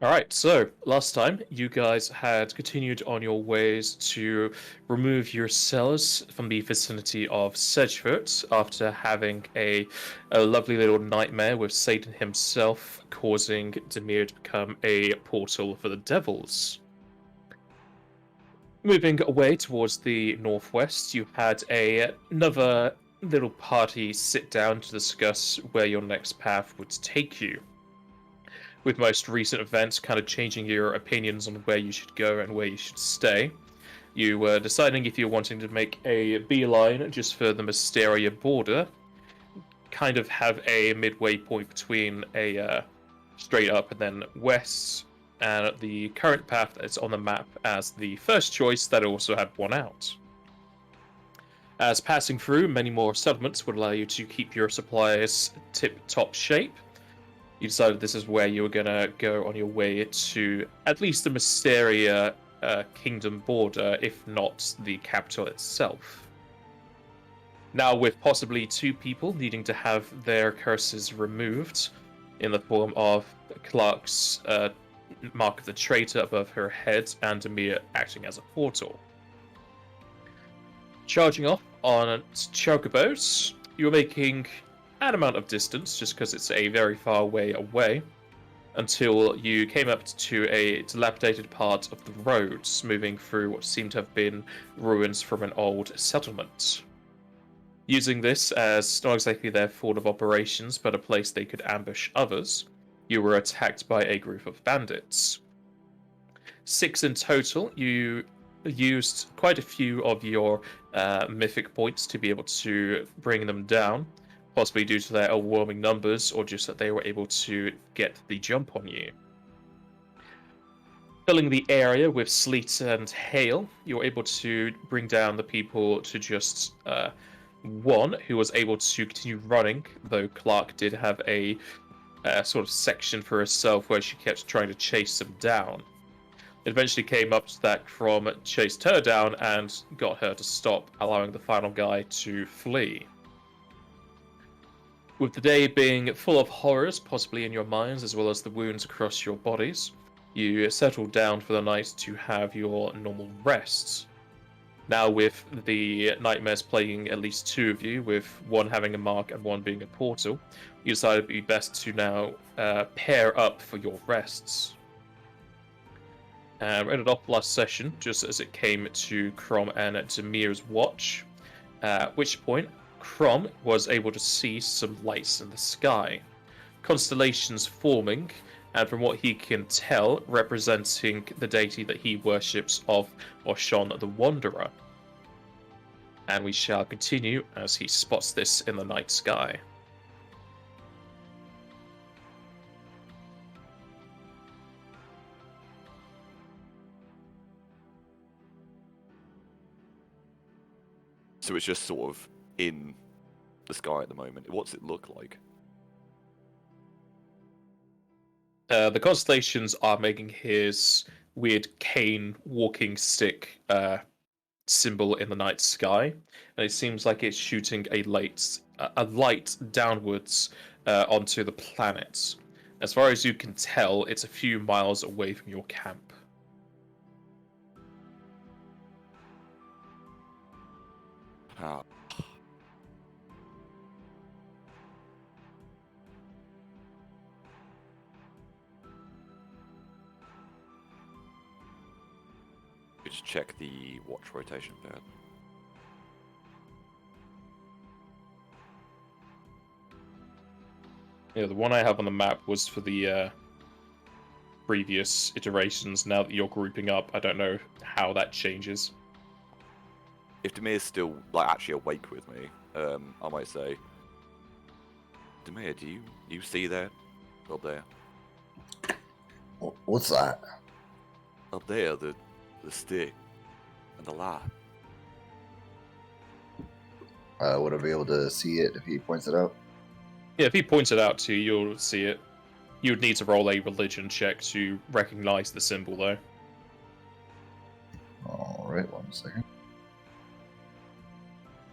Alright, so last time you guys had continued on your ways to remove yourselves from the vicinity of Sedgefoot after having a lovely little nightmare with Satan himself causing Demir to become a portal for the devils. Moving away towards the northwest, you had another little party sit down to discuss where your next path would take you, with most recent events kind of changing your opinions on where you should go and where you should stay. You were deciding if you're wanting to make a beeline just for the Mysteria border, kind of have a midway point between a straight up and then west, and the current path that's on the map as the first choice that also had one out. As passing through many more settlements would allow you to keep your supplies tip-top shape, you decided this is where you were going to go on your way to at least the Mysteria kingdom border, if not the capital itself. Now, with possibly two people needing to have their curses removed in the form of Clarke's mark of the traitor above her head and Demir acting as a portal. Charging off on chocobos, you were making an amount of distance, just because it's a very far way away, until you came up to a dilapidated part of the roads, moving through what seemed to have been ruins from an old settlement. Using this as not exactly their field of operations, but a place they could ambush others, you were attacked by a group of bandits. 6 in total. You used quite a few of your mythic points to be able to bring them down, possibly due to their overwhelming numbers, or just that they were able to get the jump on you. Filling the area with sleet and hail, you were able to bring down the people to just one, who was able to continue running, though Clarke did have a sort of section for herself where she kept trying to chase them down. It eventually came up that Crom chased her down and got her to stop, allowing the final guy to flee. With the day being full of horrors, possibly in your minds, as well as the wounds across your bodies, you settled down for the night to have your normal rests. Now, with the nightmares plaguing at least two of you, with one having a mark and one being a portal, you decided it would be best to now pair up for your rests. We ended off last session just as it came to Crom and Demir's watch, at which point Crom was able to see some lights in the sky, constellations forming, and from what he can tell, representing the deity that he worships of Oshon the Wanderer. And we shall continue as he spots this in the night sky. So it's just sort of in the sky at the moment. What's it look like? The constellations are making his weird cane walking stick symbol in the night sky, and it seems like it's shooting a light downwards onto the planet. As far as you can tell, it's a few miles away from your camp. Ah. Just check the watch rotation pad. Yeah, the one I have on the map was for the previous iterations. Now that you're grouping up, I don't know how that changes. If Demir's still actually awake with me, I might say, Demir, do you see that up there? What's that? Up there, the stick and the light. Would I be able to see it if he points it out? Yeah, if he points it out to you, you'll see it. You would need to roll a religion check to recognize the symbol, though. Alright, 1 second.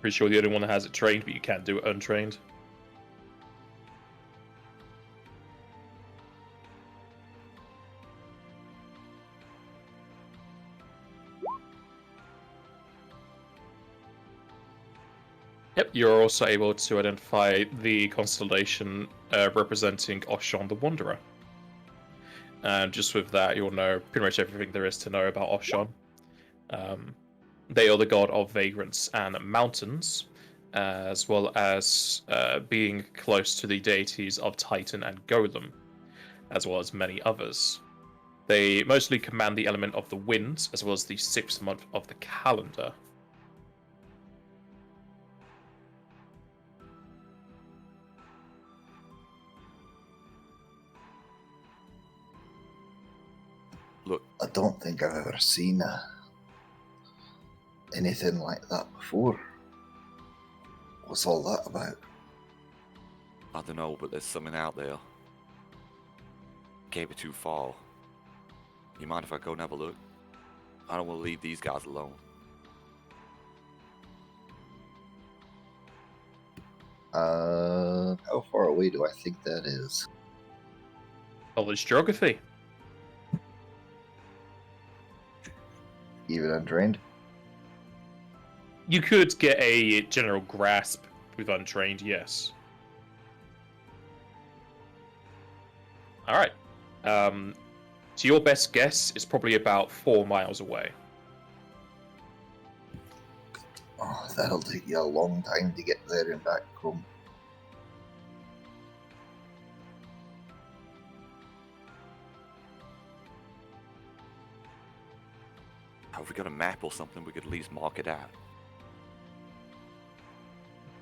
Pretty sure the only one that has it trained, but you can't do it untrained. Yep, you're also able to identify the constellation representing Oshon the Wanderer. And just with that, you'll know pretty much everything there is to know about Oshon. They are the god of vagrants and mountains, as well as being close to the deities of Titan and Golem, as well as many others. They mostly command the element of the wind, as well as the 6th month of the calendar. Look, I don't think I've ever seen anything like that before. What's all that about? I don't know, but there's something out there. Can't be too far. You mind if I go and have a look? I don't want to leave these guys alone. How far away do I think that is? College geography. Even untrained? You could get a general grasp with untrained, yes. Alright. So your best guess is probably about 4 miles away. Oh, that'll take you a long time to get there and back home. Have we got a map or something we could at least mark it out?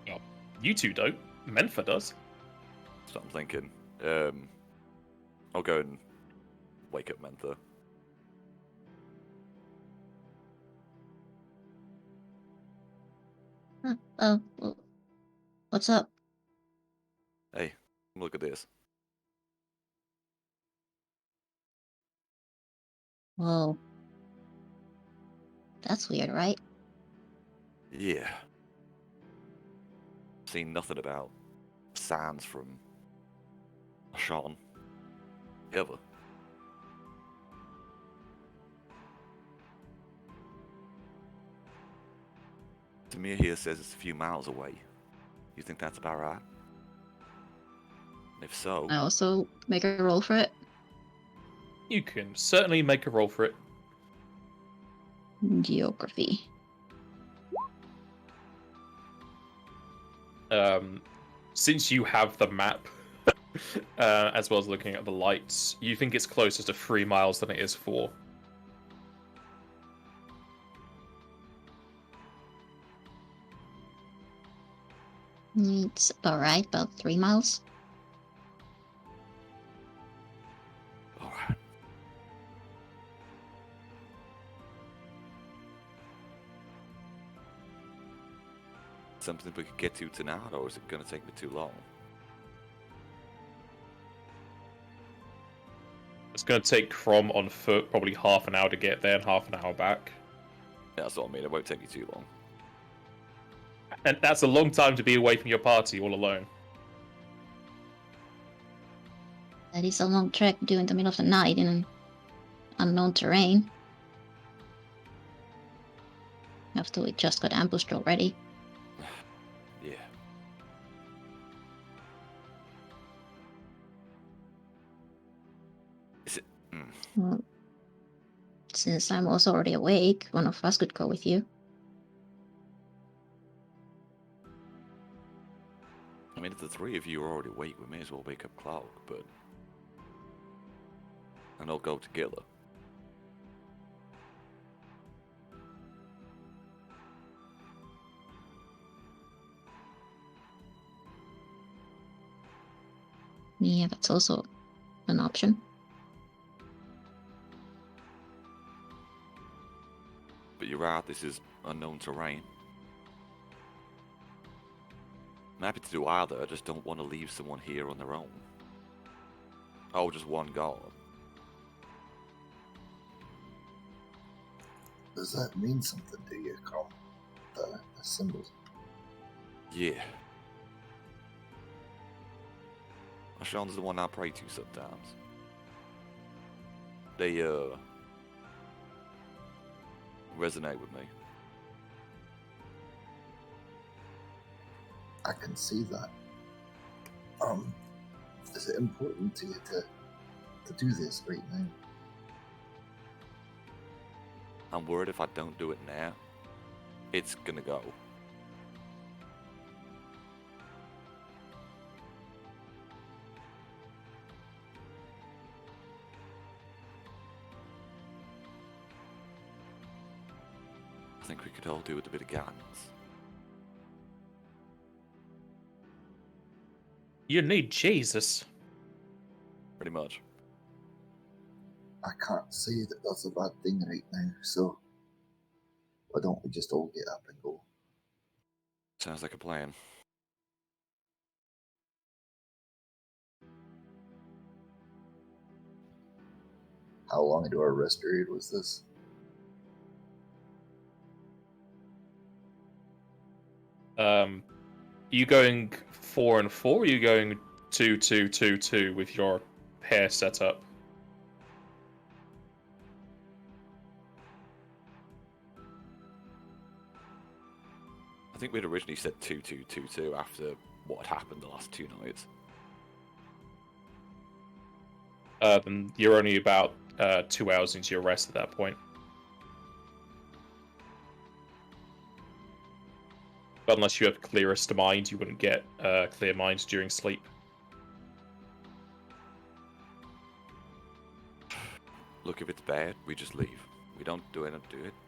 Well, you two don't. Mentha does. So I'm thinking. I'll go and wake up Mentha. What's up? Hey, look at this. Whoa. That's weird, right? Yeah. Seen nothing about sands from Sean. Ever. Tamir here says it's a few miles away. You think that's about right? If so, I also make a roll for it. You can certainly make a roll for it. Geography. Since you have the map, as well as looking at the lights, you think it's closer to 3 miles than it is 4. It's alright, about 3 miles. alright. Something we could get to tonight, or is it going to take me too long? It's going to take Crom on foot probably half an hour to get there and half an hour back. Yeah, that's what I mean. It won't take me too long. And that's a long time to be away from your party all alone. That is a long trek during the middle of the night in unknown terrain. After we just got ambushed already. Yeah. Is it? Well, since I'm also already awake, one of us could go with you. I mean, if the three of you are already awake, we may as well wake up Clarke, but... And I'll go together. Yeah, that's also an option. But you're right, this is unknown terrain. I'm happy to do either, I just don't want to leave someone here on their own. Oh, just one guard. Does that mean something to you, Crom? The symbols? Yeah. Sean's the one I pray to sometimes. They, resonate with me. I can see that. Is it important to you to do this right now? I'm worried if I don't do it now, it's gonna go. I think we could all do with a bit of guidance. You need Jesus. Pretty much. I can't say that that's a bad thing right now, so why don't we just all get up and go? Sounds like a plan. How long into our rest period was this? You going 4 and 4? Or are you going 2, 2, 2, 2 with your pair set up? I think we'd originally said 2-2-2-2 after what had happened the last 2 nights. Then you're only about 2 hours into your rest at that point. But unless you have clearest mind, you wouldn't get clear mind during sleep. Look, if it's bad, we just leave. We don't do it,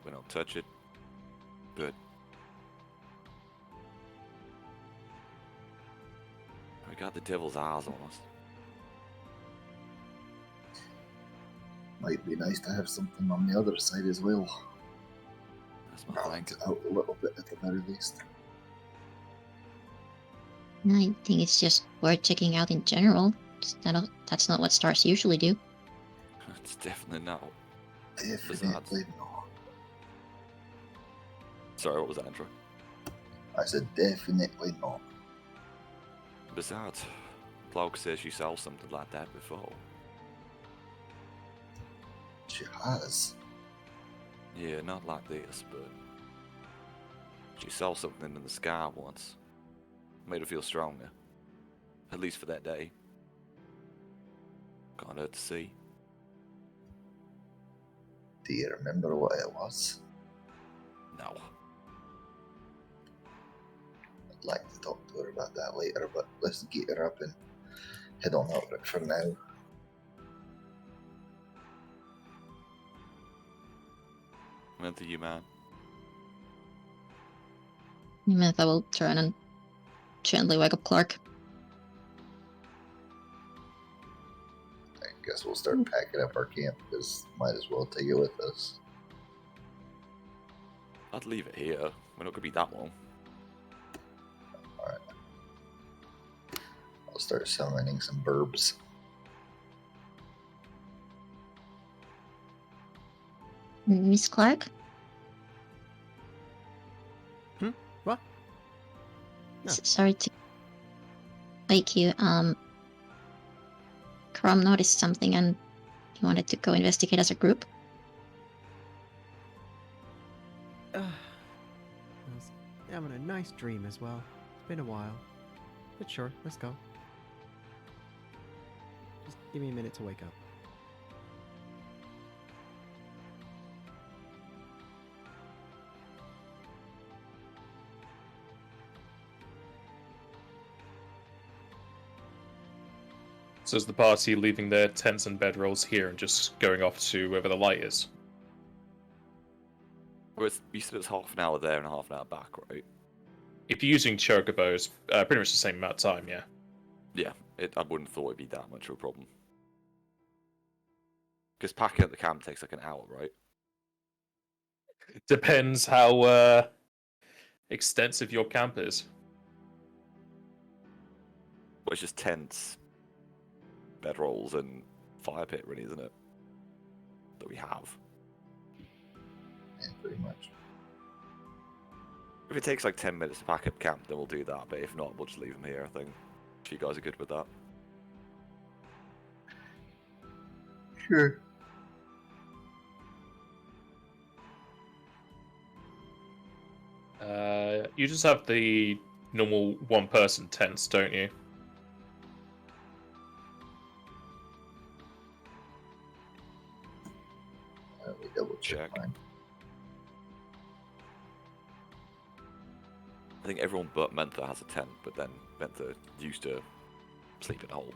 we don't touch it. But we got the devil's eyes on us. Might be nice to have something on the other side as well. That's my Balance thing. it out a little bit at the very least. I think it's just worth checking out in general. That's not what stars usually do. It's definitely not. Definitely not. Sorry, what was that, Andrew? I said definitely not. Besides, Clarke says she saw something like that before. She has. Yeah, not like this, but she saw something in the sky once. Made her feel stronger. At least for that day. Can't hurt to see. Do you remember what it was? No. I'd like to talk to her about that later, but let's get her up and head on out for now. Meant to you, man. Samantha will turn and gently wake up Clarke. I guess we'll start packing up our camp, because might as well take it with us. I'd leave it here. We're not gonna be that long. Alright. I'll start summoning some burbs. Miss Clarke? What? No. Sorry to wake you. Crom noticed something and he wanted to go investigate as a group. I was having a nice dream as well. It's been a while. But sure, let's go. Just give me a minute to wake up. So is the party leaving their tents and bedrolls here and just going off to wherever the light is? Well, you said it's half an hour there and half an hour back, right? If you're using chocobos, pretty much the same amount of time, yeah. Yeah, I wouldn't have thought it'd be that much of a problem. Because packing up the camp takes like an hour, right? Depends how extensive your camp is. Well, it's just tents, bedrolls, and fire pit, really, isn't it? That we have. Yeah, pretty much. If it takes like 10 minutes to pack up camp, then we'll do that. But if not, we'll just leave them here, I think. If you guys are good with that. Sure. You just have the normal one-person tents, don't you? Let me double check. Check. Mine. I think everyone but Mentha has a tent, but then Mentha used to sleep in a hole.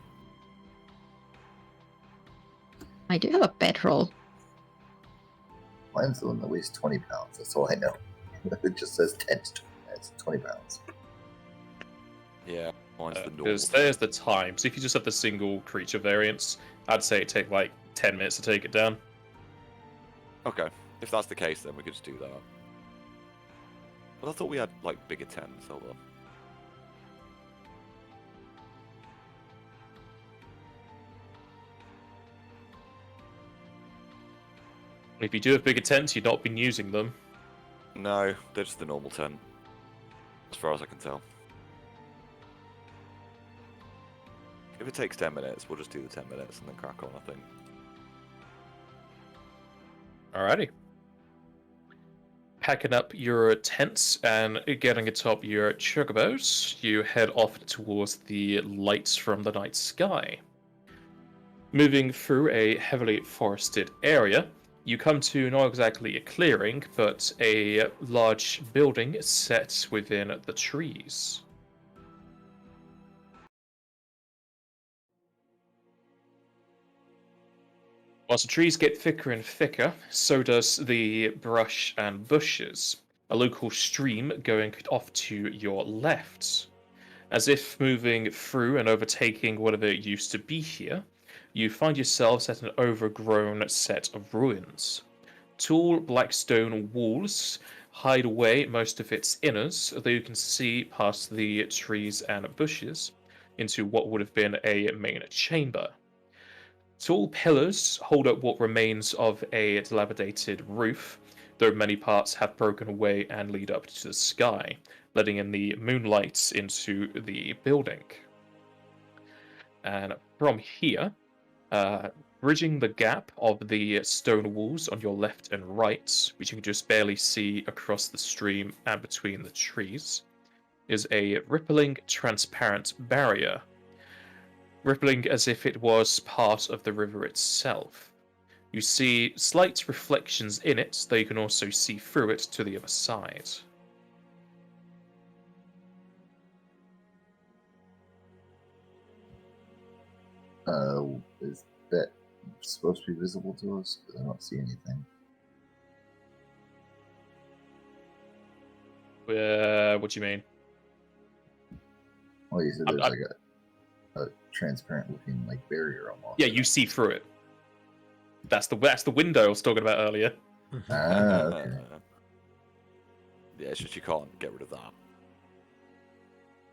I do have a bedroll. Mine's the one that weighs 20 pounds. That's all I know. It just says tent. It's 20 pounds. Yeah, mine's the normal. Because there's the time. So if you just have the single creature variants, I'd say it'd take like 10 minutes to take it down. Okay, if that's the case, then we could just do that. But I thought we had like bigger tents. Hold on. If you do have bigger tents, you've not been using them. No, they're just the normal tent, as far as I can tell. If it takes 10 minutes, we'll just do the 10 minutes and then crack on, I think. Alrighty. Packing up your tents and getting atop your chocobos, you head off towards the lights from the night sky. Moving through a heavily forested area, you come to not exactly a clearing, but a large building set within the trees. Whilst the trees get thicker and thicker, so does the brush and bushes, a local stream going off to your left. As if moving through and overtaking whatever used to be here, you find yourselves at an overgrown set of ruins. Tall black stone walls hide away most of its inners, though you can see past the trees and bushes into what would have been a main chamber. Tall pillars hold up what remains of a dilapidated roof, though many parts have broken away and lead up to the sky, letting in the moonlight into the building. And from here, bridging the gap of the stone walls on your left and right, which you can just barely see across the stream and between the trees, is a rippling, transparent barrier, rippling as if it was part of the river itself. You see slight reflections in it, though you can also see through it to the other side. Is that supposed to be visible to us? Because I don't see anything. What do you mean? Well, you said there's like a transparent looking like barrier almost. Yeah, you see through it. That's the window I was talking about earlier. Ah, okay. Yeah, it's just you can't get rid of that.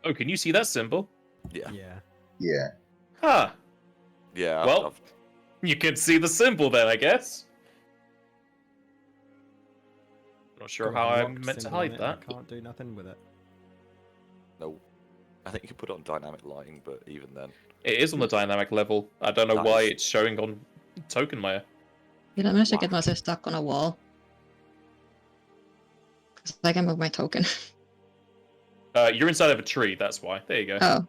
Oh, can you see that symbol? Yeah. Yeah. Yeah. Huh. Yeah. Well, you can see the symbol then, I guess. Not sure Got how a I'm locked meant to symbol on hide it and that. I can't do nothing with it. No. I think you can put it on dynamic lighting, but even then. It is on the dynamic level. I don't know That why is- it's showing on Token Layer. Yeah, let me just get Wow. myself stuck on a wall. Because I can move my token. You're inside of a tree, that's why. There you go. Oh.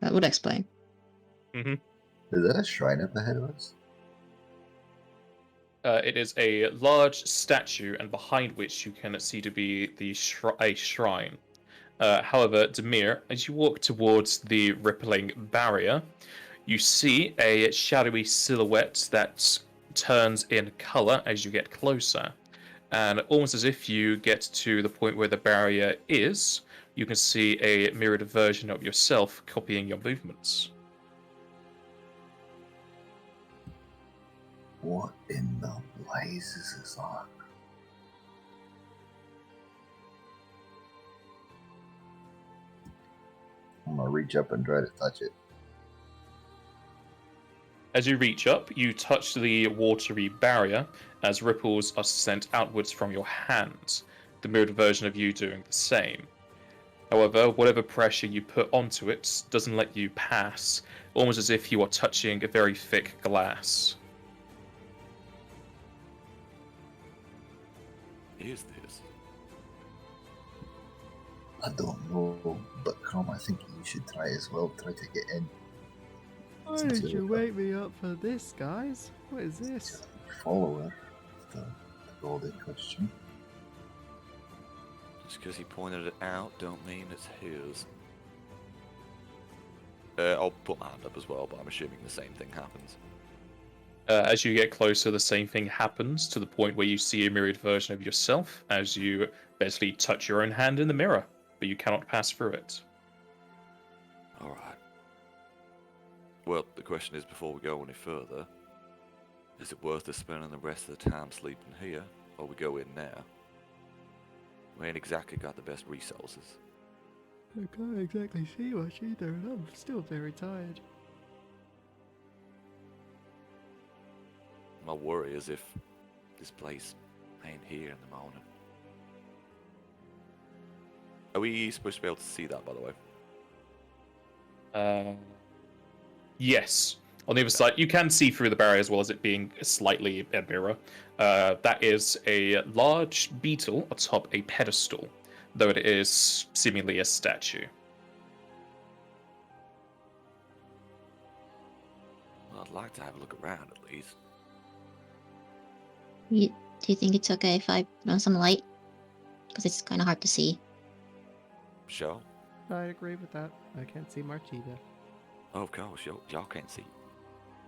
That would explain. Is that a shrine up ahead of us? It is a large statue, and behind which you can see to be a shrine. However, Demir, as you walk towards the rippling barrier, you see a shadowy silhouette that turns in color as you get closer. And almost as if you get to the point where the barrier is, you can see a mirrored version of yourself copying your movements. What in the blazes is on? I'm gonna reach up and try to touch it. As you reach up, you touch the watery barrier as ripples are sent outwards from your hands, the mirrored version of you doing the same. However, whatever pressure you put onto it doesn't let you pass, almost as if you are touching a very thick glass. Is this? I don't know, but Crom, I think you should try as well. Try to get in. Why Since did you're you the wake me up for this, guys? What is this? follower of the golden question. Just because he pointed it out, don't mean it's his. I'll put my hand up as well, but I'm assuming the same thing happens. As you get closer, the same thing happens to the point where you see a mirrored version of yourself as you basically touch your own hand in the mirror, but you cannot pass through it. Alright. Well, the question is, before we go any further, is it worth us spending the rest of the time sleeping here, or we go in now? We ain't exactly got the best resources. I can't exactly see much either, and I'm still very tired. My worry is if this place ain't here in the morning. Are we supposed to be able to see that, by the way? Yes. On the other side, you can see through the barrier as well as it being slightly a mirror. That is a large beetle atop a pedestal, though it is seemingly a statue. Well, I'd like to have a look around at least. Do you think it's okay if I put on some light? Because it's kind of hard to see. Sure. I agree with that. I can't see much either. Oh, of course, y'all can't see.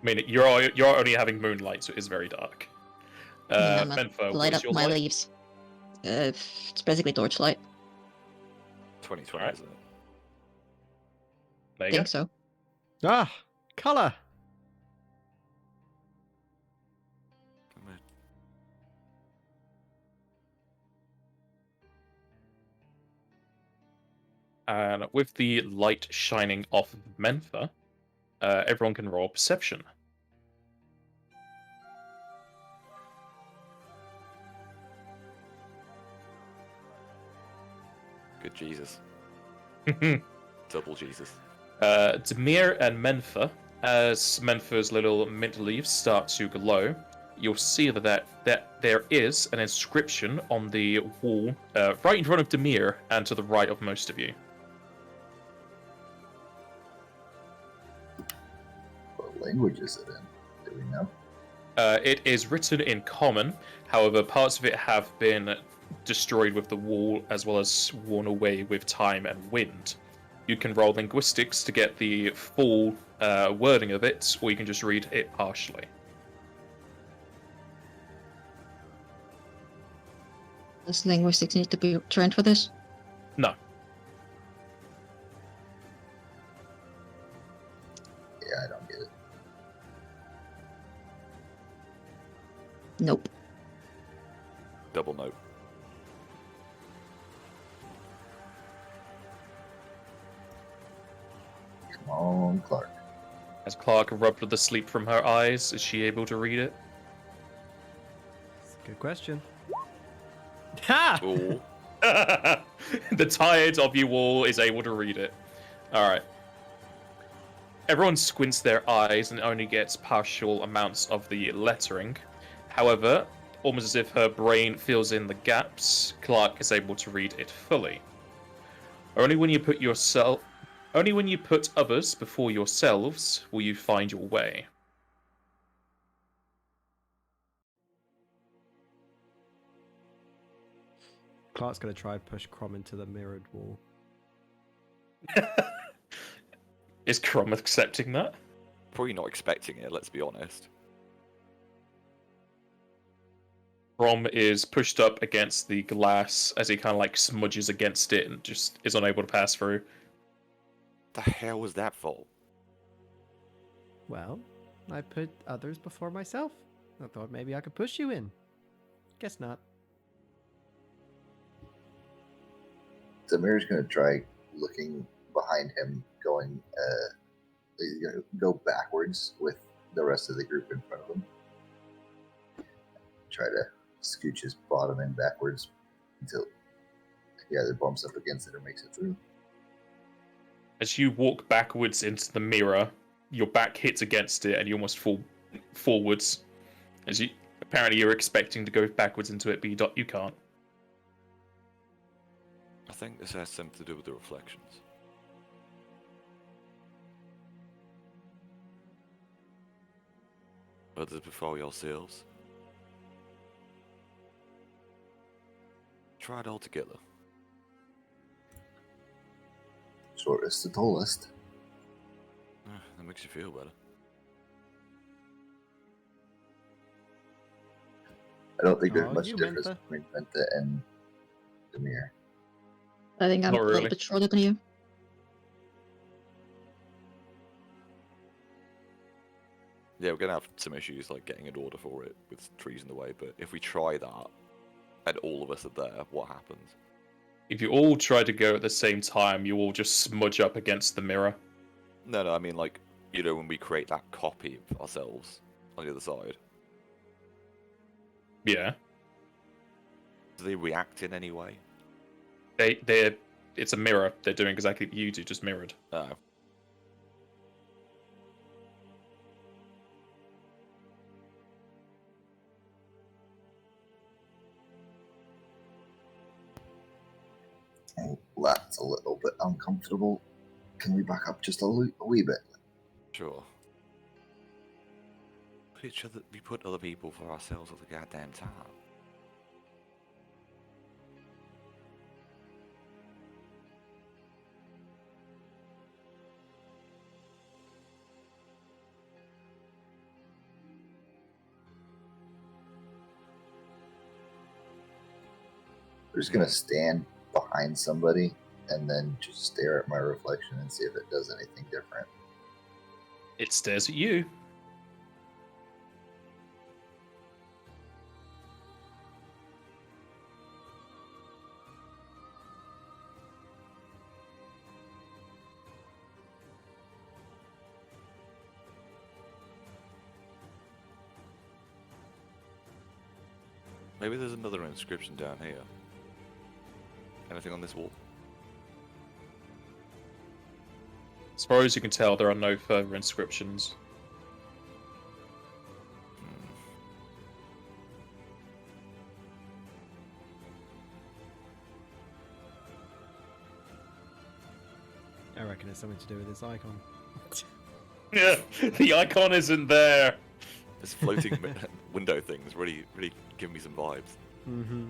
I mean, you're only having moonlight, so it is very dark. Yeah, I'm gonna Menfa, light what's up your my light? leaves. It's basically torchlight. 2020, Alright. isn't it? There I you go. think so. Ah! Colour! Come in. And with the light shining off of Menfa, everyone can roll perception. Good Jesus. Double Jesus. Demir and Menfa, as Menfa's little mint leaves start to glow, you'll see that there is an inscription on the wall right in front of Demir and to the right of most of you. What language is it in? Do we know? It is written in common, however, parts of it have been destroyed with the wall as well as worn away with time and wind. You can roll linguistics to get the full wording of it, or you can just read it partially. Does linguistics need to be trained for this? No. Yeah, I don't get it. Nope. Double note. Come on, Clarke. As Clarke rubbed the sleep from her eyes, is she able to read it? It's a good question. Ha! Oh. The tired of you all is able to read it. Alright. Everyone squints their eyes and only gets partial amounts of the lettering. However, almost as if her brain fills in the gaps, Clarke is able to read it fully. Only when you put others before yourselves will you find your way. Clark's gonna try and push Crom into the mirrored wall. Is Crom accepting that? Probably not expecting it, let's be honest. Crom is pushed up against the glass as he kind of like smudges against it and just is unable to pass through. The hell was that for? Well, I put others before myself. I thought maybe I could push you in. Guess not. Damir's gonna try looking behind him, going, he's gonna go backwards with the rest of the group in front of him. Try to scooch his bottom end backwards until he either bumps up against it or makes it through. As you walk backwards into the mirror, your back hits against it and you almost fall forwards. As you apparently you're expecting to go backwards into it, but you can't. I think this has something to do with the reflections. Others before yourselves. Try it all together. Shortest to tallest. That makes you feel better. I don't think there's Oh, much you difference Mentha. between Mentha and Demir. I think I'm Not a really. little bit shorter than you. Yeah, we're gonna have some issues like getting an order for it with trees in the way, but if we try that and all of us are there, what happens? If you all try to go at the same time, you all just smudge up against the mirror. No, I mean like, you know, when we create that copy of ourselves on the other side, Yeah. do they react in any way? It's a mirror. They're doing exactly what you do, just mirrored. Oh. Oh, that's a little bit uncomfortable. Can we back up just a wee bit? Sure. We put other people for ourselves all the goddamn time. I'm just gonna stand behind somebody and then just stare at my reflection and see if it does anything different. It stares at you. Maybe there's another inscription down here. Anything on this wall? As far as you can tell, there are no further inscriptions. I reckon it's something to do with this icon. Yeah, the icon isn't there. This floating window thing is really giving me some vibes. Mm-hmm.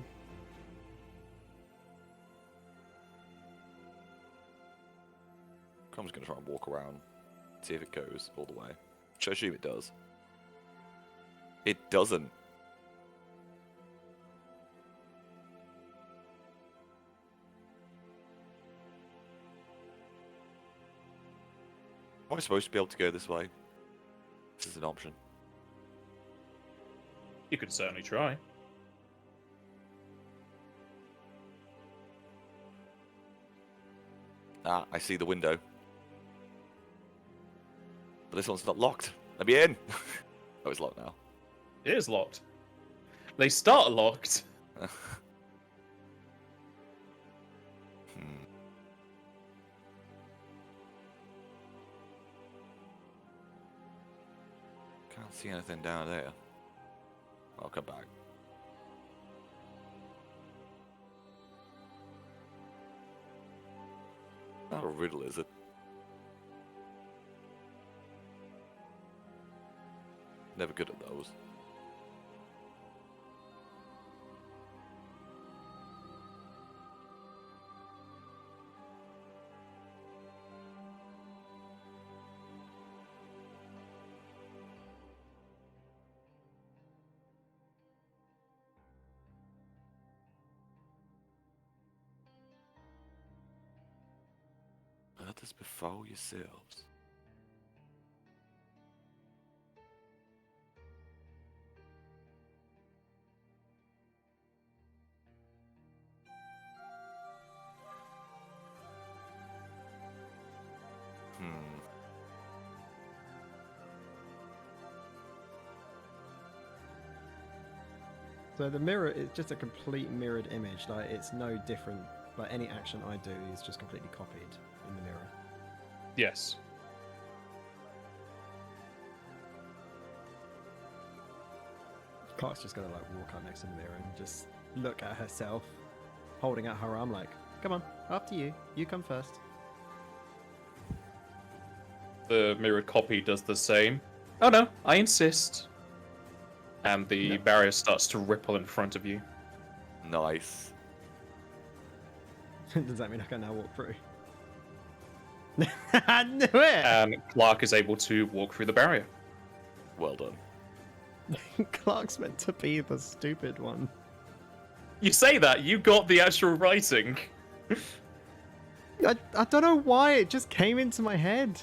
I'm just gonna try and walk around, see if it goes all the way. Which I assume it does. It doesn't. Am I supposed to be able to go this way? This is an option. You could certainly try. Ah, I see the window. But this one's not locked. Let me in! Oh, it's locked now. It is locked. They start locked. Hmm. Can't see anything down there. I'll come back. Not a riddle, is it? Never good at those. Others before yourselves. So the mirror is just a complete mirrored image. Like it's no different. Like any action I do is just completely copied in the mirror. Yes. Clark's just gonna like walk up next to the mirror and just look at herself, holding out her arm like, "Come on." After you. You come first. The mirrored copy does the same. Oh no, I insist. And the Yeah. barrier starts to ripple in front of you. Nice. Does that mean I can now walk through? I knew it! And Clarke is able to walk through the barrier. Well done. Clark's meant to be the stupid one. You say that, you got the actual writing. I don't know why, it just came into my head.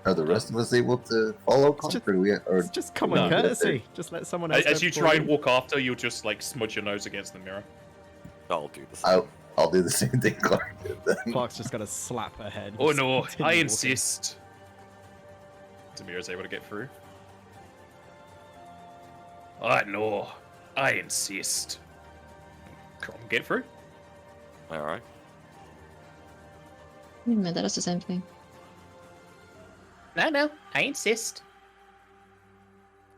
Are the rest of us able to follow It's just- Clarke? It's just common No. courtesy. Just let someone else As go you before try and walk after, you'll just like smudge your nose against the mirror. I'll do the same. I'll do the same thing Clarke did then. Clark's just gonna slap her head. and Oh just no, continue I walking. insist. Zamira's able to get through. Oh no, I insist. Come on, get through. Alright. Wait a minute, that was the same thing. No, I insist.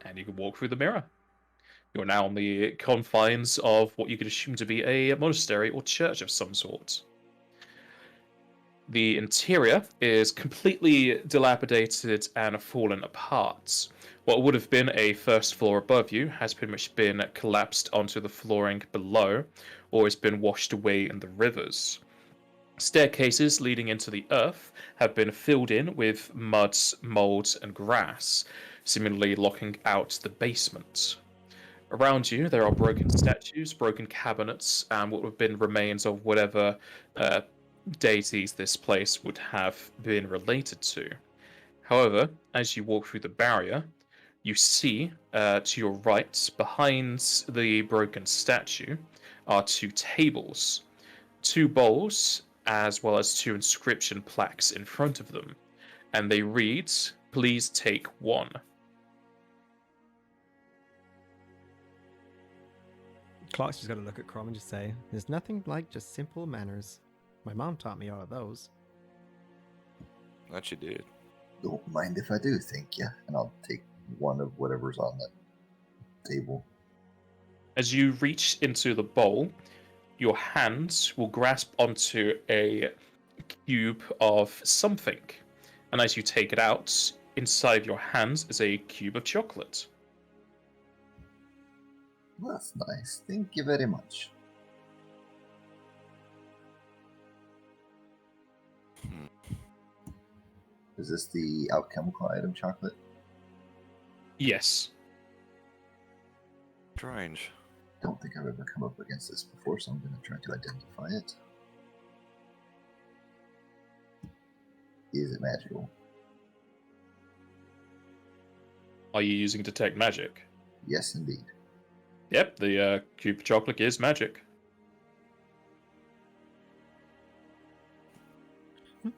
And you can walk through the mirror. You're now on the confines of what you could assume to be a monastery or church of some sort. The interior is completely dilapidated and fallen apart. What would have been a first floor above you has pretty much been collapsed onto the flooring below, or has been washed away in the rivers. Staircases leading into the earth have been filled in with mud, mold, and grass, seemingly locking out the basement. Around you, there are broken statues, broken cabinets, and what would have been remains of whatever deities this place would have been related to. However, as you walk through the barrier, you see to your right, behind the broken statue, are two tables, two bowls, as well as two inscription plaques in front of them. And they read, "Please take one." Clark's just gonna look at Crom and just say, "There's nothing like just simple manners. My mom taught me all of those." That you did. Don't mind if I do, thank you. And I'll take one of whatever's on that table. As you reach into the bowl, your hands will grasp onto a cube of something. And as you take it out, inside of your hands is a cube of chocolate. That's nice. Thank you very much. Is this the alchemical item chocolate? Yes. Strange. Don't think I've ever come up against this before, so I'm going to try to identify it. Is it magical? Are you using detect magic? Yes, indeed. Yep, the cube of chocolate is magic. I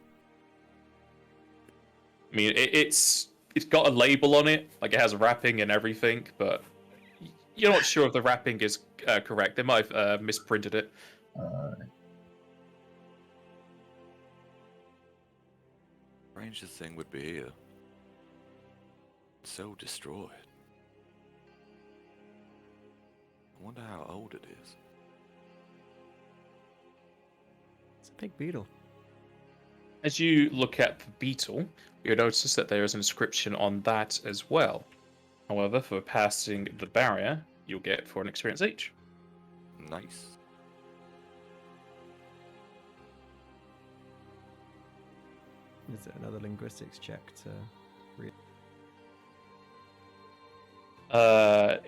mean, it's got a label on it, like it has wrapping and everything, but you're not sure if the wrapping is correct. They might have misprinted it. Strangest thing would be here. So destroyed. I wonder how old it is. It's a big beetle. As you look at the beetle, you'll notice that there is an inscription on that as well. However, for passing the barrier, you'll get 4 experience each. Nice. Is it another linguistics check to read?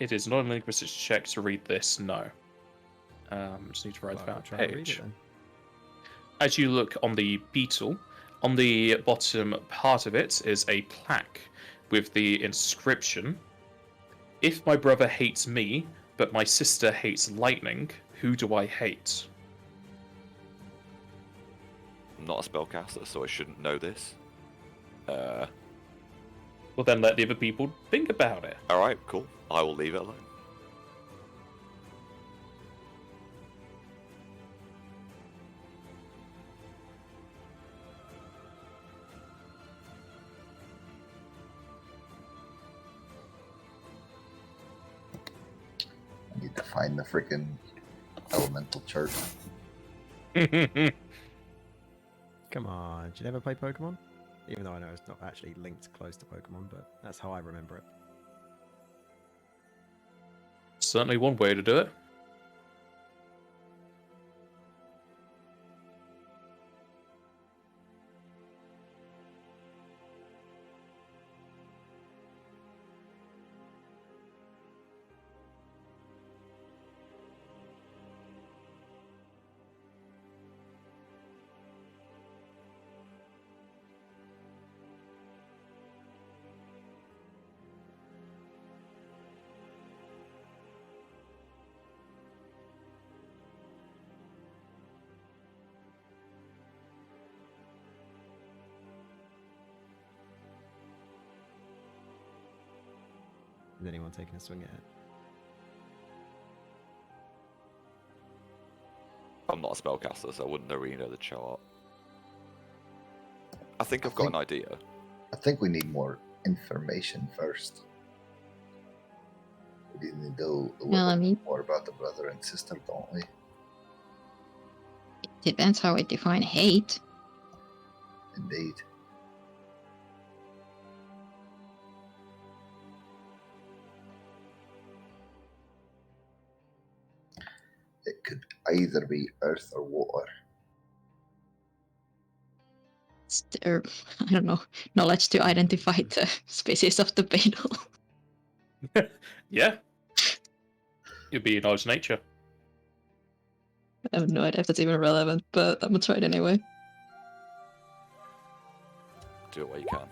It is not a linguistics check to read this, no. Just need to write Well, that I'll try and read page. it then. As you look on the beetle, on the bottom part of it is a plaque with the inscription, "If my brother hates me, but my sister hates lightning, who do I hate?" I'm not a spellcaster, so I shouldn't know this. Well, then let the other people think about it. Alright, cool. I will leave it alone. I need to find the freaking elemental mental chart. Come on, did you never play Pokemon? Even though I know it's not actually linked close to Pokemon, but that's how I remember it. Certainly one way to do it. Is anyone taking a swing at it? I'm not a spellcaster, so I wouldn't really know the chart. I think I've got an idea. I think we need more information first. We need to know a Well, I little mean, more about the brother and sister, don't we? it depends how we define hate. Indeed. It could either be earth or water. It's their, I don't know, knowledge to identify the species of the beetle. Yeah. It'd be knowledge of nature. I have no idea if that's even relevant, but I'm gonna try it anyway. Do it where you can.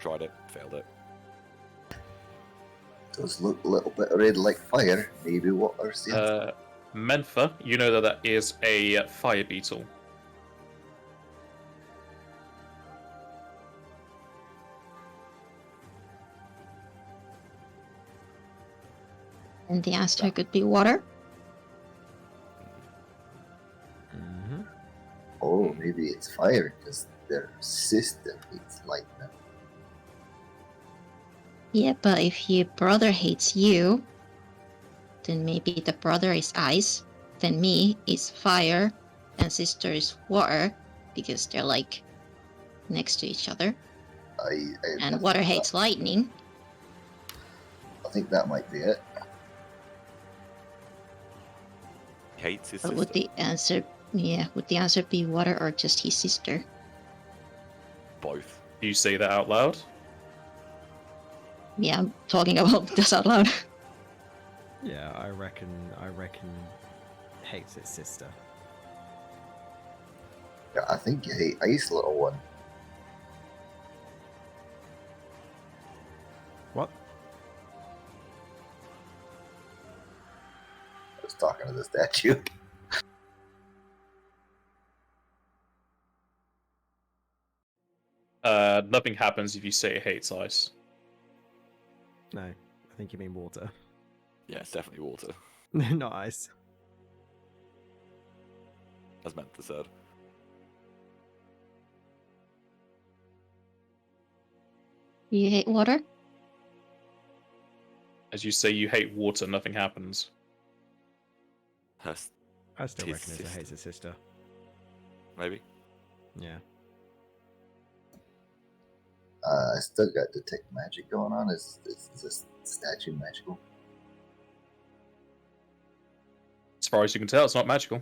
Tried it, failed it. Does look a little bit red like fire. Maybe water's the answer. Mentha, you know that is a fire beetle. And the answer could be water. Mm-hmm. Oh, maybe it's fire because their sister hates lightning. Yeah, but if your brother hates you, then maybe the brother is ice, then me is fire, and sister is water, because they're like next to each other. And water hates lightning. I think that might be it. Hates his But sister. would the answer be water or just his sister? Both. Do you say that out loud? Yeah, I'm talking about this out loud. Yeah, I reckon hates its sister. Yeah, I think you hate ice, little one. What? I was talking to the statue. Nothing happens if you say it hates ice. No, I think you mean water. Yeah, it's definitely water, Not ice. as Mentha said. You hate water? As you say, you hate water, nothing happens. Her I still His reckon it sister. hates its sister. maybe. Yeah. I still got detect magic going on. Is this statue magical? As far as you can tell, it's not magical.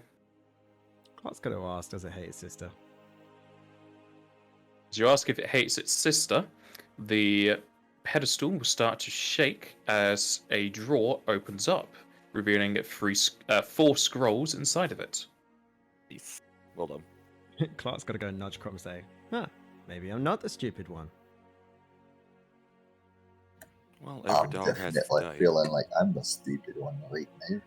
Clark's going to ask, does it hate its sister? As you ask if it hates its sister, the pedestal will start to shake as a drawer opens up, revealing 4 scrolls inside of it. Nice. Well done. Clark's got to go nudge Crom and say, huh, maybe I'm not the stupid one. Well, every I'm dog has its definitely day. feeling like I'm the stupid one right now.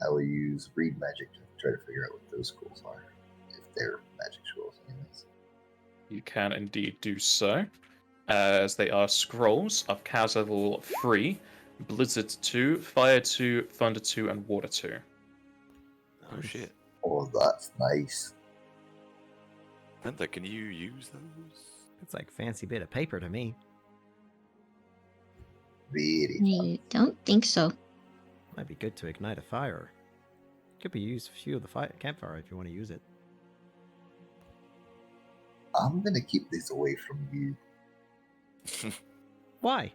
I will use read magic to try to figure out what those scrolls are, if they're magic scrolls, anyways. You can indeed do so, as they are scrolls of Chaos level 3 Blizzard 2, Fire 2, Thunder 2, and Water 2. Oh Nice. shit. Oh, that's nice. Panther, can you use those? It's like fancy bit of paper to me. Very fun. I don't think so. Might be good to ignite a fire. Could be used to fuel the campfire if you want to use it. I'm gonna keep this away from you. Why?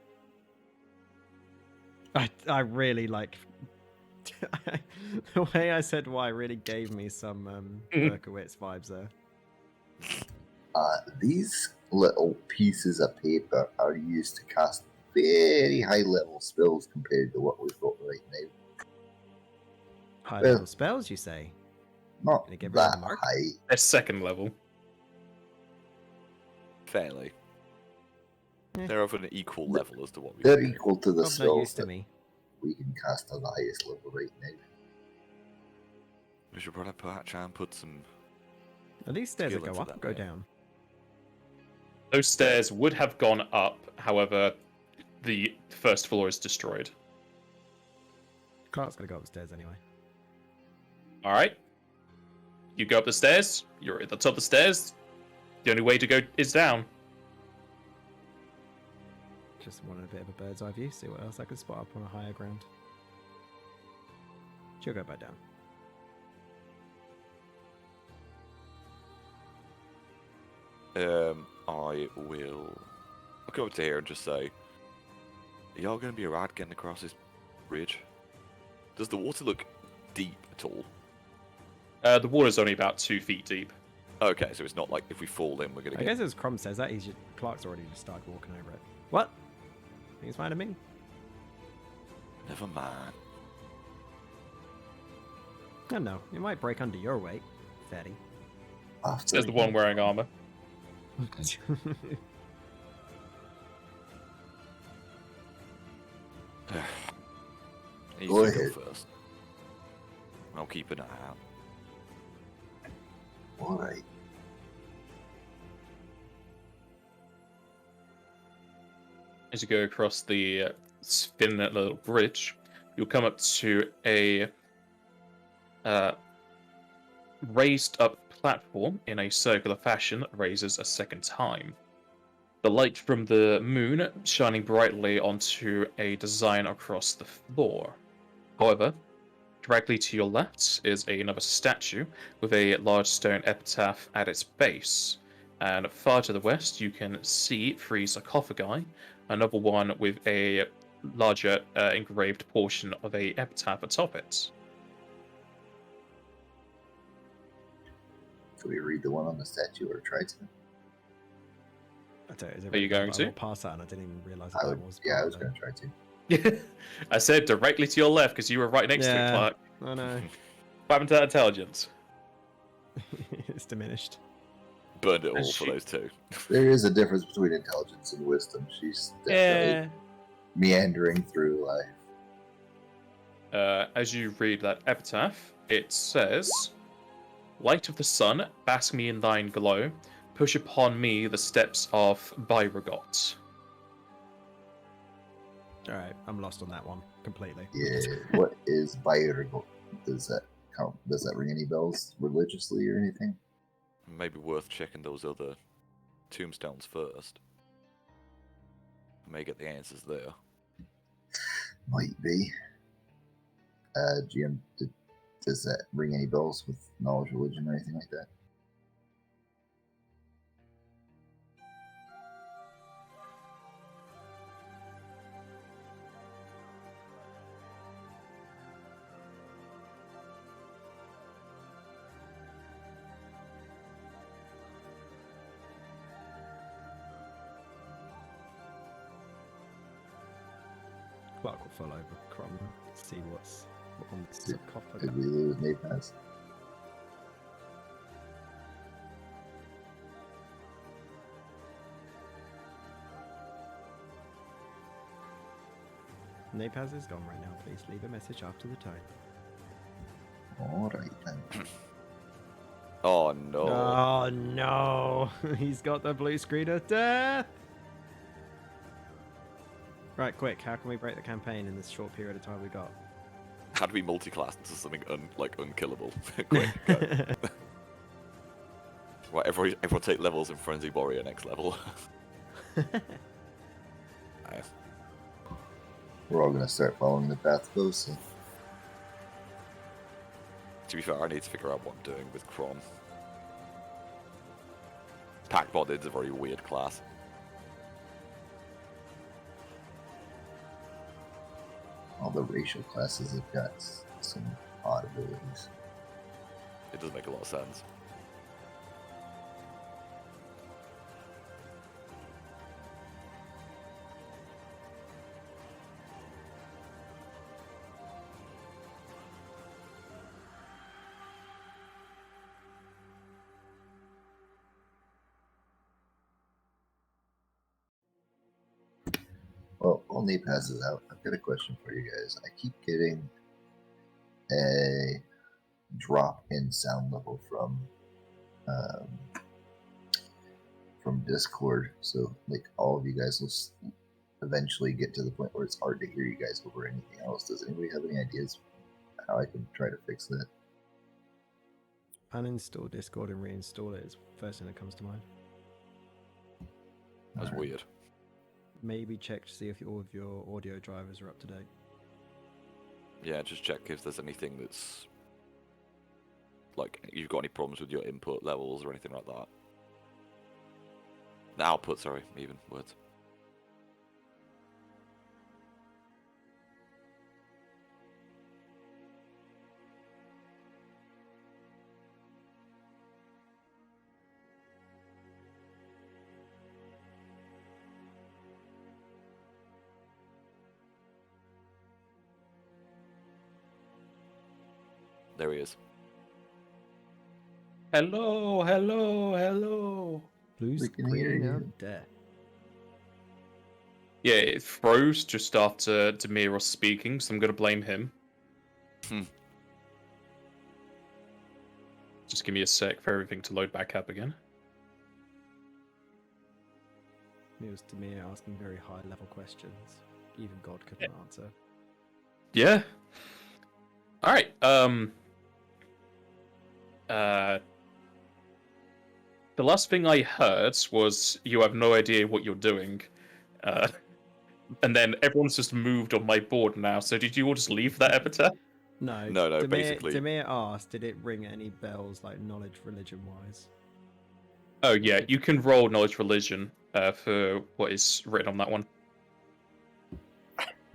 I really like the way I said why really gave me some Berkowitz vibes there. These little pieces of paper are used to cast very high level spells compared to what we've got right now. High Well- level spells, you say? Not Gonna get rid of that the mark? high. They're second level. Fairly. Eh. They're of an equal level as to what we They're can do. equal to the Of no use spells to that me. we can cast on the highest level right now. We should probably try and put some. Are these stairs that Skill go into up or that go way. down? Those stairs would have gone up, however, the first floor is destroyed. Clark's gonna go up the stairs anyway. Alright? You go up the stairs, you're at the top of the stairs. The only way to go is down. Just wanted a bit of a bird's eye view, see what else I could spot up on a higher ground. She'll go back down. I will. I'll go up to here and just say, are y'all gonna be alright getting across this bridge? Does the water look deep at all? The water's only about 2 feet deep. Okay, so it's not like if we fall in, we're gonna I get. guess as Crom says that, Clark's already just started walking over it. What? He's fine to me. Never mind. I don't know. It might break under your weight, fatty. After Says the one wearing armor. You Go should ahead. go first. I'll keep an eye out. Alright. As you go across the thin little bridge, you'll come up to a raised up platform in a circular fashion that raises a second time. The light from the moon shining brightly onto a design across the floor. However, directly to your left is another statue with a large stone epitaph at its base. And far to the west, you can see 3 sarcophagi, another one with a larger engraved portion of a epitaph atop it. Can we read the one on the statue or try to? I tell you, is it Are you written down, going but to? I walked past that and I didn't even realise I that would, was. yeah, I part was of going it. to try to. I said directly to your left because you were right next to it, Yeah. Clarke. I know. What happened to that intelligence? It's diminished. Burned it all As for she- those two. There is a difference between intelligence and wisdom. She's definitely meandering through life. As you read that epitaph, it says, "Light of the sun, bask me in thine glow. Push upon me the steps of Byregot." Alright, I'm lost on that one completely. Yeah. What is Byregot? Does that count? Does that ring any bells religiously or anything? Maybe worth checking those other tombstones first. May get the answers there. Might be. GM, does that ring any bells with knowledge, religion, or anything like that? Clark will follow over Crom, see what's on the Did sarcophagus. we lose Napaz? Napaz is gone right now. Please leave a message after the tone. Alright then. Oh no. Oh no! He's got the blue screen of death! Right, quick. How can we break the campaign in this short period of time we got? How do we multi-class into something unkillable? Quick, go. Right, everyone take levels in Frenzy Warrior next level. Nice. We're all gonna start following the path closely. To be fair, I need to figure out what I'm doing with Kron. Pack-Bodied's a very weird class. All the racial classes have got some odd abilities. It does make a lot of sense. Well, while Nate passes out, I've got a question for you guys. I keep getting a drop in sound level from Discord, so like all of you guys will eventually get to the point where it's hard to hear you guys over anything else. Does anybody have any ideas how I can try to fix that? Uninstall Discord and reinstall it is the first thing that comes to mind. That's Alright. weird. Maybe check to see if all of your audio drivers are up to date. Yeah, just check if there's anything that's... like, you've got any problems with your input levels or anything like that. The output, sorry, even words. There he is. Hello, hello, hello. Blue We can hear screen you. of death. Yeah, it froze just after Demir was speaking, so I'm going to blame him. Just give me a sec for everything to load back up again. It was Demir asking very high level questions. Even God couldn't answer. Yeah. All right. The last thing I heard was you have no idea what you're doing, and then everyone's just moved on my board now. So did you all just leave that epitaph? No, No, Demir, basically- Demir asked, did it ring any bells, like knowledge, religion wise? Oh yeah, you can roll knowledge religion for what is written on that one.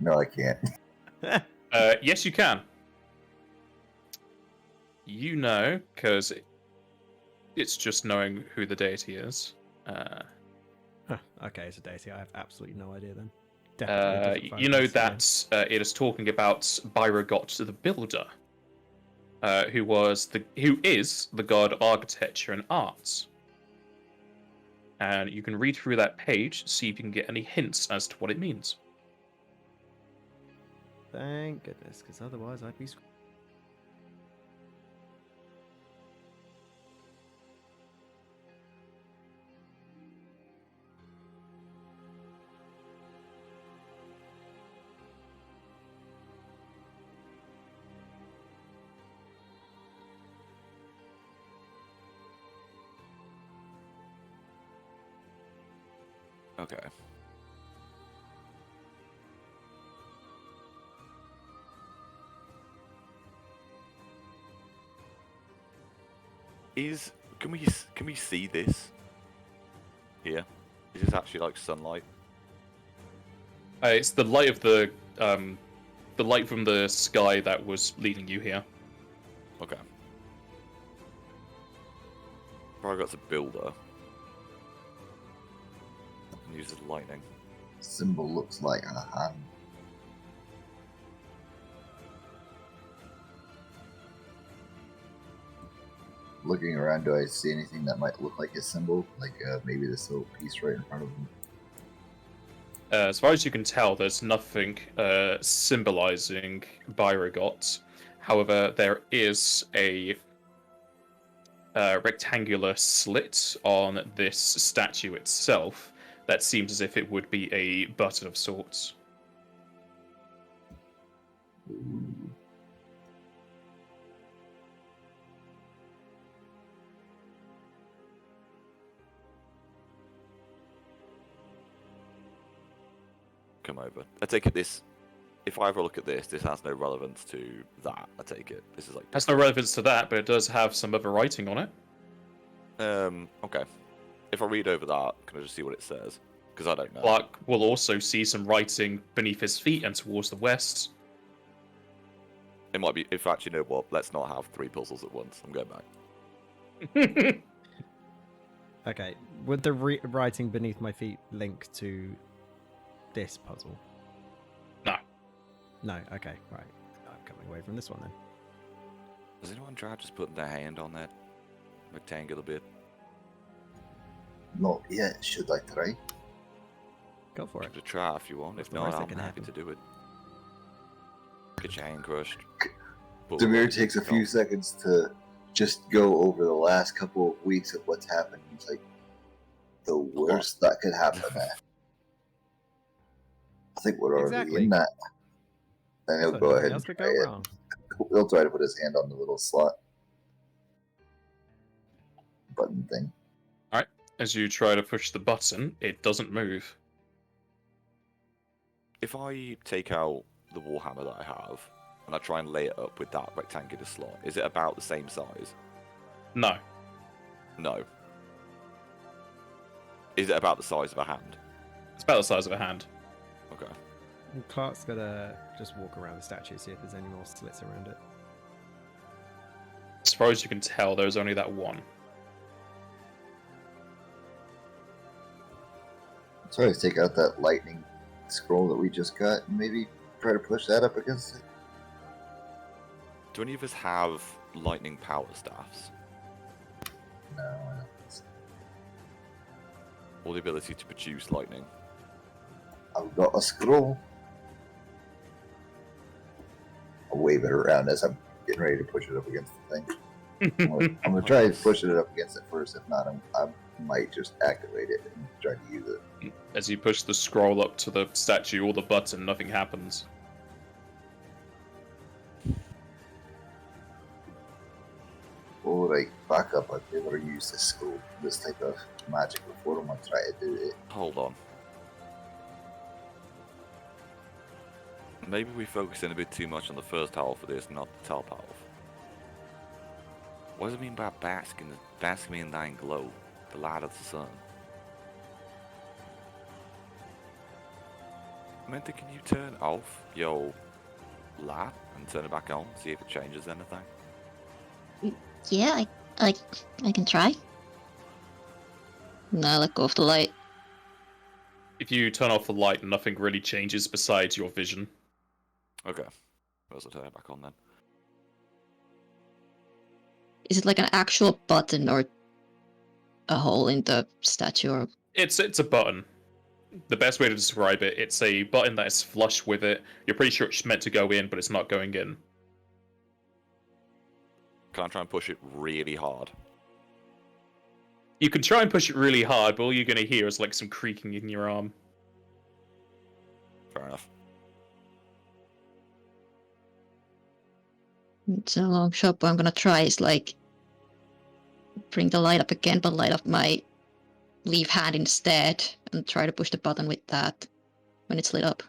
No, I can't. Yes, you can. You know, because it's just knowing who the deity is. Okay, so deity, I have absolutely no idea then. Definitely different You know focus, that it is talking about Byrogot the Builder, who is the god of architecture and arts. And you can read through that page, see if you can get any hints as to what it means. Thank goodness, because otherwise I'd be screwed. Okay. Can we see this? Here? Is this actually like sunlight? It's the light of the light from the sky that was leading you here. Okay. Bragot's a builder. And uses lightning. Symbol looks like a hand. Looking around, do I see anything that might look like a symbol? Like maybe this little piece right in front of him? As far as you can tell, there's nothing symbolizing Byrogot. However, there is a rectangular slit on this statue itself that seems as if it would be a button of sorts. Ooh. Come over. I take it this. If I ever look at this, this has no relevance to that. I take it. This is like. Has no relevance to that, but it does have some other writing on it. Okay. If I read over that, can I just see what it says? Because I don't know. Clarke will also see some writing beneath his feet and towards the west. It might be. In fact, you know what? Let's not have 3 puzzles at once. I'm going back. Okay, would the writing beneath my feet link to this puzzle? No. No, okay, right. I'm coming away from this one then. Has anyone tried just putting their hand on that rectangular bit? Not yet. Should I try? Go for it. Give it a try if you want. What's If the not, worst that I'm can happy to happen? do it. Get your hand crushed. Pull Demir it, takes a go. few seconds to just go over the last couple of weeks of what's happened. He's like, the worst that could happen. I think we're already Exactly. in that. Then he'll So go nothing ahead else and could try go it. wrong. He'll try to put his hand on the little slot button thing. As you try to push the button, it doesn't move. If I take out the warhammer that I have and I try and lay it up with that rectangular slot, is it about the same size? No. No. Is it about the size of a hand? It's about the size of a hand. Okay. And Clark's gonna just walk around the statue, see if there's any more slits around it. As far as you can tell, there's only that one. So let's take out that lightning scroll that we just got and maybe try to push that up against it. Do any of us have lightning power staffs? No, I don't think so. Or the ability to produce lightning? I've got a scroll. I'll wave it around as I'm getting ready to push it up against the thing. I'm gonna try to push it up against it first. If not, I might just activate it and try to use it. As you push the scroll up to the statue or the button, nothing happens. Or back up, I've never used this type of magic before. I'm gonna try to do it. Hold on. Maybe we focus in a bit too much on the first half of this, not the top half. What does it mean by bask me in thine glow, the light of the sun? Samantha, can you turn off your light and turn it back on, see if it changes anything? Yeah, I can try. No, let go of the light. If you turn off the light, nothing really changes besides your vision. Okay. I'll turn it back on then. Is it like an actual button or a hole in the statue? Or It's a button. The best way to describe it, it's a button that is flush with it. You're pretty sure it's meant to go in, but it's not going in. Can I try and push it really hard? You can try and push it really hard, but all you're going to hear is like some creaking in your arm. Fair enough. it's a long shot, what I'm gonna try is like bring the light up again, but light up my leave hand instead, and try to push the button with that when it's lit up.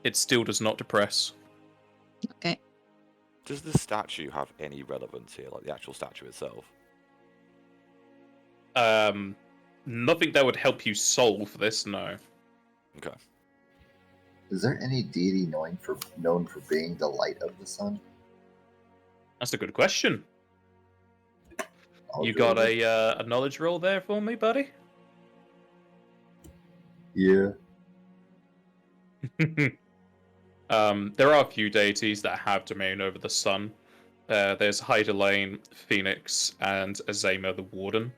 It still does not depress. Okay. Does the statue have any relevance here, like the actual statue itself? Nothing that would help you solve this, no. Okay. Is there any deity known for being the light of the sun? That's a good question. I'll You go got with- a knowledge roll there for me, buddy? Yeah. There are a few deities that have domain over the sun. There's Hydelane, Phoenix, and Azema the Warden,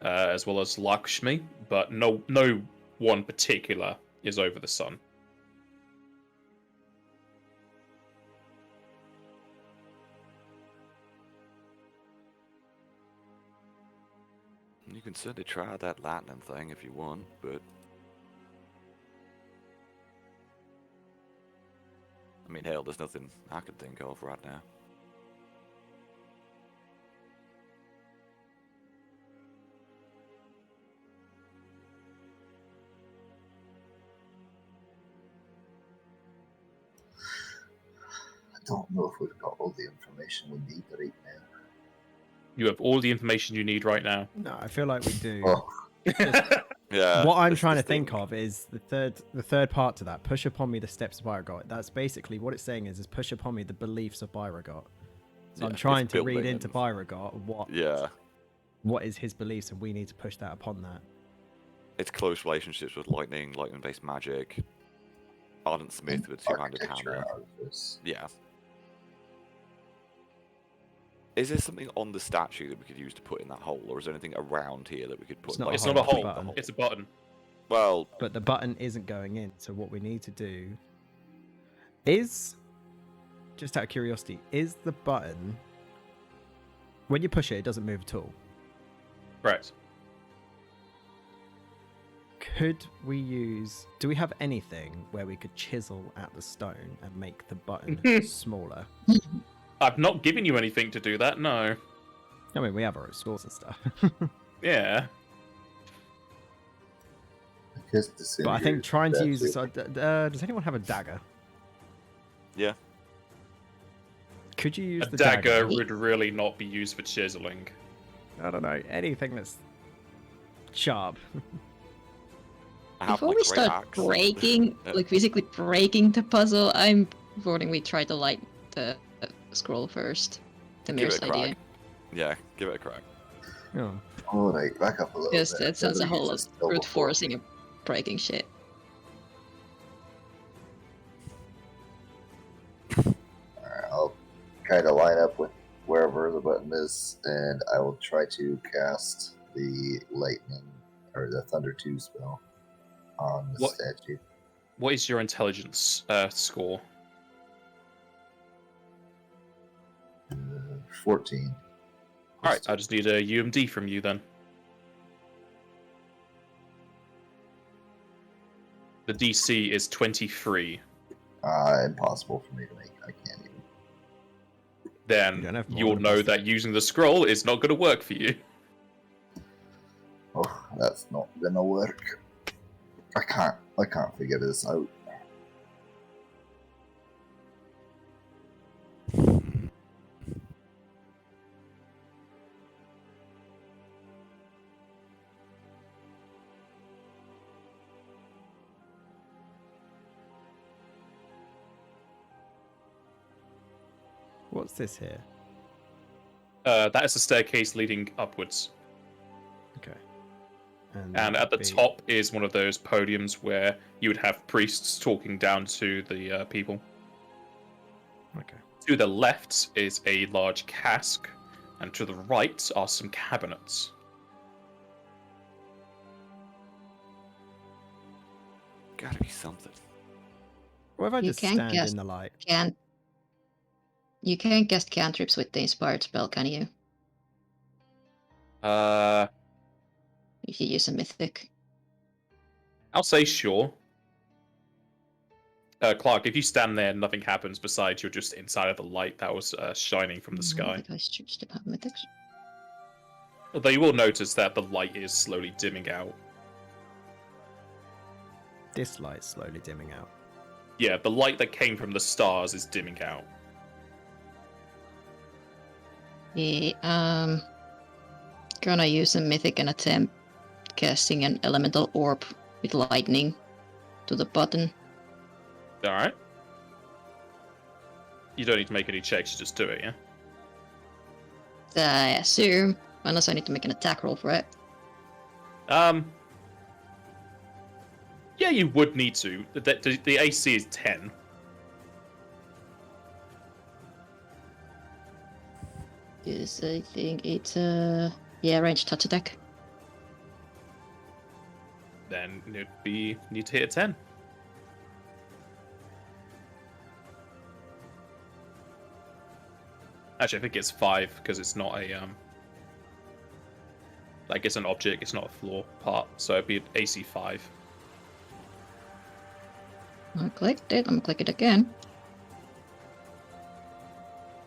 as well as Lakshmi, but no one particular is over the sun. You can certainly try that lightning thing if you want, but I mean, hell, there's nothing I can think of right now. I don't know if we've got all the information we need right now. You have all the information you need right now. No, I feel like we do. Oh, Yeah. What I'm this- trying to this think thing- of is the third part to that. Push upon me the steps of Beauregard. That's basically what it's saying is push upon me the beliefs of Beauregard. So Yeah, I'm it's trying to read building into and- Beauregard Yeah. what is his beliefs, and we need to push that upon that. It's close relationships with lightning-based magic. Ardent Smith with two-handed architecture hammer. artifice. Yeah. Is there something on the statue that we could use to put in that hole, or is there anything around here that we could put? It's not a It's hole, not a it's a hole. button. It's a button. Well, But the button isn't going in. So what we need to do is, just out of curiosity, is the button, when you push it, it doesn't move at all. Correct. Could we use, do we have anything where we could chisel at the stone and make the button smaller? I've not given you anything to do that, no. I mean, we have our own scores and stuff. Yeah. But I think trying to use this, this. does anyone have a dagger? yeah. Could you use A the dagger would really not be used for chiseling. I don't know, anything that's sharp. I have Before my we great start axe. breaking, like physically breaking the puzzle, I'm voting we try to light the scroll first. The Give mirror's it a idea. crack. Yeah, give it a crack. Oh. Alright, back up a little Because bit. that sounds a Maybe whole lot use of this double brute forcing and breaking shit. Alright, I'll kind of line up with wherever the button is, and I will try to cast the lightning or the Thunder 2 spell on the What? statue. What is your intelligence score? 14. Alright, I just need a UMD from you then. The DC is 23. Impossible for me to make. I can't even. You Then don't have more you'll than know plus that using the scroll is not going to work for you. Oh, that's not gonna work. I can't figure this out. What's this here? That is the staircase leading upwards. Okay. And that at the would be- top is one of those podiums where you would have priests talking down to the people. Okay. To the left is a large cask, and to the right are some cabinets. Gotta be something. What if I You just can't stand guess. in the light? You can't cast cantrips with the inspired spell, can you? If you use a mythic. I'll say sure. Clarke, if you stand there, nothing happens besides you're just inside of the light that was shining from the sky. I choose to have mythics. Although you will notice that the light is slowly dimming out. This light's slowly dimming out. Yeah, the light that came from the stars is dimming out. Yeah, gonna use a mythic and attempt casting an elemental orb with lightning to the button. Alright. You don't need to make any checks, you just do it, yeah? I assume, unless I need to make an attack roll for it. Yeah, you would need to. The AC is 10. Because I think it's ranged touch attack. Then it'd be need to hit a 10. Actually, I think it's 5 because it's not a like it's an object, it's not a floor part, so it'd be an AC 5. I clicked it. I'm gonna click it again.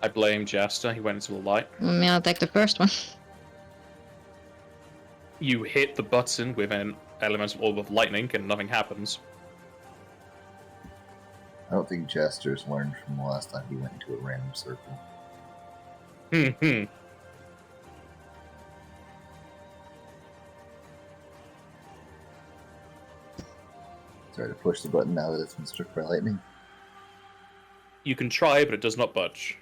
I blame Jester. He went into the light. I'll take the first one. You hit the button with an elemental orb of lightning, and nothing happens. I don't think Jester's learned from the last time he went into a random circle. Hmm. Try to push the button now that it's been struck by lightning. You can try, but it does not budge.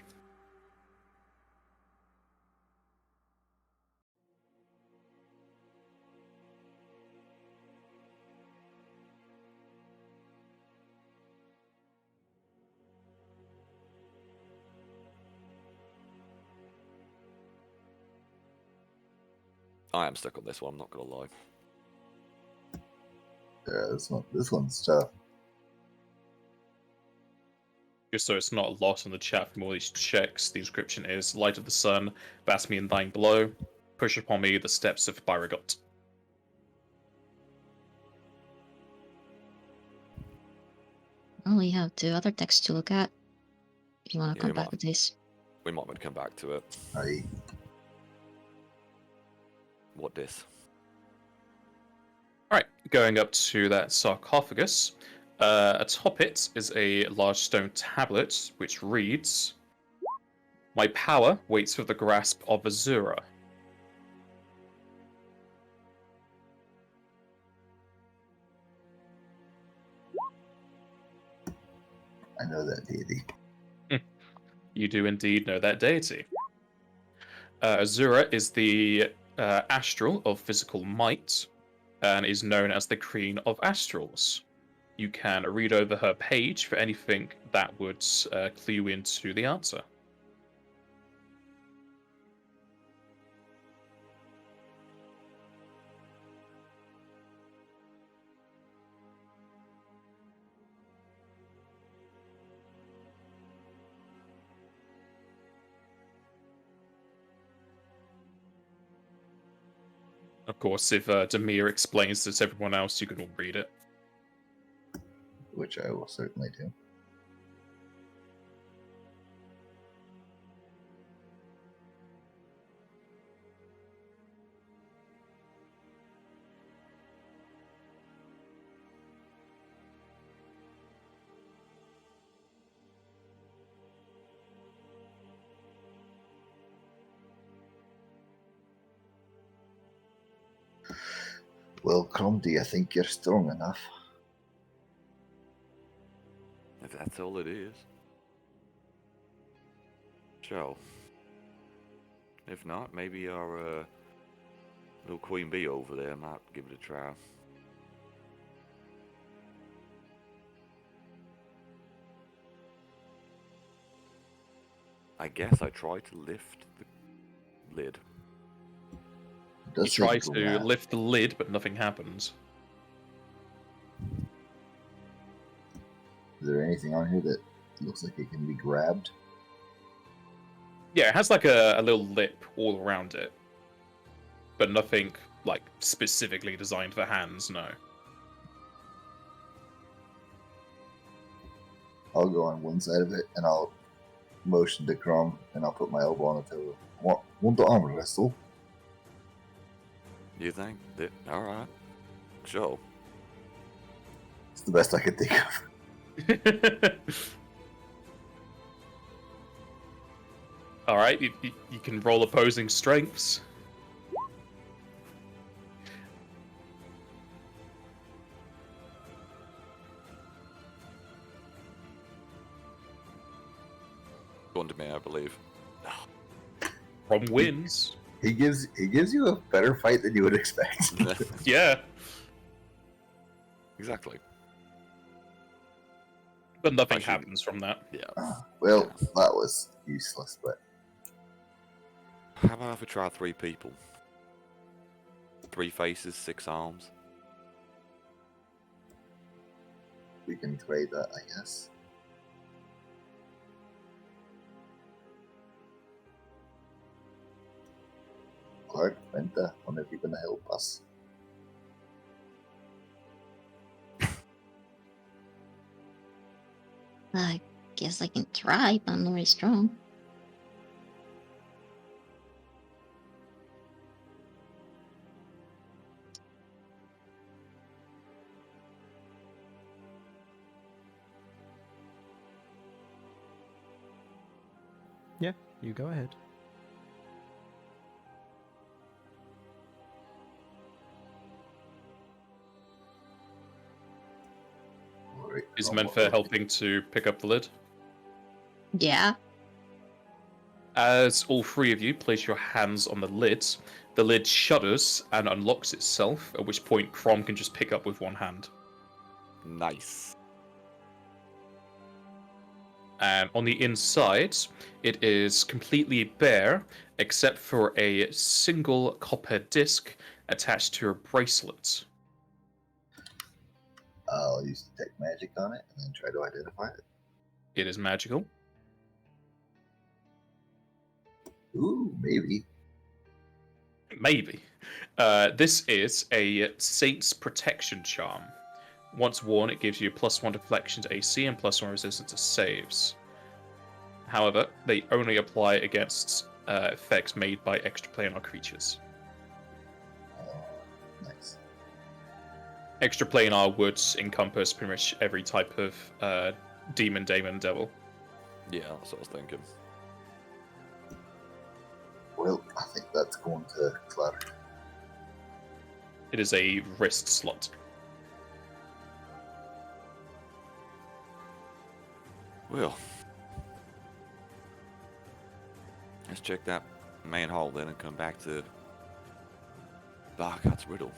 I am stuck on this one, I'm not gonna lie. Yeah, this one's tough. Just so it's not lost on the chat from all these checks, the inscription is Light of the Sun, bask me in thine glow, push upon me the steps of Byragot. Well, we have 2 other texts to look at. If you want to Yeah, come we back might- with this. We might want to come back to it. What this? Alright, going up to that sarcophagus. Atop it is a large stone tablet, which reads, My power waits for the grasp of Azura. I know that deity. You do indeed know that deity. Azura is the astral of physical might, and is known as the Queen of Astrals. You can read over her page for anything that would clue you into the answer. Of course, if Demir explains to everyone else, you can all read it. Which I will certainly do. Well, Crom, do you think you're strong enough? If that's all it is. Sure. If not, maybe our little queen bee over there might give it a try. I guess I tried to lift the lid. It does You say try go to mad. lift the lid, but nothing happens. Is there anything on here that looks like it can be grabbed? Yeah, it has like a little lip all around it, but nothing like specifically designed for hands. No. I'll go on one side of it and I'll motion to Crom and I'll put my elbow on the table. Want the arm wrestle? You think? Alright. Sure. It's the best I could think of. All right, you can roll opposing strengths. Going to me, I believe. From wins. He gives you a better fight than you would expect. Yeah, Exactly. but nothing Actually- happens from that. Yeah. Well, that was useless, but How about if we try 3 people? 3 faces, 6 arms. we can trade that, I guess. Clarke, vente, when are you gonna help us? I guess I can try, but I'm not very strong. Yeah, you go ahead. Alright, Is I'll Menfair walk helping to pick up the lid? Yeah. As all three of you place your hands on the lid shudders and unlocks itself, at which point Crom can just pick up with one hand. Nice. And on the inside, it is completely bare, except for a single copper disc attached to a bracelet. I'll use detect magic on it and then try to identify it. It is magical. Ooh, maybe. Maybe. This is a Saint's Protection Charm. Once worn, it gives you a +1 deflection to AC and +1 resistance to saves. However, they only apply against effects made by extraplanar creatures. Nice. Extraplanar would encompass pretty much every type of demon, daemon, devil. Yeah, that's what I was thinking. Well, I think that's going to Clarke. It is a wrist slot. Well, let's check that manhole then and come back to Barkat's riddle.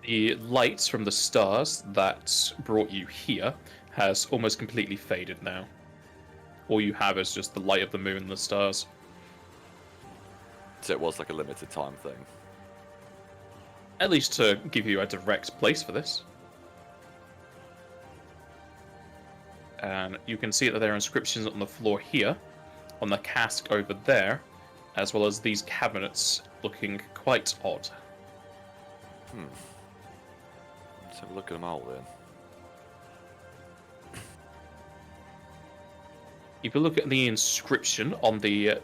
The light from the stars that brought you here has almost completely faded now. All you have is just the light of the moon and the stars. So it was like a limited time thing. At least to give you a direct place for this. And you can see that there are inscriptions on the floor here, on the cask over there, as well as these cabinets looking quite odd. Let's have a look at them all then. If you look at the inscription on the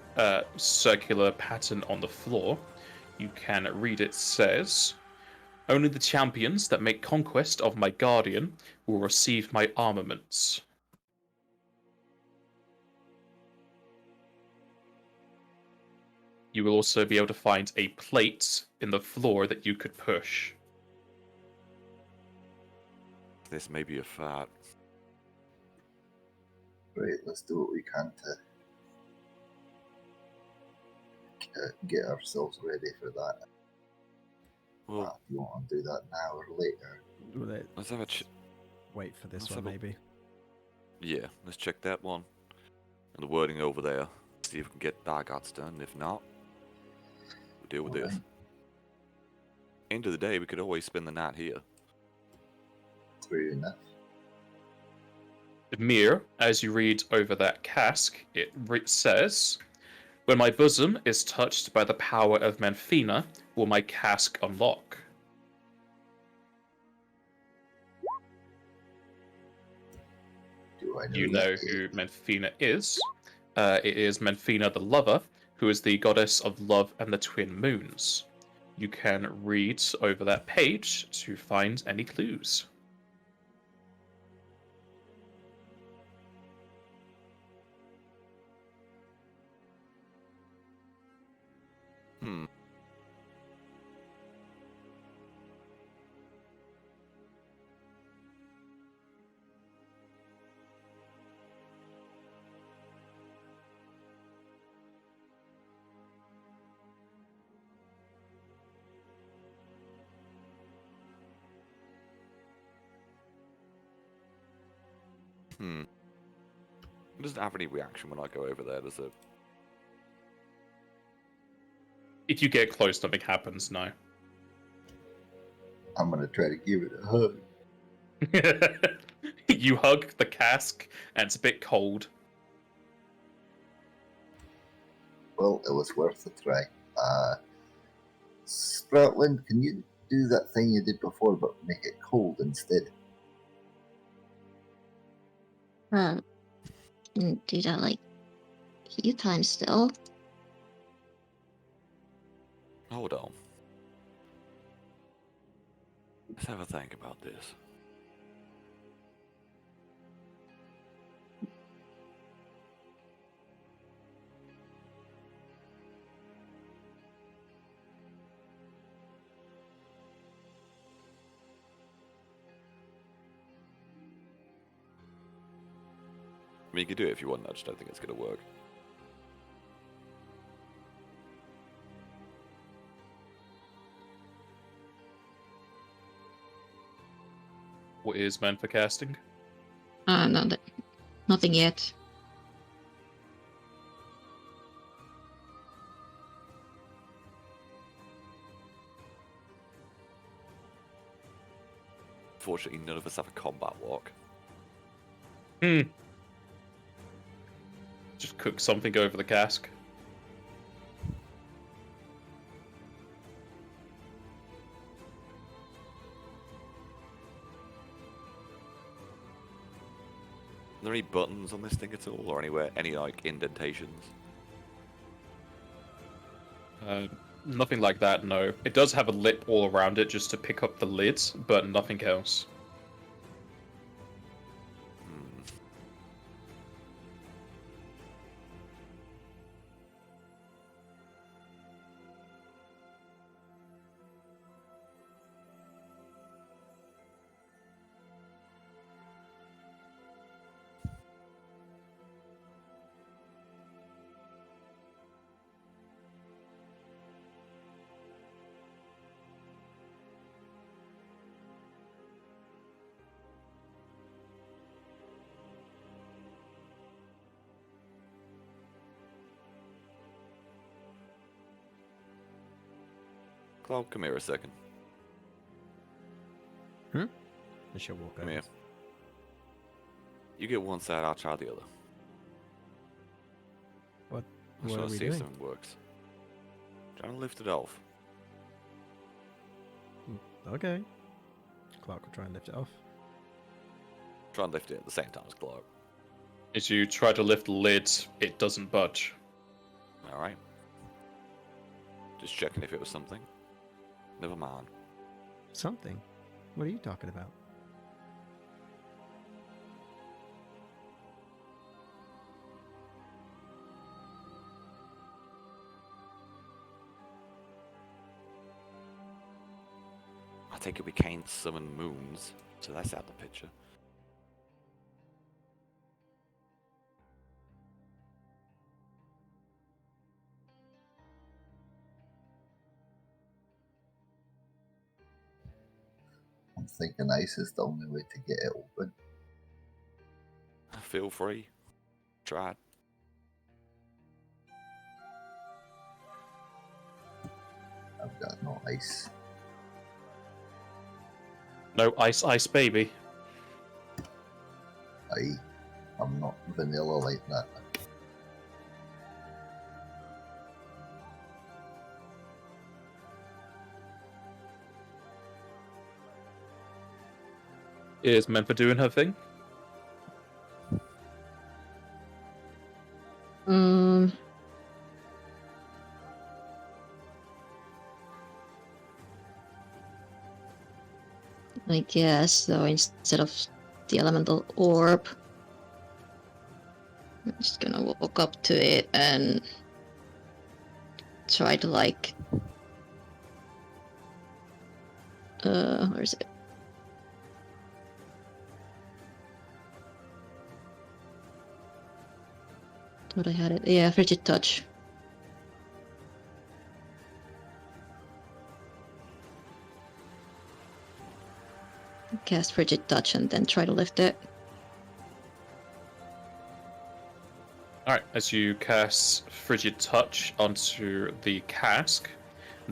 circular pattern on the floor, you can read it says, "Only the champions that make conquest of my guardian will receive my armaments." You will also be able to find a plate in the floor that you could push. This may be a fight. Right, let's do what we can to get ourselves ready for that. Well, If you want to do that now or later. let's have a Wait for this Let's one, have a- maybe. yeah, let's check that one. And the wording over there. See if we can get Bargats done. If not, we'll deal with this. Alright. End of the day, we could always spend the night here. Fair enough. Mir, as you read over that cask, it says, "When my bosom is touched by the power of Menfina, will my cask unlock." Do I know You that know yet? who Menfina is. It is Menfina the Lover, who is the goddess of love and the twin moons. You can read over that page to find any clues. Hmm. It doesn't have any reaction when I go over there, does it? If you get close, nothing happens, no. I'm gonna try to give it a hug. You hug the cask, and it's a bit cold. Well, it was worth a try. Scotland, can you do that thing you did before, but make it cold instead? And do that like a few times still. hold on. Let's have a think about this. I mean, you could do it if you want. I just don't think it's going to work. What is meant for casting? No, nothing yet. Fortunately, none of us have a combat walk. Just cook something over the cask. Are there any buttons on this thing at all, or anywhere, any like indentations? Nothing like that, no. It does have a lip all around it just to pick up the lids, but nothing else. Clarke, come here a second. I shall walk Come over. here. You get one side, I'll try the other. What? I'm What trying are to we see if doing? something works. Trying to lift it off. Okay. Clarke will try and lift it off. Try and lift it at the same time as Clarke. As you try to lift the lid, it doesn't budge. Alright. Just checking if it was something. Never mind. Something? What are you talking about? I take it we can't summon moons, so that's out the picture. I'm thinking ice is the only way to get it open. Feel free. Try it. I've got no ice. No ice, ice, baby. I'm not vanilla like that. Is meant for doing her thing. I guess so. Instead of the elemental orb, I'm just gonna walk up to it and try to like, where is it? Thought I had it. Yeah, frigid touch. Cast frigid touch and then try to lift it. Alright, as you cast Frigid Touch onto the cask,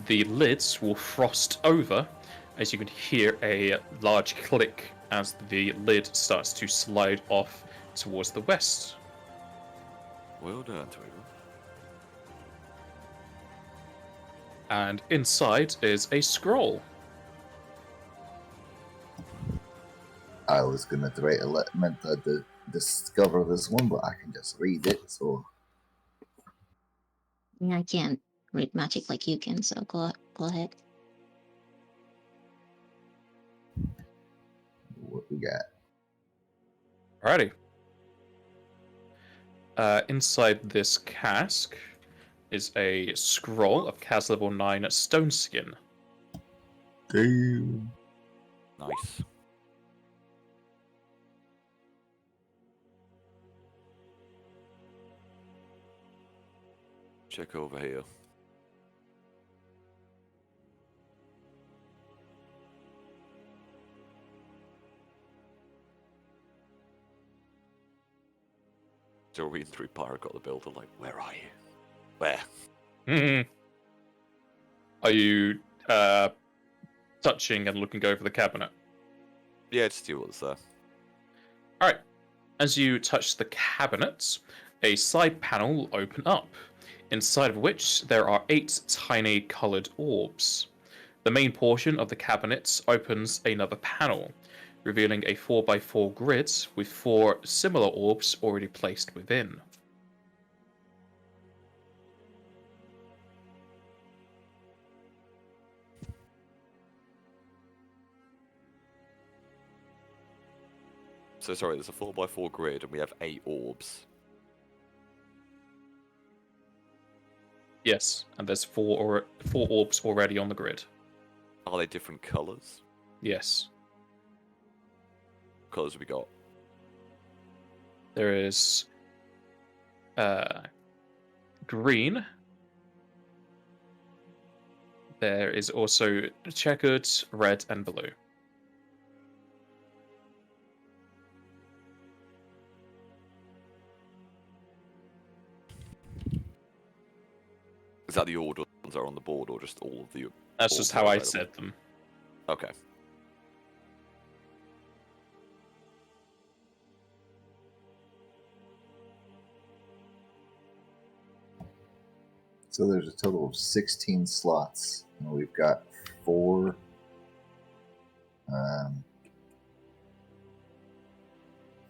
the lids will frost over as you can hear a large click as the lid starts to slide off towards the west. Well done, Traitor. And inside is a scroll. I was gonna try to let Menta discover this one, but I can just read it, so Yeah, I can't read magic like you can, so go ahead. What we got? Alrighty. Inside this cask is a scroll of cask level 9 stone skin. Damn. Nice. Check over here. Still reading through Pyro, got the builder like, where are you? Where? Are you touching and looking over the cabinet? Yeah, just see what's there. Alright. As you touch the cabinet, a side panel will open up, inside of which there are 8 tiny coloured orbs. The main portion of the cabinet opens another panel, revealing a 4x4 grid with 4 similar orbs already placed within. So sorry, there's a 4x4 grid and we have 8 orbs. Yes, and there's 4 orbs already on the grid. Are they different colours? Yes. Colours we got? There is green. There is also checkered, red, and blue. Is that the order ones are on the board, or just all of the? That's orbs just are how I available? said them. Okay. So there's a total of 16 slots, and we've got 4.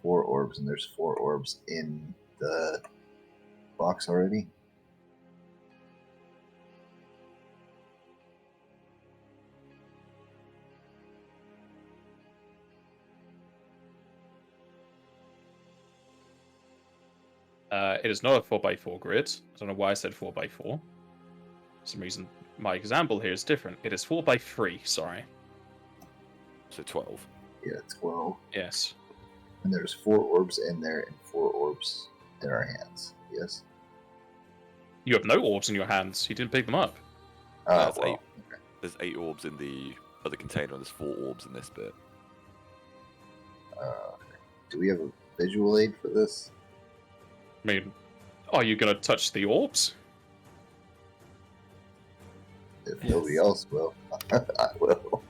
4 orbs, and there's 4 orbs in the box already. It is not a 4x4 grid. I don't know why I said 4x4. For some reason, my example here is different. It is 4x3, sorry. So 12. Yeah, 12. Yes. And there's 4 orbs in there and 4 orbs in our hands. Yes? You have no orbs in your hands. You didn't pick them up. That's well, 8. There's 8 orbs in the other container, and there's 4 orbs in this bit. do we have a visual aid for this? I mean, are you going to touch the orbs? If Yes. nobody else will, I will.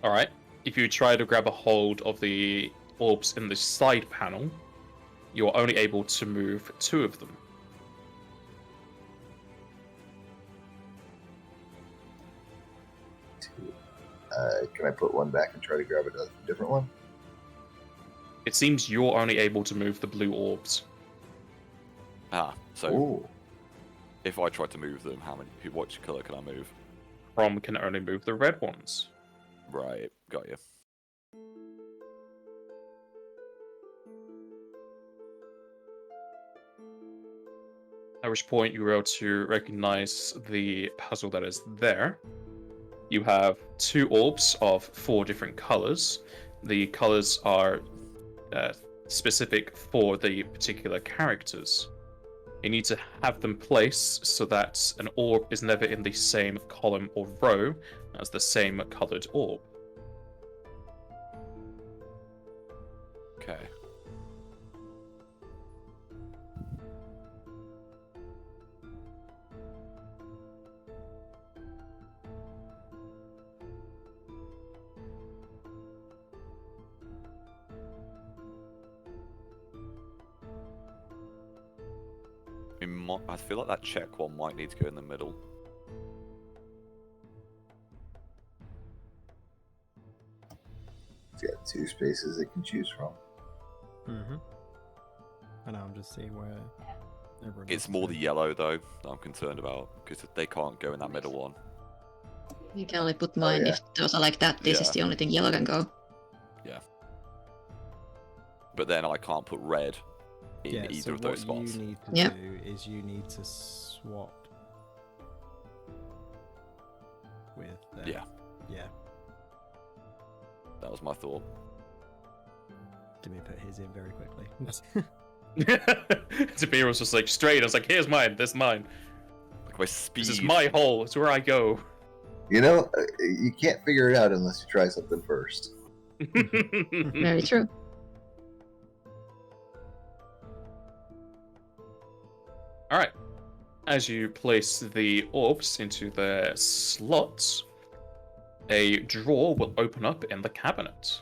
Alright. If you try to grab a hold of the orbs in the side panel, you are only able to move 2 of them. Can I put one back and try to grab a different one? It seems you're only able to move the blue orbs. Ah, so Ooh. if I try to move them, which colour can I move? Crom can only move the red ones. Right, got you. At which point you were able to recognize the puzzle that is there. You have 2 orbs of 4 different colors. The colors are specific for the particular characters. You need to have them placed so that an orb is never in the same column or row as the same colored orb. Okay. I feel like that check one might need to go in the middle. It's got 2 spaces it can choose from. Mm-hmm. I know, I'm just seeing where Everyone It's else more is the yellow though that I'm concerned about because they can't go in that middle one. You can only put mine yeah. if those are like that. This is Yeah. the only thing yellow can go. But then I can't put red in Yeah, either so of those what spots. you need to Yep. do is you need to swap with them. Yeah. Yeah. That was my thought. Did put his in very quickly. Zabir was just like straight. I was like, here's mine. This is mine. Like my speed. This is my hole. It's where I go. You know, you can't figure it out unless you try something first. Very true. All right. As you place the orbs into their slots, a drawer will open up in the cabinet.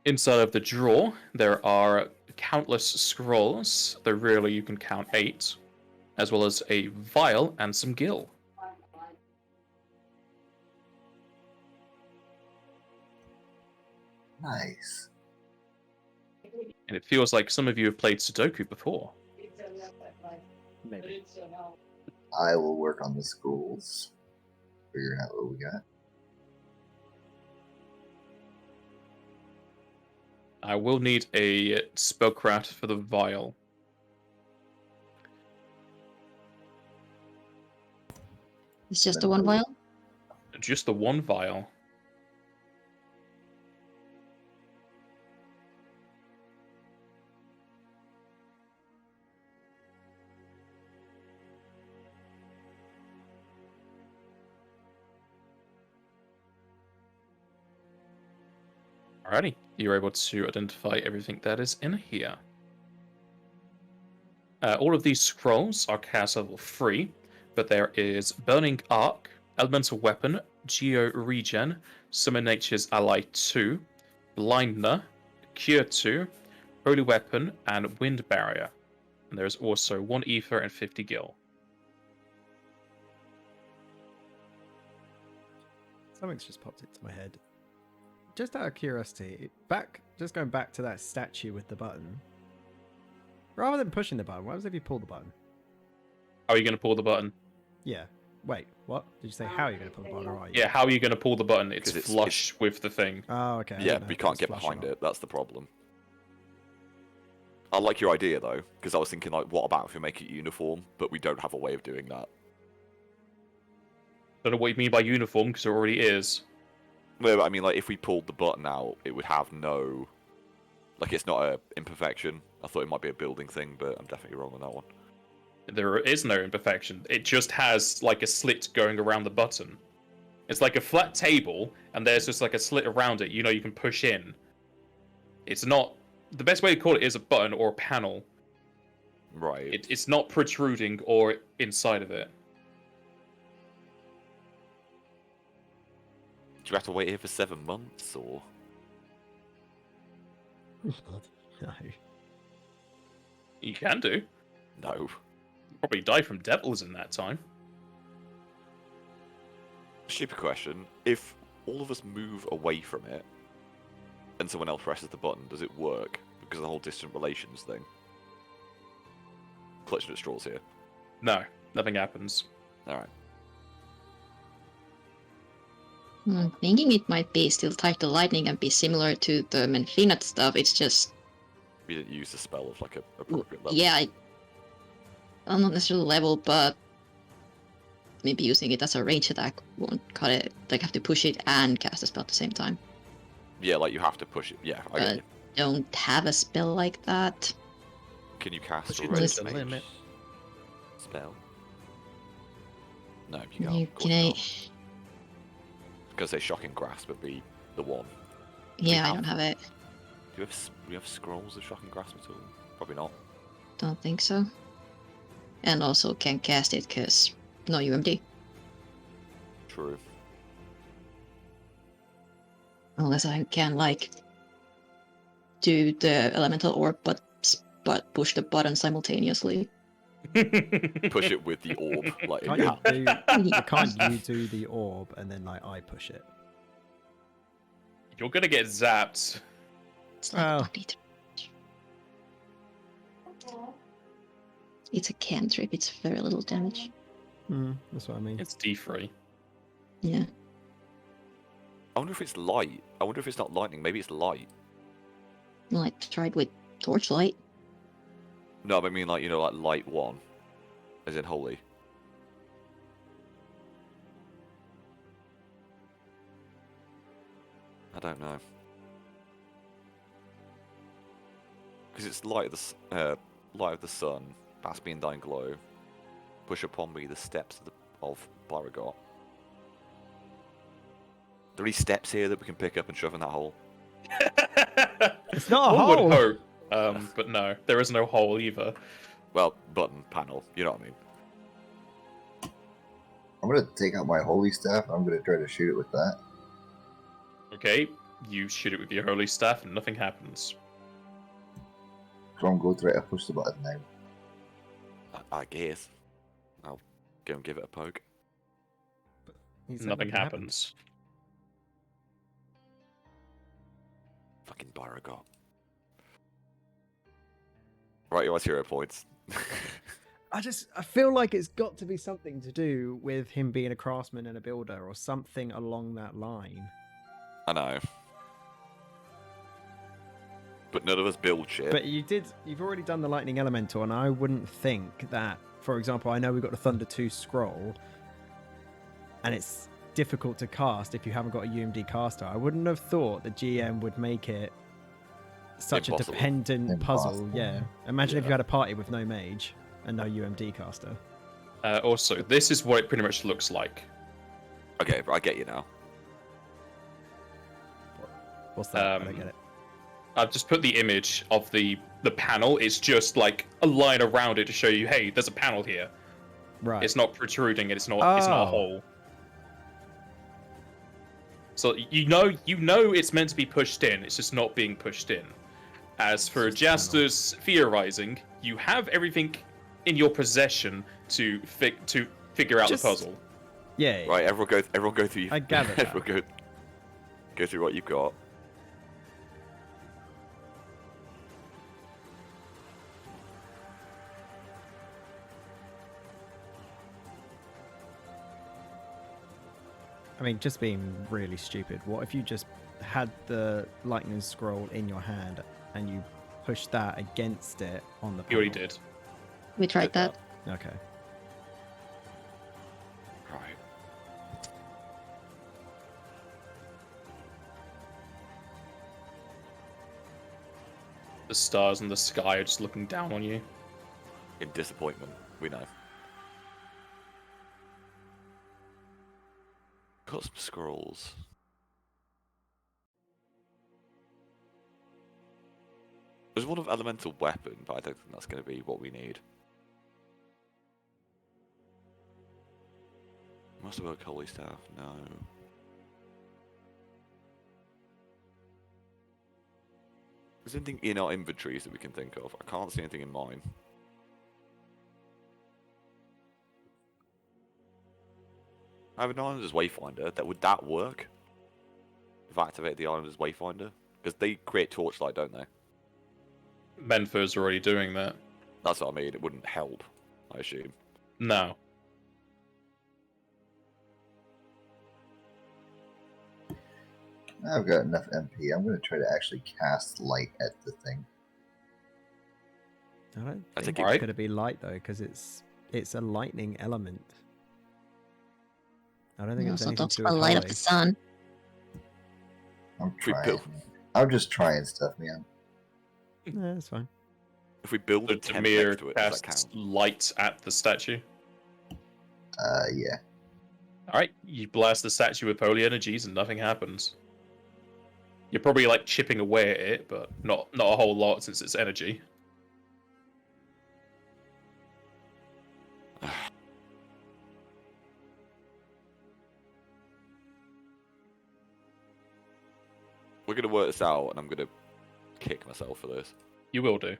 Inside of the drawer, there are countless scrolls, though really you can count 8, as well as a vial and some gil. Nice. And it feels like some of you have played Sudoku before. Maybe. I will work on the schools. Figuring out what we got. I will need a spellcraft for the vial. It's just the one vial. Just the one vial. Alrighty, you're able to identify everything that is in here. All of these scrolls are cast level 3, but there is Burning Arc, Elemental Weapon, Geo Regen, Summon Nature's Ally 2, Blindner, Cure 2, Holy Weapon, and Wind Barrier. And there is also 1 Ether and 50 Gil. Something's just popped into my head. Just out of curiosity, just going back to that statue with the button. Rather than pushing the button, what happens if you pull the button? How are you going to pull the button? Yeah. Wait, what? Did you say how are you going to pull the button, or are you? Yeah, how are you going to pull the button? It's 'Cause it's- flush with the thing. Oh, okay. I Yeah, didn't know we if can't was get flush or behind not. it. That's the problem. I like your idea though, because I was thinking like, what about if we make it uniform, but we don't have a way of doing that? Don't know what you mean by uniform, because it already is. No, but I mean like if we pulled the button out, it would have no, like it's not a imperfection. I thought it might be a building thing, but I'm definitely wrong on that one. There is no imperfection. It just has like a slit going around the button. It's like a flat table, and there's just like a slit around it. You know, you can push in. It's not. The best way to call it is a button or a panel. Right. It's not protruding or inside of it. Do you have to wait here for 7 months, or? No. You can do. No. Probably die from devils in that time. Stupid question. If all of us move away from it, and someone else presses the button, does it work? Because of the whole distant relations thing. Clutching at straws here. No, nothing happens. Alright. I'm thinking it might be still tied to lightning and be similar to the Menfinat stuff. It's just, We didn't use the spell of like a appropriate level. yeah, I'm not necessarily level, but maybe using it as a range attack won't cut it. Like, have to push it and cast a spell at the same time. Yeah, like you have to push it. Yeah, I get you. Don't have a spell like that. Can you cast Push a it red to the mage limit. spell? No, you can't. You Of course can, not. Because say shocking grasp would be the one. yeah, I have- don't have it. Do you have scrolls of shocking grasp at all? Probably not. Don't think so. And also can't cast it because no UMD. True. Unless I can, like, do the elemental orb, but push the button simultaneously. Push it with the orb, like in Can't your hand. you can't you do the orb and then like I push it? You're gonna get zapped. It's like Well. puppy. It's a cantrip. It's very little damage. That's what I mean. It's D3. Yeah. I wonder if it's light. I wonder if it's not lightning. Maybe it's light. Well, I tried with torchlight. No, but I mean like, like light 1. As in holy. I don't know. Because it's light of the sun, pass me in thine glow, push upon me the steps of Baragot. Are there any steps here that we can pick up and shove in that hole? It's not a One hole. would hope, but no, there is no hole either. Well, button, panel, you know what I mean. I'm gonna take out my holy staff. I'm gonna try to shoot it with that. Okay, you shoot it with your holy staff and nothing happens. So I'm going to try to push the button now. I guess. I'll go and give it a poke. He said Nothing nothing happened. happens. Fucking Baragot. Right, you want hero points. I feel like it's got to be something to do with him being a craftsman and a builder or something along that line. I know. But none of us build shit. But you've already done the lightning elemental, and I wouldn't think that, for example, I know we've got the Thunder 2 scroll, and it's difficult to cast if you haven't got a UMD caster. I wouldn't have thought the GM would make it such Impossible. a dependent puzzle. Impossible. Yeah. Imagine if Yeah. you had a party with no mage and no UMD caster. Also, this is what it pretty much looks like. Okay, I get you now. What's that? I don't get it. I've just put the image of the panel. It's just like a line around it to show you, hey, there's a panel here. Right. It's not protruding. It's not a Oh. hole. So you know it's meant to be pushed in. It's just not being pushed in. As for It's just a panel. Jaster's theorizing, you have everything in your possession to figure out Just- the puzzle. Yeah. Right, everyone go through. I gather that. Everyone go through what you've got. I mean, just being really stupid. What if you just had the lightning scroll in your hand and you pushed that against it on the You already panel? did. We tried that. Okay. Right. The stars in the sky are just looking down on you. In disappointment, we know. Got some scrolls. There's one of elemental weapon, but I don't think that's going to be what we need. Must have worked holy staff. No. Is there anything in our inventories that we can think of? I can't see anything in mine. I have an Islanders Wayfinder. Would that work? If I activate the Islanders Wayfinder? Because they create torchlight, don't they? Menfur's already doing that. That's what I mean. It wouldn't help, I assume. No. I've got enough MP. I'm going to try to actually cast light at the thing. I don't I think think it's it- going to be light though, because it's a lightning element. I don't think You it's also anything talks to do about with light of holy. the sun. I'm Free trying. pill. I'm just trying stuff, man. Yeah, that's fine. If we build So a tent Tamir next to it, does that casts count? light at the statue. Yeah. Alright, you blast the statue with holy energies and nothing happens. You're probably like chipping away at it, but not a whole lot since it's energy. We're going to work this out, and I'm going to kick myself for this. You will do.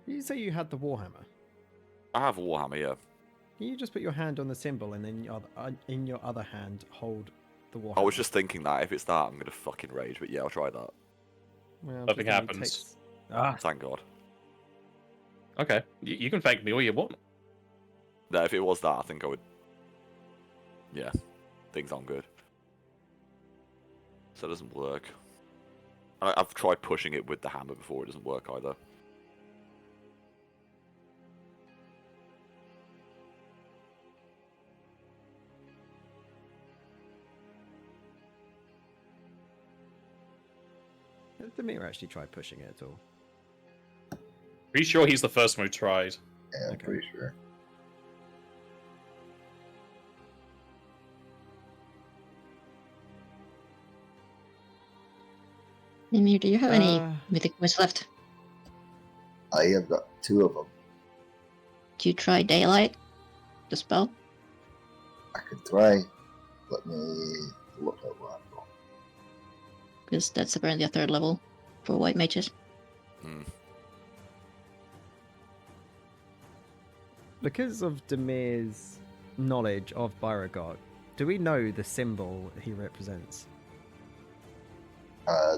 You say you had the Warhammer. I have a Warhammer, yeah. Can you just put your hand on the symbol and then in your other hand hold the Warhammer? I was just thinking that if it's that, I'm gonna fucking rage. But yeah, I'll try that. Well, I'm Nothing just thinking it happens. takes- Ah, Thank God. Okay, you can thank me all you want. No, if it was that, I think I would. Yeah, things aren't good. So it doesn't work. I've tried pushing it with the hammer before, it doesn't work either. has Demir actually tried pushing it at all? Pretty sure he's the first one who tried. Yeah, I'm Okay. pretty sure. Mimir, do you have any Uh, mythic points left? I have got 2 of them. Do you try daylight? The spell? I could try. Let me look at what I've got. Because that's apparently a 3rd level for white mages. Hmm. Because of Demir's knowledge of Beauregard, do we know the symbol he represents?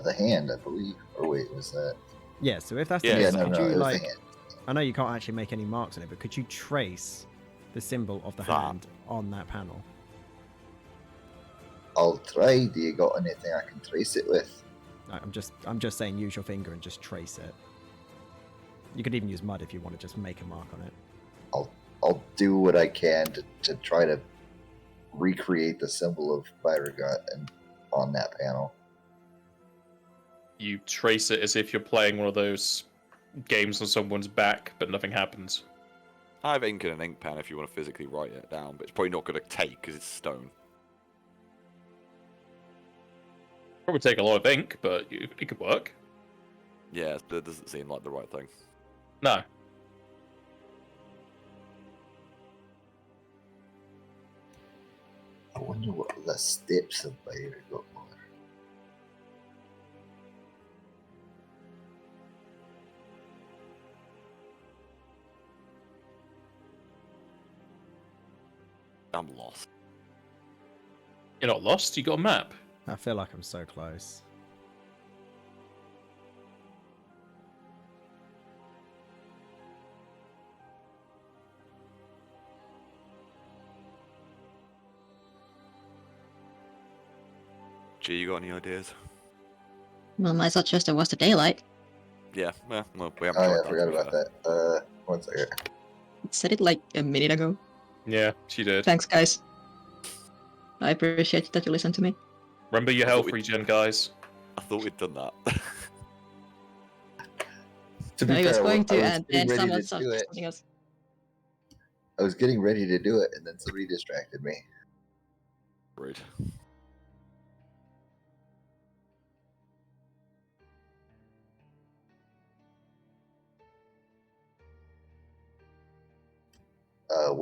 The hand, I believe. Or wait, was that? Yeah, so if that's Yeah, the Yeah, case, no, could no, you it was like... the hand. I know you can't actually make any marks on it, but could you trace the symbol of the That. hand on that panel? I'll try. Do you got anything I can trace it with? No, I'm just saying use your finger and just trace it. You could even use mud if you want to just make a mark on it. I'll do what I can to try to recreate the symbol of Beauregard and on that panel. You trace it as if you're playing one of those games on someone's back, but nothing happens. I have ink and an ink pen if you want to physically write it down, but it's probably not going to take because it's stone. Probably take a lot of ink, but it could work. Yeah, that doesn't seem like the right thing. No. I wonder what the steps of Beauregard are. I'm lost. You're not lost, you got a map. I feel like I'm so close. Gee, you got any ideas? Well, my suggestion was the daylight. Yeah, well, we haven't Oh tried yeah, that. I forgot to be about fair. that. One second. I said it like a minute ago. Yeah, she did. Thanks, guys. I appreciate that you listened to me. Remember your I thought health we- regen, guys. I thought we'd done that. To No, be he was fair, going I to, was and then getting ready someone to said do it. something else. I was getting ready to do it, and then somebody distracted me. Rude.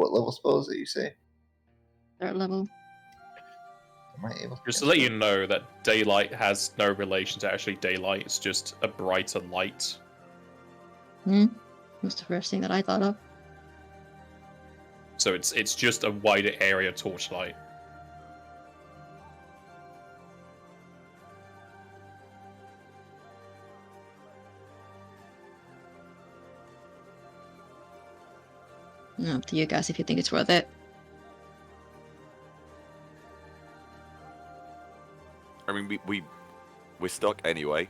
What level spells that you say? 3rd level. Am I able to Just to cast let it? you know that daylight has no relation to actually daylight, it's just a brighter light. Was the first thing that I thought of. So it's just a wider area torchlight. Up to you guys if you think it's worth it. I mean, we're stuck anyway.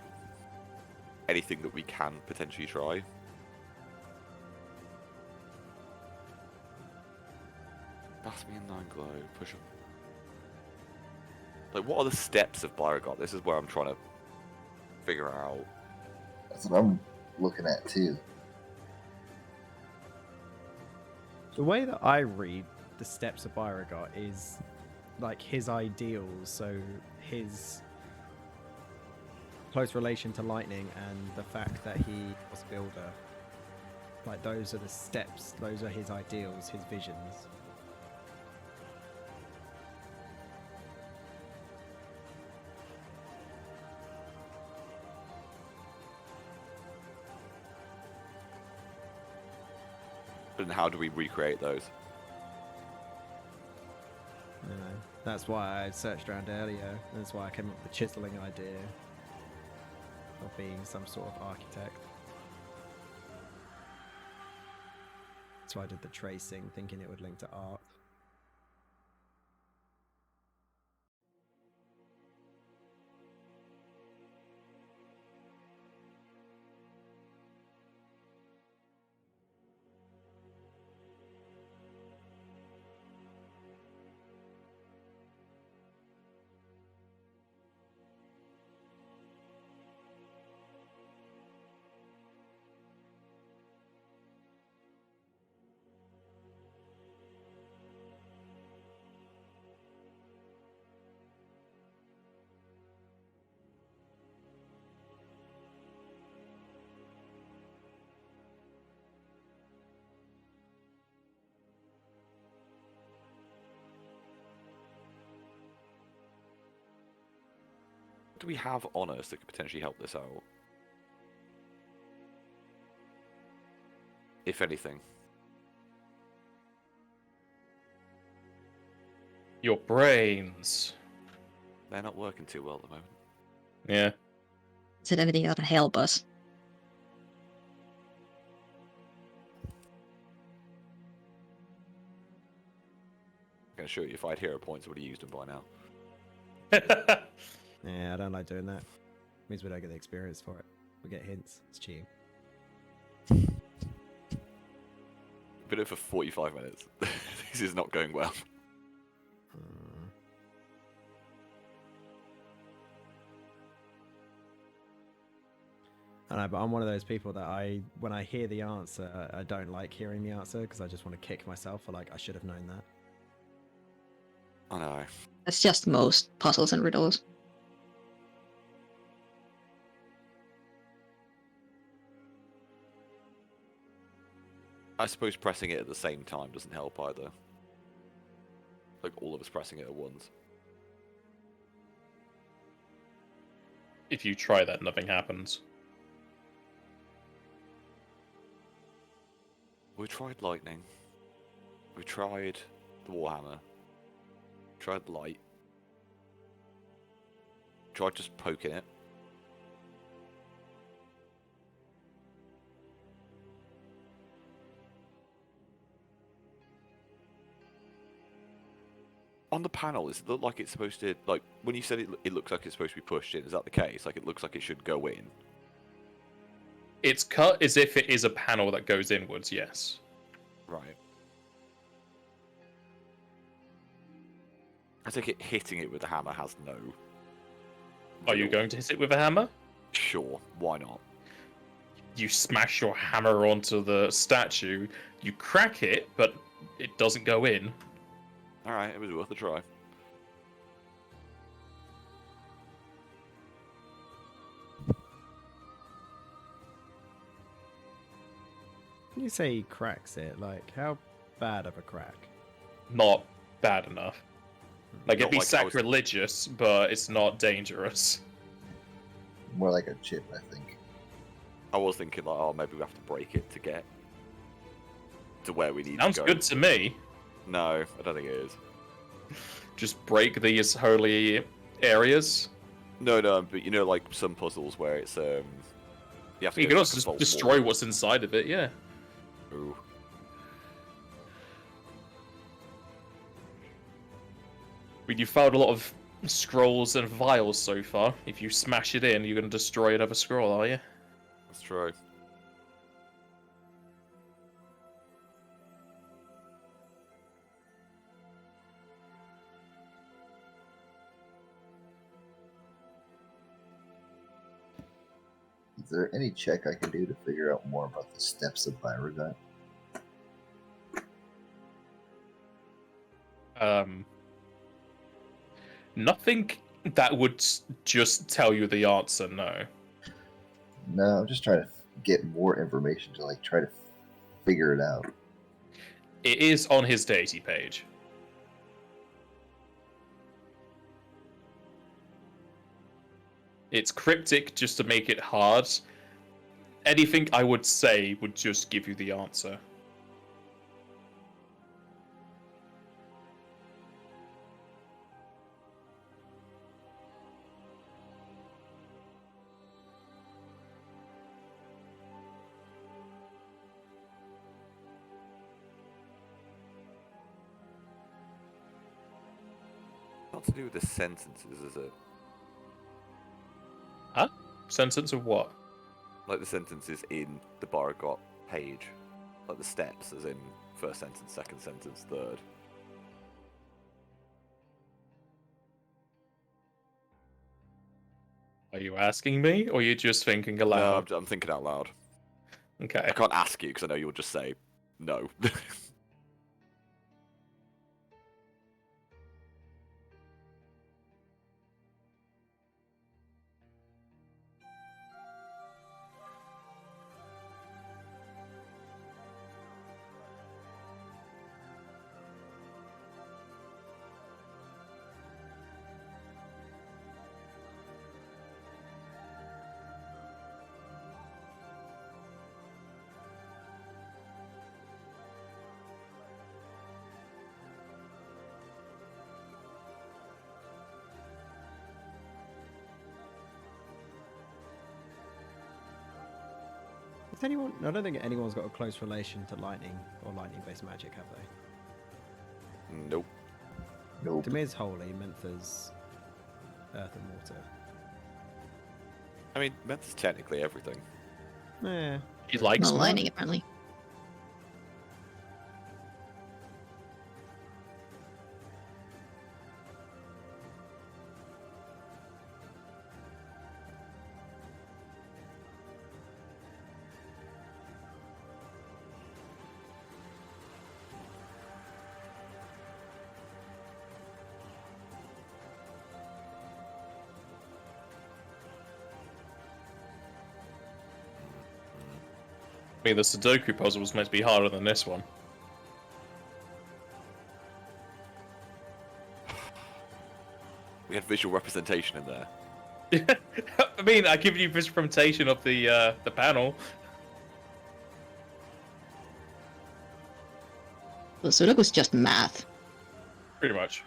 Anything that we can potentially try. Pass me a 9 glow. Push him. Like, what are the steps of Beauregard? This is where I'm trying to figure out. That's what I'm looking at too. The way that I read the steps of Beauregard is like his ideals, so his close relation to lightning and the fact that he was a builder. Like those are the steps, those are his ideals, his visions. And how do we recreate those? You know, that's why I searched around earlier. That's why I came up with the chiseling idea of being some sort of architect. So I did the tracing, thinking it would link to art. What do we have on us that could potentially help this out? If anything. Your brains. They're not working too well at the moment. Yeah. Is it anything that'll help us? I can assure you, if I had hero points, I would have used them by now. Yeah, I don't like doing that. Means we don't get the experience for it. We get hints. It's cheating. Been here for 45 minutes. This is not going well. I know, but I'm one of those people that when I hear the answer, I don't like hearing the answer because I just want to kick myself for like, I should have known that. I know. That's just most puzzles and riddles. I suppose pressing it at the same time doesn't help either. Like all of us pressing it at once. If you try that, nothing happens. We tried lightning. We tried the Warhammer. Tried light. Tried just poking it. On the panel, does it look like it's supposed to, like, when you said it looks like it's supposed to be pushed in, is that the case? Like, it looks like it should go in? It's cut as if it is a panel that goes inwards, yes. Right. I think hitting it with a hammer has no... Are you going to hit it with a hammer? Sure, why not? You smash your hammer onto the statue, you crack it, but it doesn't go in. Alright, it was worth a try. When you say he cracks it, like, how bad of a crack? Not bad enough. Like, it'd Not be like sacrilegious, but it's not dangerous. More like a chip, I think. I was thinking, like, oh, maybe we have to break it to get to where we need Sounds to go. good to me. No, I don't think it is. Just break these holy areas. No, but you know, like some puzzles where it's you have to You go can to, also like, a just vault destroy wall. what's inside of it, yeah. Ooh. I mean, you found a lot of scrolls and vials so far. If you smash it in, you're going to destroy another scroll, are you? That's true. Is there any check I can do to figure out more about the steps of Byragot? Nothing that would just tell you the answer, no. No, I'm just trying to get more information to like try to figure it out. It is on his deity page. It's cryptic just to make it hard. Anything I would say would just give you the answer. Not to do with the sentences, is it? Huh? Sentence of what? Like the sentences in the Baragot page. Like the steps, as in first sentence, second sentence, third. Are you asking me, or are you just thinking No, aloud? I'm thinking out loud. Okay. I can't ask you because I know you'll just say no. Is anyone? I don't think anyone's got a close relation to lightning or lightning-based magic, have they? Nope. Nope. Demir's holy, Mentha's earth and water. I mean, that's technically everything. Yeah. He likes No mud? lightning, apparently. I mean, the Sudoku puzzle was meant to be harder than this one. We had visual representation in there. I mean, I give you this representation of the panel. Well, Sudoku's just math. Pretty much.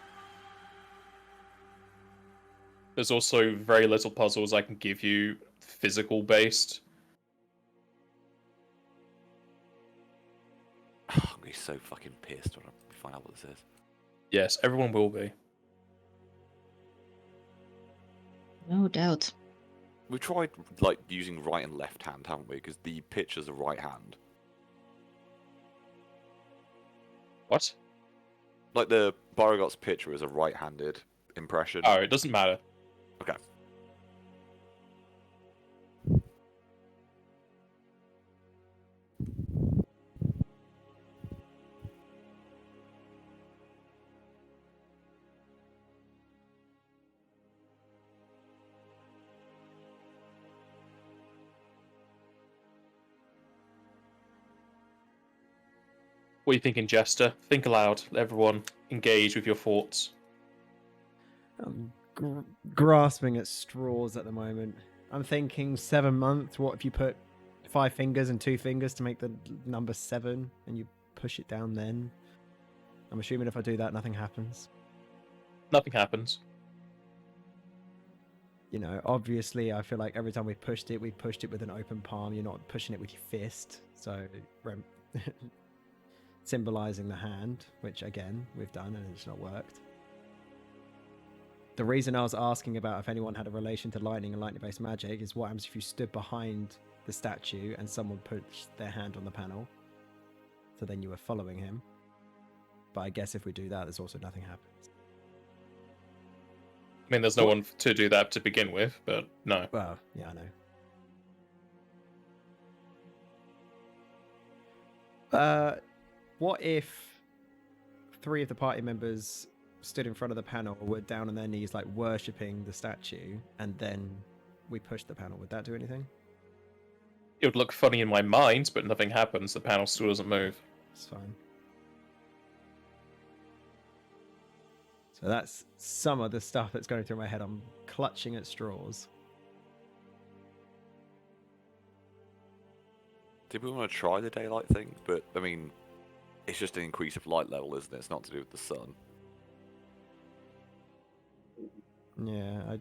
There's also very little puzzles I can give you physical based. I'm gonna be so fucking pissed when I find out what this is. Yes, everyone will be. No doubt. We've tried like using right and left hand, haven't we? Because the picture's a right hand. What? Like the Baragot's picture is a right-handed impression. Oh, it doesn't matter. Okay. What are you thinking, Jester? Think aloud. Everyone, engage with your thoughts. I'm grasping at straws at the moment. I'm thinking 7 months. What if you put 5 fingers and 2 fingers to make the number 7 and you push it down then? I'm assuming if I do that, nothing happens. Nothing happens. You know, obviously, I feel like every time we pushed it with an open palm. You're not pushing it with your fist. So, symbolizing the hand, which again, we've done and it's not worked. The reason I was asking about if anyone had a relation to lightning and lightning-based magic is what happens if you stood behind the statue and someone pushed their hand on the panel. So then you were following him. But I guess if we do that, there's also nothing happens. I mean, there's no one to do that to begin with, but no. Well, yeah, I know. What if 3 of the party members stood in front of the panel, were down on their knees, like worshipping the statue, and then we pushed the panel? Would that do anything? It would look funny in my mind, but nothing happens. The panel still doesn't move. It's fine. So that's some of the stuff that's going through my head. I'm clutching at straws. Did we want to try the daylight thing? But, I mean, it's just an increase of light level, isn't it? It's not to do with the sun. Yeah,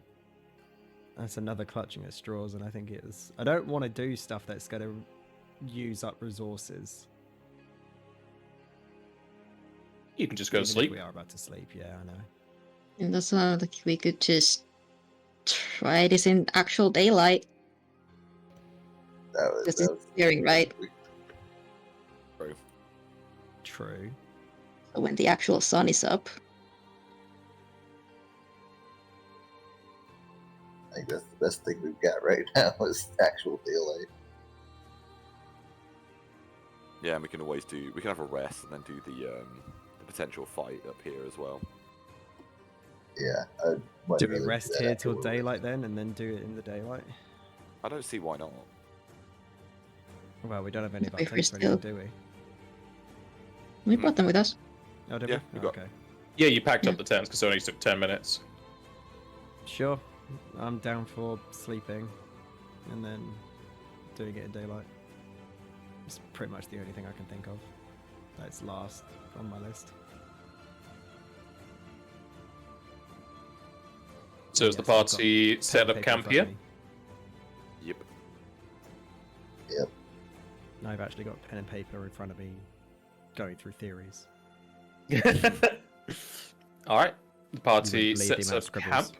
that's another clutching at straws, and I think it is. I don't want to do stuff that's going to use up resources. You can just go to Even if sleep. we are about to sleep, yeah, I know. It does sound like we could just try this in actual daylight. This is clearing, right? True. So when the actual sun is up. I think that's the best thing we've got right now is actual daylight. Yeah, and we can always do. We can have a rest and then do the potential fight up here as well. Yeah. I'd much Do we rather rest that here after till we're daylight then, and then do it in the daylight? I don't see why not. Well, we don't have any of our Wait for tents it or anything, still. do we? We brought them with us. Oh, did Yeah, we? we got- Okay. Yeah, you packed up the tents because it only took 10 minutes. Sure. I'm down for sleeping and then doing it in daylight. It's pretty much the only thing I can think of that's last on my list. So is the Yes, I've got party pen set and up paper in camp front here? of me. Yep. Yep. I've actually got pen and paper in front of me going through theories. All right. The party believe the sets amount up of scribbles. camp,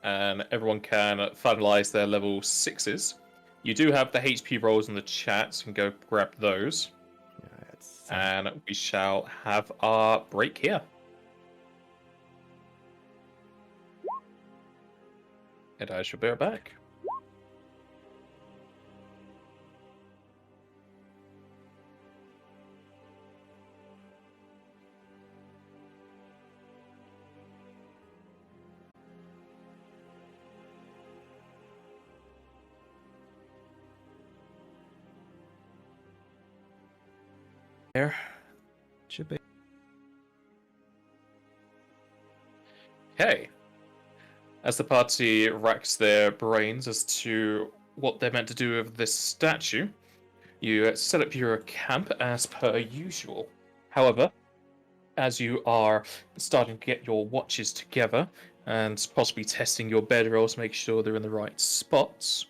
and everyone can finalize their level 6s. You do have the HP rolls in the chat, so you can go grab those, Yeah, it's, and we shall have our break here. And I shall be right back. There. should be. Okay. As the party racks their brains as to what they're meant to do with this statue, you set up your camp as per usual. However, as you are starting to get your watches together and possibly testing your bedrolls to make sure they're in the right spots,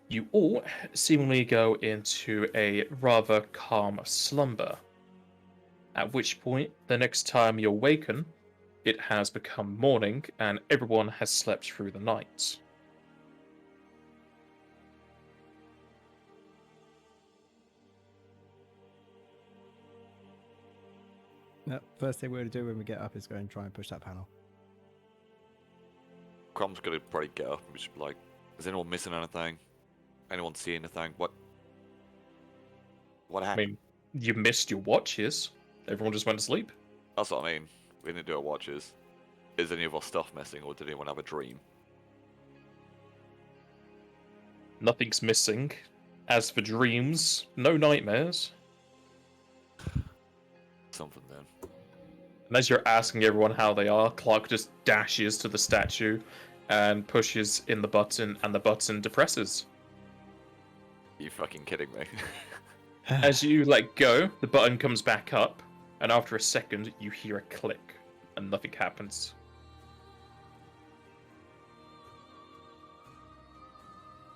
you all seemingly go into a rather calm slumber. At which point, the next time you awaken, it has become morning and everyone has slept through the night. No, first thing we're going to do when we get up is go and try and push that panel. Crom's gonna probably get up and just be like, "Is anyone missing anything? Anyone see anything? What I happened?" mean, you missed your watches. Everyone just went to sleep. That's what I mean. We didn't do our watches. Is any of our stuff missing, or did anyone have a dream? Nothing's missing. As for dreams, no nightmares. Something then. And as you're asking everyone how they are, Clarke just dashes to the statue and pushes in the button, and the button depresses. Are you fucking kidding me? As you let go, the button comes back up, and after a second, you hear a click, and nothing happens.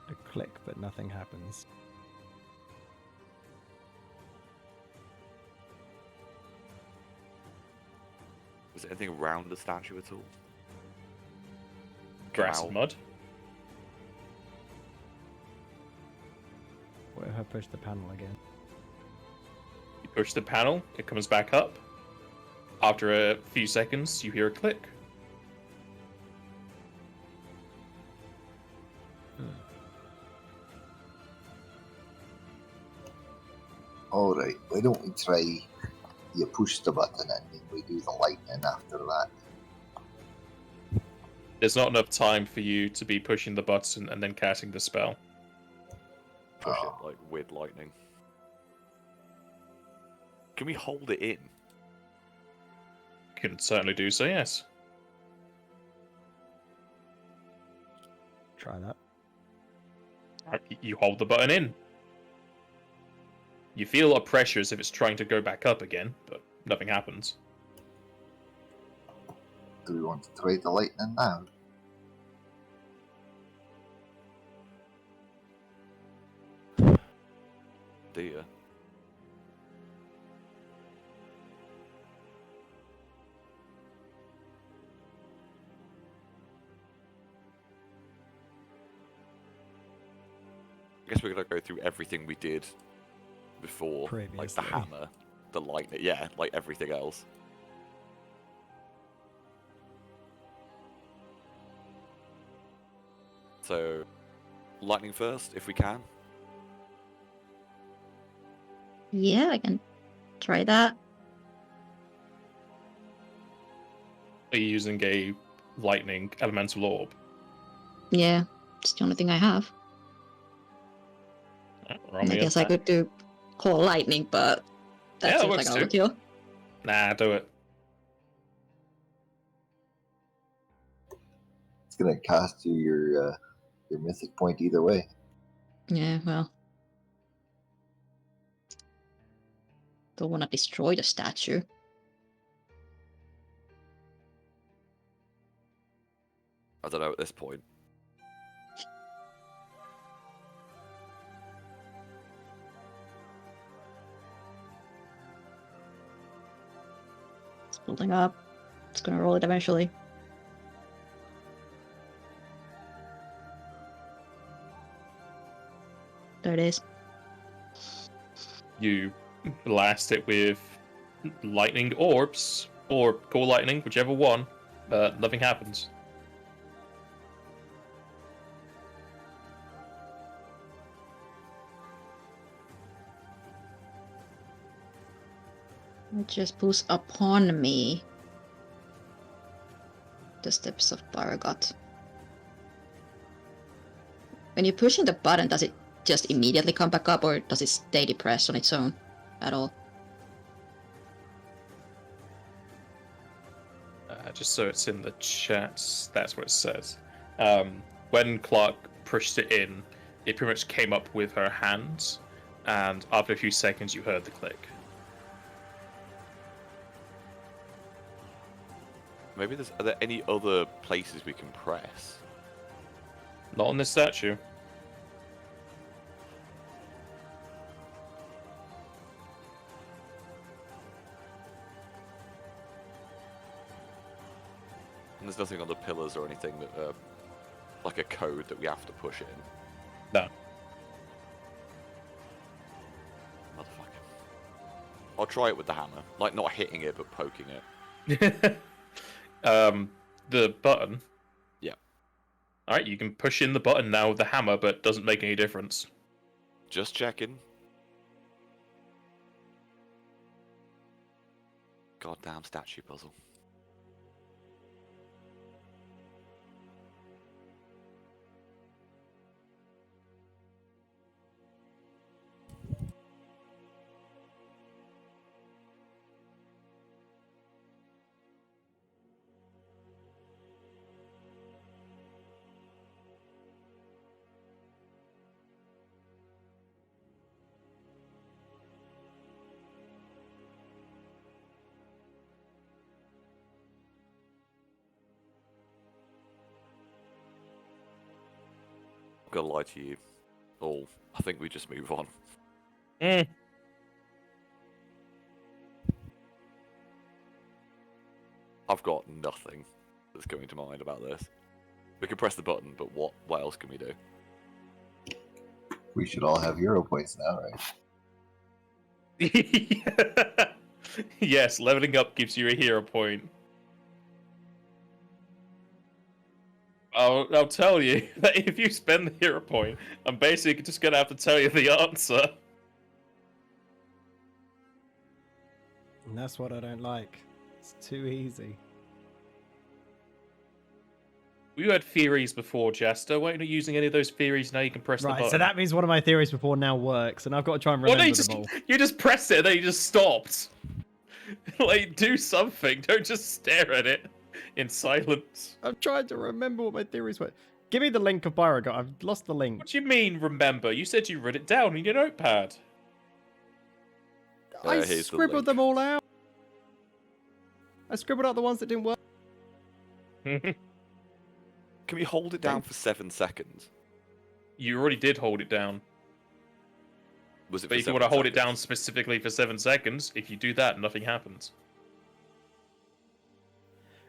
A click, but nothing happens. Was there anything around the statue at all? Grass Come and out. mud. What if I push the panel again? You push the panel, it comes back up. After a few seconds, you hear a click. Alright, why don't we try you push the button and then we do the lightning after that? There's not enough time for you to be pushing the button and then casting the spell. Push Oh. it like with lightning. Can we hold it in? You can certainly do so, yes. Try that. You hold the button in. You feel a pressure as if it's trying to go back up again, but nothing happens. Do we want to try the lightning now? Dear. guess we're gonna go through everything we did before, like the Previously. hammer, the lightning, yeah, like everything else. So, lightning first, if we can. Yeah, I can try that. Are you using a lightning elemental orb? Yeah, it's the only thing I have. Roll And I me a guess I attack. could do call lightning, but that Yeah, that seems works like too. overkill. Nah, do it. It's gonna cost you your mythic point either way. Yeah, well. Don't want to destroy the statue. I don't know at this point. It's building up. It's gonna roll it eventually. There it is. You blast it with lightning orbs, or call lightning, whichever one, but nothing happens. It just pulls upon me. The steps of Baragot. When you're pushing the button, does it just immediately come back up, or does it stay depressed on its own at all? Just so it's in the chat, that's what it says. When Clarke pushed it in, it pretty much came up with her hands, and after a few seconds, you heard the click. Maybe are there any other places we can press? Not on this statue. And there's nothing on the pillars or anything that, like a code that we have to push in. No. Motherfucker. I'll try it with the hammer. Like, not hitting it, but poking it. The button. Yeah. Alright, you can push in the button now with the hammer, but it doesn't make any difference. Just checking. Goddamn statue puzzle. I'm gonna lie to you all. I think we just move on. I've got nothing that's coming to mind about this. We can press the button, but what else can we do? We should all have hero points now, right? Yes, leveling up gives you a hero point. I'll tell you that if you spend the hero point, I'm basically just gonna have to tell you the answer. And that's what I don't like. It's too easy. We had theories before, Jester. Why aren't you using any of those theories now? You can press the Right, button. so that means one of my theories before now works, and I've got to try and Well, remember no, them all. you just pressed it and then you just stopped. Like, do something. Don't just stare at it in silence. I'm trying to remember what my theories were. Give me the link of Baragot. I've lost the link. What do you mean, remember? You said you wrote it down in your notepad. I here's the scribbled link. them all out. I scribbled out the ones that didn't work. Can we hold it down for 7 seconds? You already did hold it down. Was it? But for if you 7 want to hold it seconds? down specifically for 7 seconds, if you do that, nothing happens.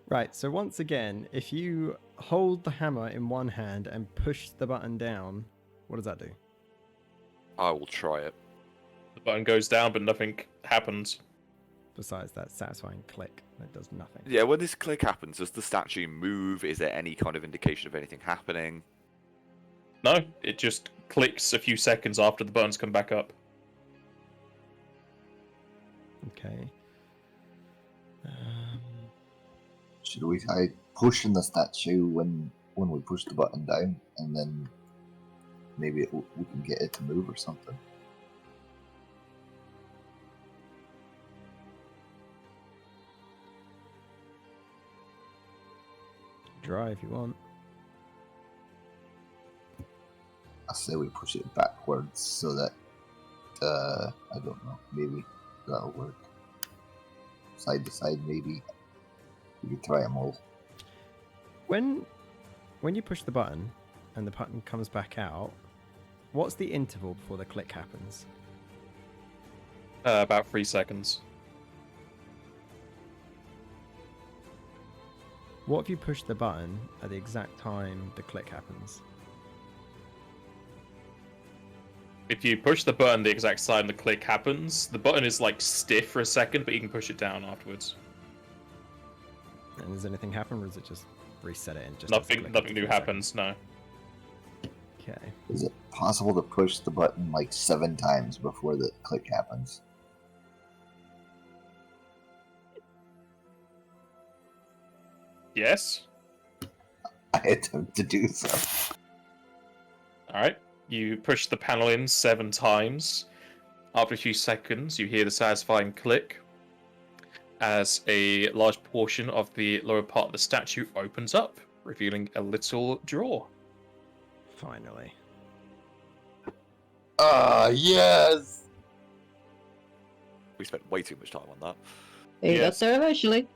Right, so once again, if you hold the hammer in one hand and push the button down, what does that do? I will try it. The button goes down, but nothing happens. Besides that satisfying click, that does nothing. Yeah, when this click happens, does the statue move? Is there any kind of indication of anything happening? No, it just clicks a few seconds after the buttons come back up. Okay. Should we try pushing the statue when we push the button down, and then maybe we can get it to move or something? Try if you want. I say we push it backwards so that I don't know, maybe that'll work. Side to side, maybe. We could try them all. When you push the button and the button comes back out, what's the interval before the click happens? About 3 seconds. What if you push the button at the exact time the click happens? If you push the button the exact time the click happens, the button is like stiff for a second, but you can push it down afterwards. And does anything happen, or is it just reset it and just Nothing new happens. No. Okay. Is it possible to push the button like 7 times before the click happens? Yes. I attempt to do so. All right. You push the panel in 7 times. After a few seconds, you hear the satisfying click as a large portion of the lower part of the statue opens up, revealing a little drawer. Finally. Ah, yes! We spent way too much time on that. They got Yes. there eventually.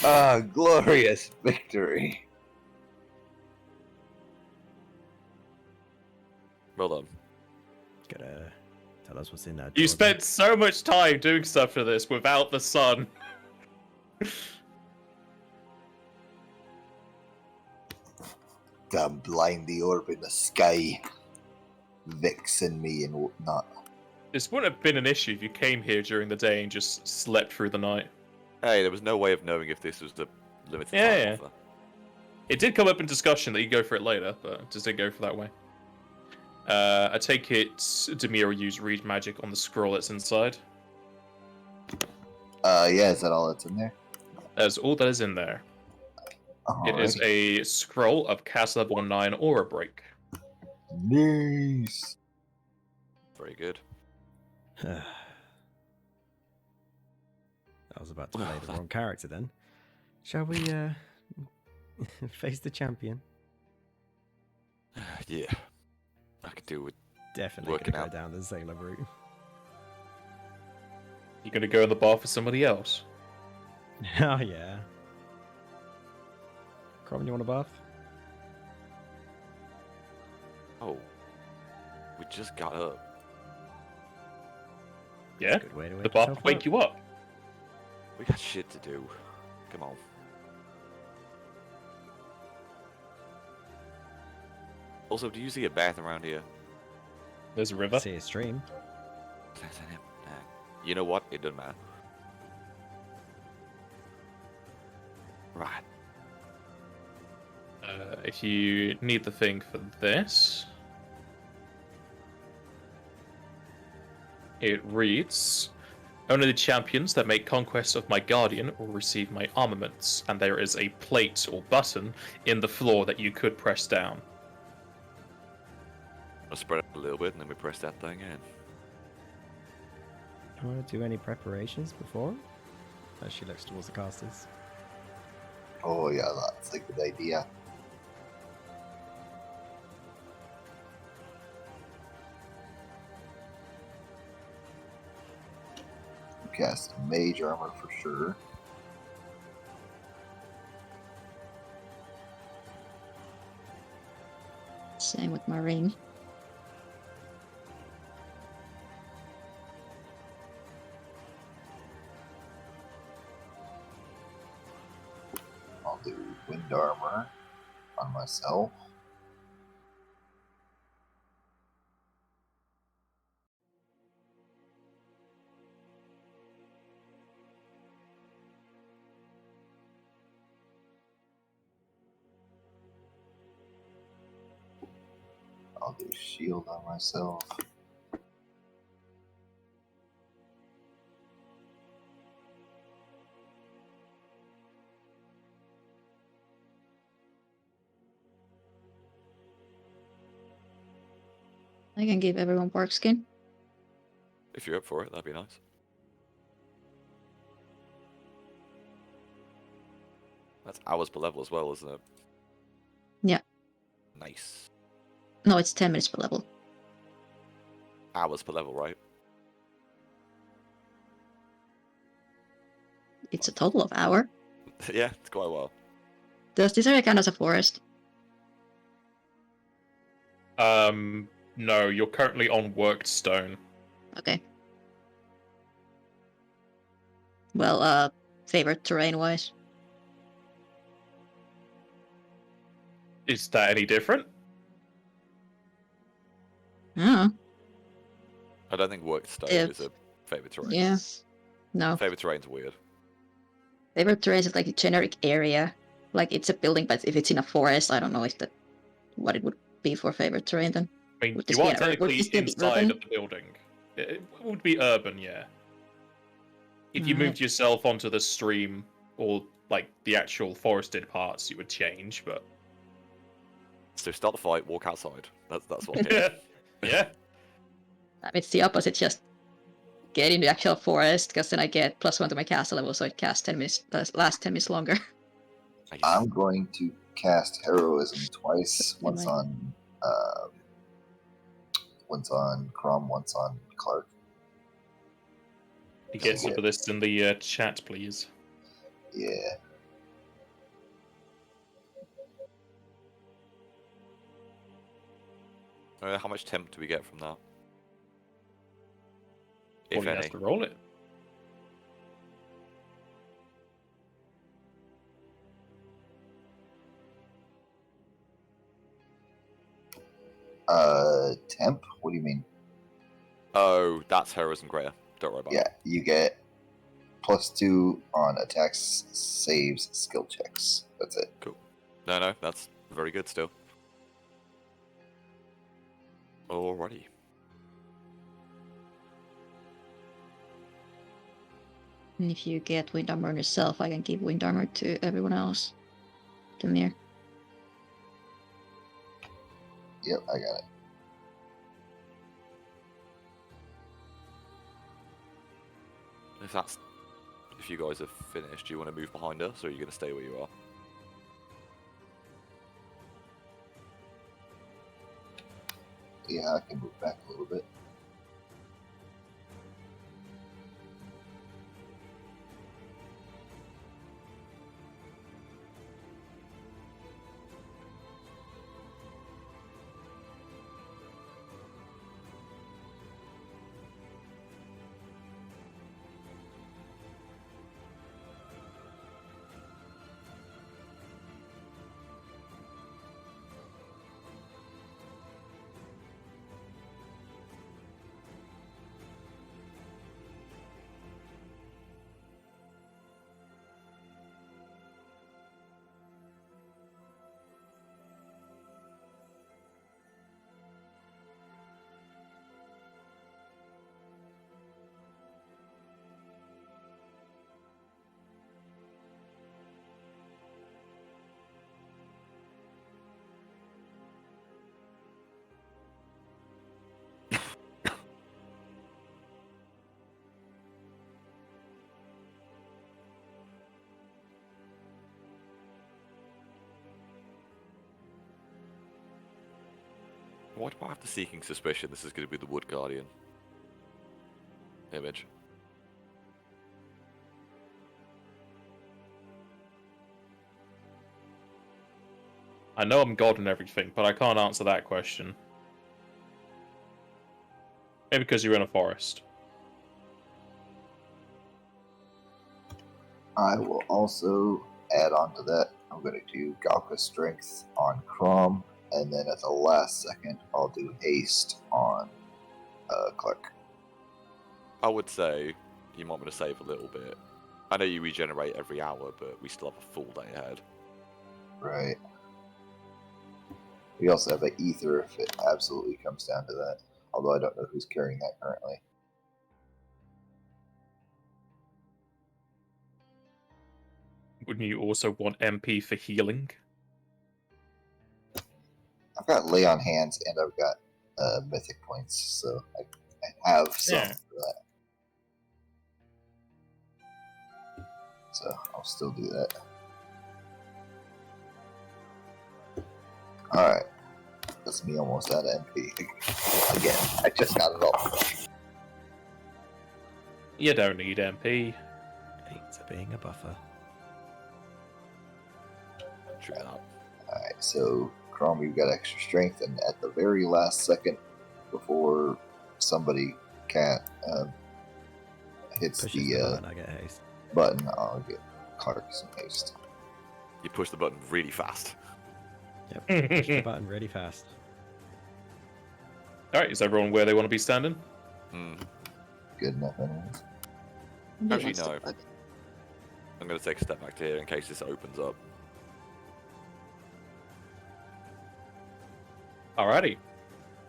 Ah, glorious victory. Well done. Gotta tell us what's in that. You drawer, spent so much time doing stuff for this without the sun. Damn blindy orb in the sky. Vixen me and whatnot. This wouldn't have been an issue if you came here during the day and just slept through the night. Hey, there was no way of knowing if this was the limited time Yeah. offer. It did come up in discussion that you go for it later, but it just didn't go for that way. I take it Demir will use read magic on the scroll that's inside. Yeah, is that all that's in there? That's all that is in there. It is Alrighty. a scroll of cast level 9 aura break. Nice. Very good. I was about to play the wrong character then. Shall we face the champion? Yeah. I could do with Definitely Working gonna go out. down the sailor route. You gonna go in the bar for somebody else? Oh yeah. Corbin, you want a bath? Oh. We just got up. Yeah? Good way to The bar will wake you up. We got shit to do. Come on. Also, do you see a bath around here? There's a river. See a stream. Nah. You know what? It doesn't matter. Right. If you need the thing for this, it reads, only the champions that make conquest of my guardian will receive my armaments, and there is a plate or button in the floor that you could press down. I'll spread it a little bit and then we press that thing in. Do you want to do any preparations before? As she looks towards the casters. Oh yeah, that's a good idea. Cast mage armor for sure. Same with my ring. I'll do wind armor on myself. I'll do shield on myself. I can give everyone bark skin. If you're up for it, that'd be nice. That's hours per level as well, isn't it? Yeah. Nice. No, it's 10 minutes per level. Hours per level, right? It's a total of hour. Yeah, it's quite a while. Does this area count as a forest? No, you're currently on worked stone. Okay. Well, favorite terrain-wise? Is that any different? Oh, I don't think worked stone is a favorite terrain. yeah. No. Favorite terrain's weird. Favorite terrain is like a generic area. Like it's a building, but if it's in a forest, I don't know if that what it would be for favorite terrain then. I mean, Would this you be are an would technically this be inside urban? of the building. It would be urban, yeah. If you Alright. moved yourself onto the stream or like the actual forested parts, it would change. But So start the fight, walk outside. That's what I'm hearing. yeah, It's the opposite, just get in the actual forest, because then I get +1 to my castle level, so it casts 10 minutes, lasts 10 minutes longer. Nice. I'm going to cast heroism twice. Am I- Once on Crom, once on Clarke. you get some of this in the chat, please. Yeah. How much temp do we get from that? All If you any. has to roll it. Temp? What do you mean? Oh, that's heroism greater. Don't worry about Yeah, it. you get +2 on attacks, saves, skill checks. That's it. No, that's very good still. Alrighty. And if you get wind armor on yourself, I can give wind armor to everyone else. Demir. Yep, I got it. If you guys have finished, do you want to move behind us, or are you going to stay where you are? Yeah, I can move back a little bit. Why do I have the Seeking Suspicion this is going to be the Wood Guardian image? I know I'm God and everything, but I can't answer that question. Maybe because you're in a forest. I will also add on to that. I'm going to do Galka Strength on Crom, and then at the last second, I'll do Haste on Clarke. I would say you might want to save a little bit. I know you regenerate every hour, but we still have a full day ahead. Right. We also have an ether if it absolutely comes down to that. Although I don't know who's carrying that currently. Wouldn't you also want MP for healing? I've got lay on hands and I've got mythic points, so I have some Yeah. for that. So I'll still do that. Alright. That's me almost out of MP. Again, I just got it all. You don't need MP. Thanks for being a buffer. True that. Alright, so Chrome, you've got extra strength, and at the very last second before somebody can't hits Pushes the the button, I get haste. button, I'll get Clarke some haste. You push the button really fast. Yep, push the button really fast. Alright, is everyone where they want to be standing? Hmm. Good enough, anyways. Actually, no. I'm going to take a step back to here in case this opens up. Alrighty.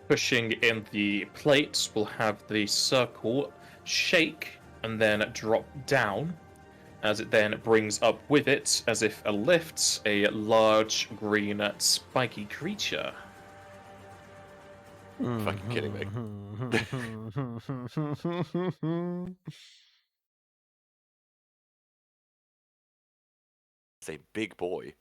Pushing in the plates will have the circle shake and then drop down, as it then brings up with it, as if a lift, a large green spiky creature. Fucking kidding me. It's a big boy.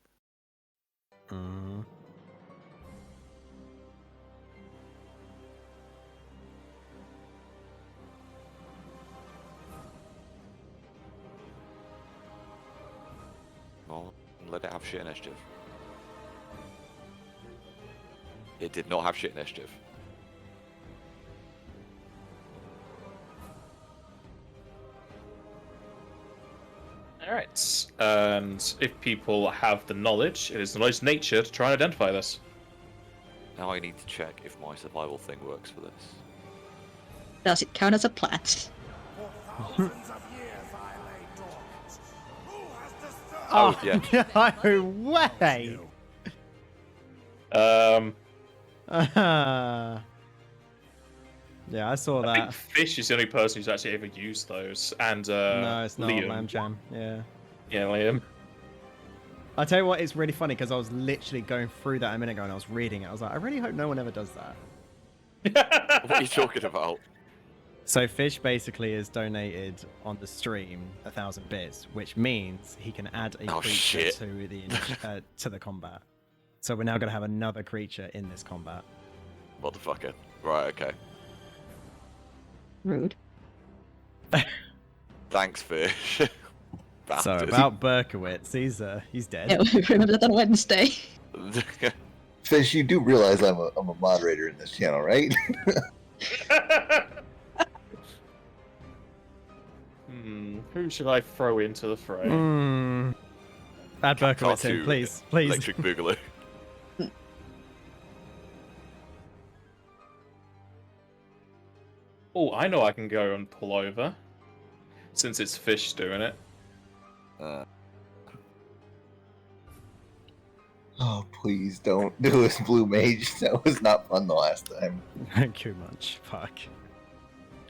Well, let it have shit initiative. It did not have shit initiative. Alright, and if people have the knowledge, it is the knowledge of nature to try and identify this. Now I need to check if my survival thing works for this. Does it count as a plant? Oh, yeah. No way! Yeah, I saw I think that. Fish is the only person who's actually ever used those, and No, it's not Liam. Lamb Jam. Yeah. Yeah, Liam. I'll tell you what, it's really funny because I was literally going through that a minute ago and I was reading it. I was like, I really hope no one ever does that. What are you talking about? So Fish basically has donated on the stream 1,000 bits, which means he can add a Oh, creature shit. to the combat. So we're now going to have another creature in this combat. Motherfucker. Right, okay. Rude. Thanks, Fish. So Bastard. about Berkowitz, he's dead. Yeah, we remember that on Wednesday. Fish, you do realize I'm a moderator in this channel, right? Who should I throw into the fray? Add Berkowitz in, Tattoo please. Please. Electric Boogaloo. Oh, I know I can go and pull over, since it's Fish doing it. Oh, please don't do this, Blue Mage. That was not fun the last time. Kumach, fuck.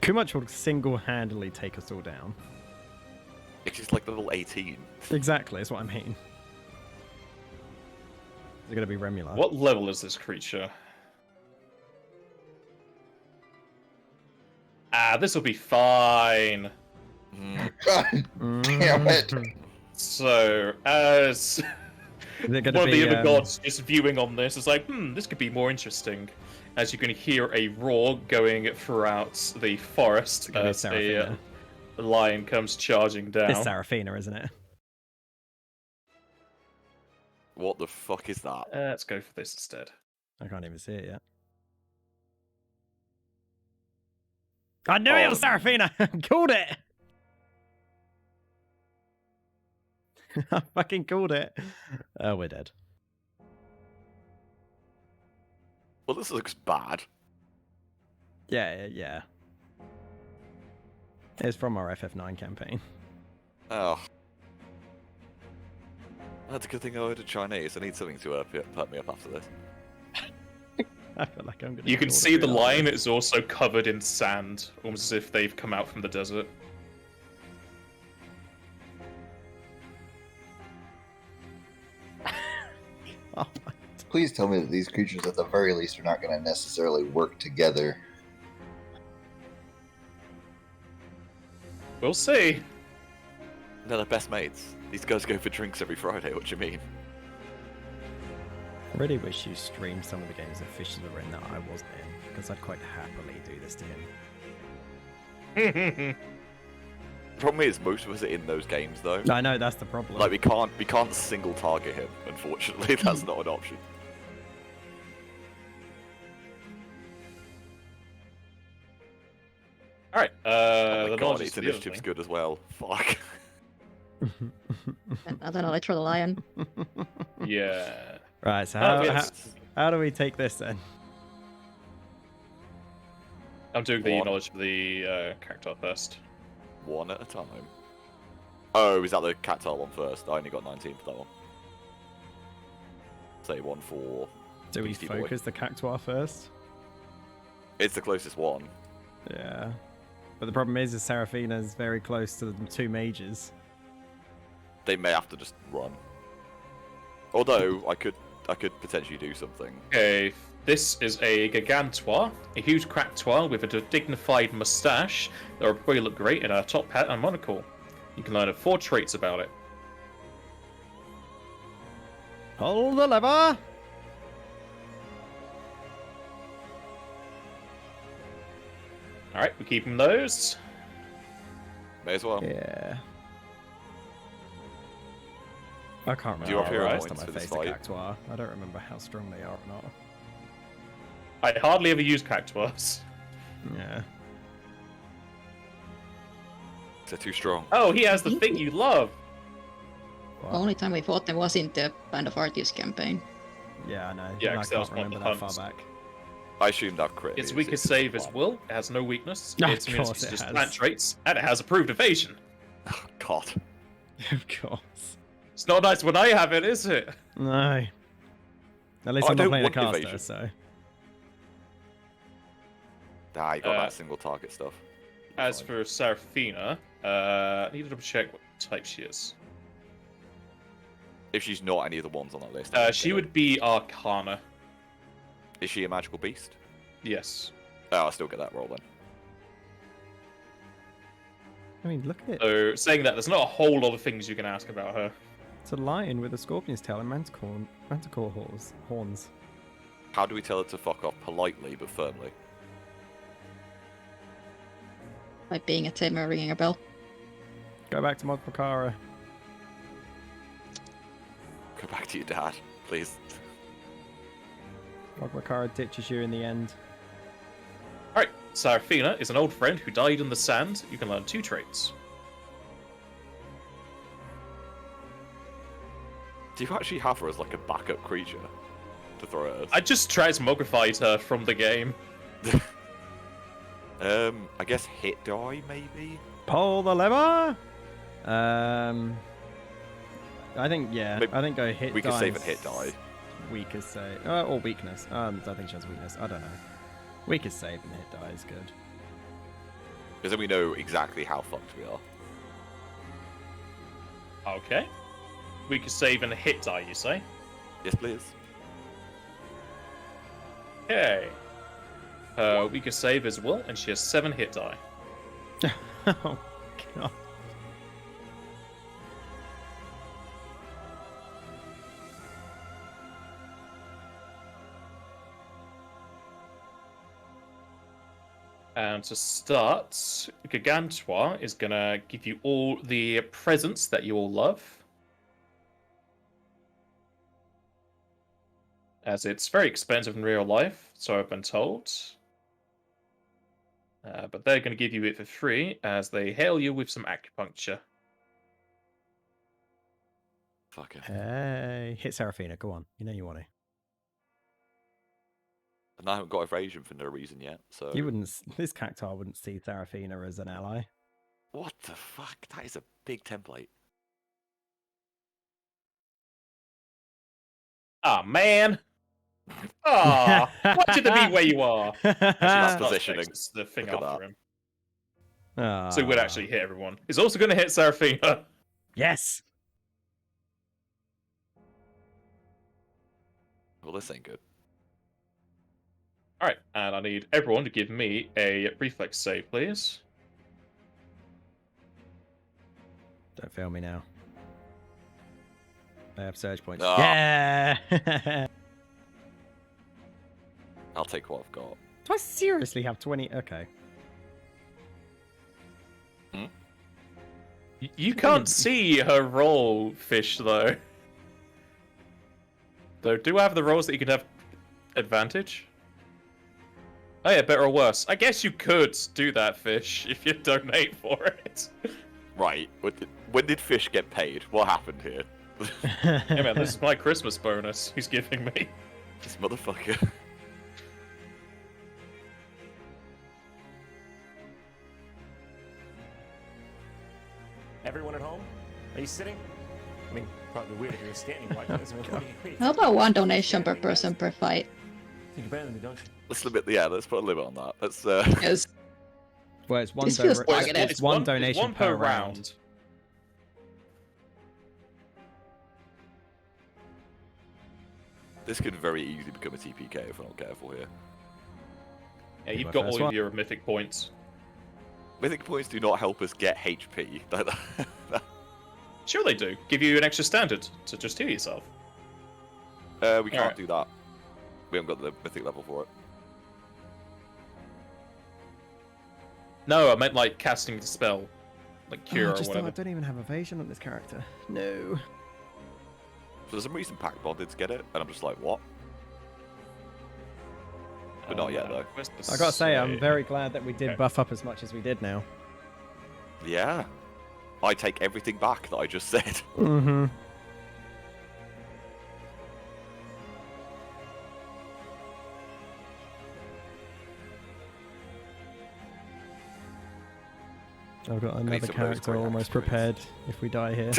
Kumach will single-handedly take us all down. It's just like level 18. Exactly, that's what I mean. Is it going to be Remula? What level is this creature? Ah, this will be fine. God damn it. So, as Is it going one to of be, the other gods just viewing on this is like, this could be more interesting. As you can hear a roar going throughout the forest gonna be as Seraphina. a lion comes charging down. It's Seraphina, isn't it? What the fuck is that? Let's go for this instead. I can't even see it yet. I knew it was Seraphina! Called it! I fucking called it. Oh, we're dead. Well, this looks bad. Yeah. It's from our FF9 campaign. Oh. That's a good thing I ordered Chinese. I need something to put me up after this. I feel like I'm gonna. You can get all see the food line after is also covered in sand, almost as if they've come out from the desert. this. Oh my. Please tell me that these creatures, at the very least, are not going to necessarily work together. We'll see. No, they're best mates. These guys go for drinks every Friday. What do you mean? I really wish you streamed some of the games that Fishes were in that I wasn't in, because I'd quite happily do this to him. Problem is, most of us are in those games though. I know that's the problem. Like we can't single target him. Unfortunately, that's not an option. Alright, Oh my the god, knowledge is its the other initiative's thing. good as well. Fuck. Another knowledge for the lion. Yeah. Right, so how do we take this then? I'm doing the One. knowledge for the character first. One at a time. Oh, is that the Cactar one first? I only got 19 for that one. Say one for. Do we Beastie Boy. focus the Cactuar first? It's the closest one. Yeah. But the problem is Seraphina's very close to the two mages. They may have to just run. Although I could potentially do something. Okay, this is a Gigantois, a huge Cractois with a dignified moustache that will probably look great in a top hat and monocle. You can learn 4 traits about it. Pull the lever! Alright, we're keeping those. May as well. Yeah. I can't remember Do you have hero last points time I for this faced a fight? Cactuar. I don't remember how strong they are or not. I hardly ever use Cactuars. Yeah. They're too strong. Oh, he has the thing you love! What? The only time we fought them was in the Band of Artius campaign. Yeah, I know. Yeah, and I 'cause that was can't one of remember the that far hunts. back. I assumed that crit. Its is weakest it's save is one. will, it has no weakness, Of its immunity course is it just has. plant traits, and it has approved evasion. Oh, God. Of course. It's not nice when I have it, is it? No. At least I I'm not don't playing a want caster, evasion. so. Ah, you got Uh, that single target stuff. You're As fine. for Seraphina, I need to double check what type she is. If she's not any of the ones on that list, I She won't would be Arcana. get it. Is she a magical beast? Yes. Oh, I'll still get that roll then. I mean, look at it. So, saying that, there's not a whole lot of things you can ask about her. It's a lion with a scorpion's tail and manticore horns. How do we tell her to fuck off politely but firmly? By being a tamer ringing a bell. Go back to Mogmakara. Go back to your dad, please. Mogmakara ditches you in the end. Alright, Seraphina is an old friend who died in the sand. You can learn 2 traits. Do you actually have her as like a backup creature to throw at us? I just transmogrified her from the game. I guess hit die maybe. Pull the lever! I think, yeah. Maybe I think go hit we could die save and hit die. Weakest save. Or weakness. I don't think she has weakness. I don't know. Weakest save and hit die is good. Because then we know exactly how fucked we are. Okay. We could save and hit die, you say? Yes, please. Okay. We could save as well, and she has 7 hit die. Oh, God. And to start, Gigantois is gonna give you all the presents that you all love. As it's very expensive in real life, so I've been told. But they're going to give you it for free as they hail you with some acupuncture. Fucking. Hey, hit Seraphina. Go on. You know you want to. And I haven't got evasion for no reason yet, so. You wouldn't. This Cactuar wouldn't see Seraphina as an ally. What the fuck? That is a big template. Ah, man! Ah, why should there be where you are? That's Oh, positioning. it's the thing Look at after that. him. Ah. So he would actually hit everyone. He's also going to hit Seraphina. Yes. Well, this ain't good. Alright, and I need everyone to give me a reflex save, please. Don't fail me now. I have surge points. Ah. Yeah. I'll take what I've got. Do I seriously have 20? Okay. You can't see her roll, Fish, though. Though, do I have the rolls that you could have advantage? Oh yeah, better or worse. I guess you could do that, Fish, if you donate for it. Right. When did Fish get paid? What happened here? Hey man, this is my Christmas bonus he's giving me. This motherfucker. Everyone at home? Are you sitting? I mean, probably weird if you were standing like this. How about one donation per person per fight? Think better than me, don't you? Let's put a limit on that. Let's Because Well, it's one, This feels don- targeted. it's one donation one per round. This could very easily become a TPK if we're not careful here. Yeah, you've my got first all of one. your mythic points. Mythic points do not help us get HP. Sure they do. Give you an extra standard to just heal yourself. We can't Alright. do that. We haven't got the mythic level for it. No, I meant like casting the spell. Like cure Oh, I or just whatever. thought I don't even have evasion on this character. No. For some reason, Pack Bonded get it, and I'm just like, what? But not yet, though. Where's the I gotta say, I'm save? very glad that we did Okay. buff up as much as we did now. Yeah. I take everything back that I just said. Mm-hmm. I've got need another some of those character great almost axe points. prepared if we die here.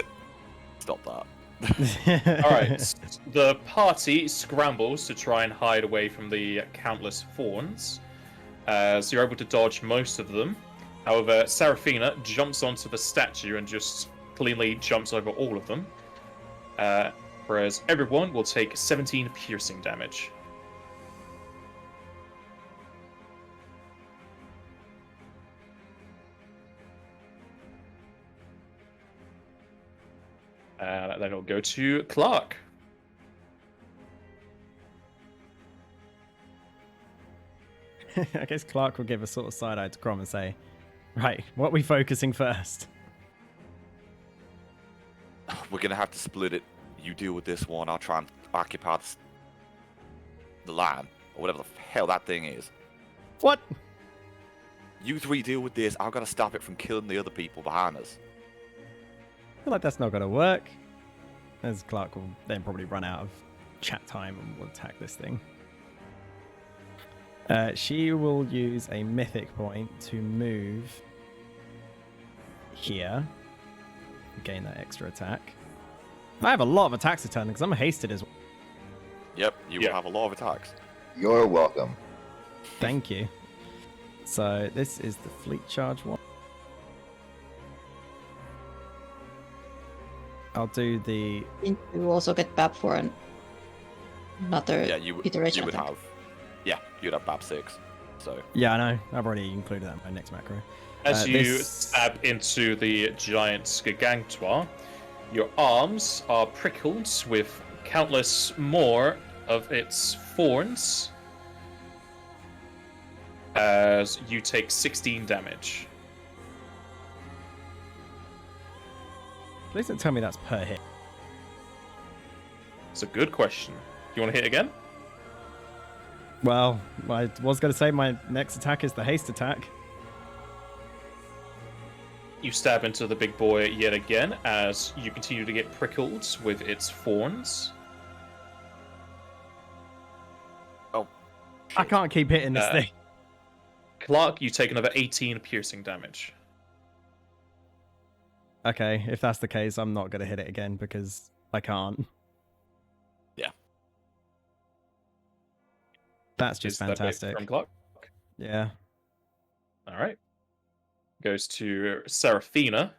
Stop that. Alright, the party scrambles to try and hide away from the countless fawns, as you're able to dodge most of them. However, Seraphina jumps onto the statue and just cleanly jumps over all of them. Whereas everyone will take 17 piercing damage. And then it'll go to Clarke. I guess Clarke will give a sort of side-eye to Crom and say, right, what are we focusing first? We're gonna have to split it. You deal with this one, I'll try and occupy the land, or whatever the hell that thing is. What? You three deal with this, I've gotta stop it from killing the other people behind us. I feel like that's not going to work. As Clarke will then probably run out of chat time and will attack this thing. She will use a mythic point to move here. Gain that extra attack. I have a lot of attacks to turn because I'm hasted as well. Yep, you Yeah. will have a lot of attacks. You're welcome. Thank you. So this is the fleet charge one. I'll do the... you also get BAP for another Yeah, you iteration. would I think. have. Yeah, you'd have BAP 6. So Yeah, I know. I've already included that in my next macro. As you this- stab into the giant Skagantua, your arms are prickled with countless more of its thorns as you take 16 damage. Please don't tell me that's per hit. It's a good question. Do you want to hit again? Well, I was going to say my next attack is the haste attack. You stab into the big boy yet again as you continue to get prickled with its thorns. oh, I can't keep hitting this thing. Clarke, you take another 18 piercing damage. Okay, if that's the case, I'm not going to hit it again because I can't. Yeah. That's just is that bit fantastic. from Clarke. Yeah. All right. Goes to Seraphina.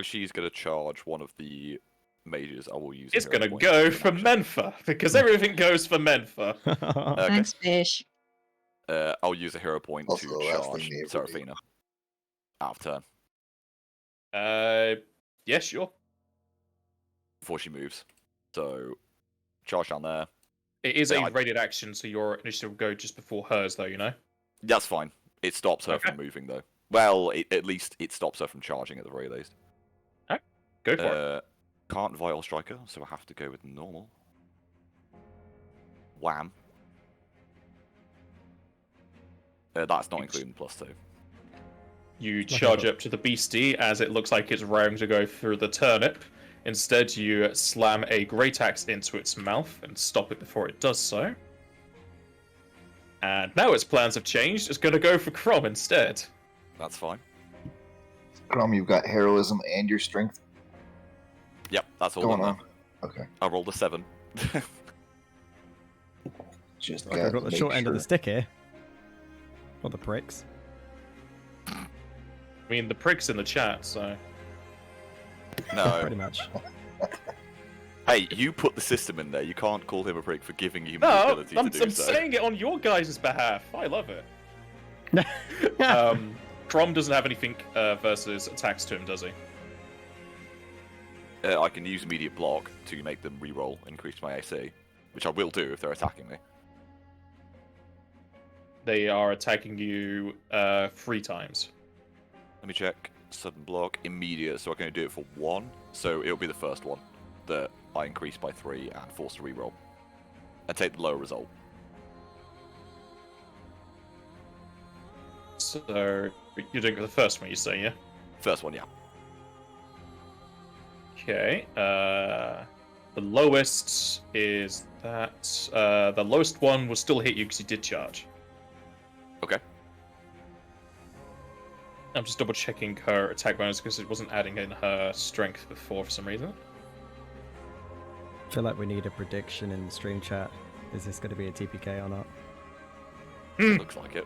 She's going to charge one of the mages. I will use. It's going to go for Menfa, because everything goes for Menfa. Okay. Thanks, fish. I'll use a hero point Also to the last charge thing they ever do. Seraphina. Out of turn. Yeah, sure. Before she moves. So, charge down there. It is Yeah, a rated action, so your initiative will go just before hers, though, you know? That's fine. It stops her Okay. from moving, though. Well, at least it stops her from charging at the very least. Alright, go for it. Can't Vital Striker, so I have to go with normal. Wham. That's not including plus 2. You charge up to the beastie as it looks like it's raring to go through the turnip. Instead, you slam a great axe into its mouth and stop it before it does so. And now its plans have changed. It's going to go for Crom instead. That's fine. Crom, you've got heroism and your strength Yep, that's all going in on. there. Okay. I rolled a 7. Just Like I've got the make short end of the sure. stick here. Or the pricks. I mean, the prick's in the chat, so... No. Pretty much. Hey, you put the system in there. You can't call him a prick for giving you the No, ability I'm to do so. saying it on your guys' behalf. I love it. Crom doesn't have anything versus attacks to him, does he? I can use immediate block to make them reroll, increase my AC, which I will do if they're attacking me. They are attacking you 3 times. Let me check. Sudden block, immediate, so I can only do it for 1. So it'll be the first one that I increase by 3 and force to reroll. And take the lower result. So, you're doing the first one, you say, yeah? First one, yeah. Okay, the lowest is that... the lowest one will still hit you because you did charge. Okay. I'm just double checking her attack bonus because it wasn't adding in her strength before for some reason. I feel like we need a prediction in the stream chat. Is this going to be a TPK or not? Looks like it.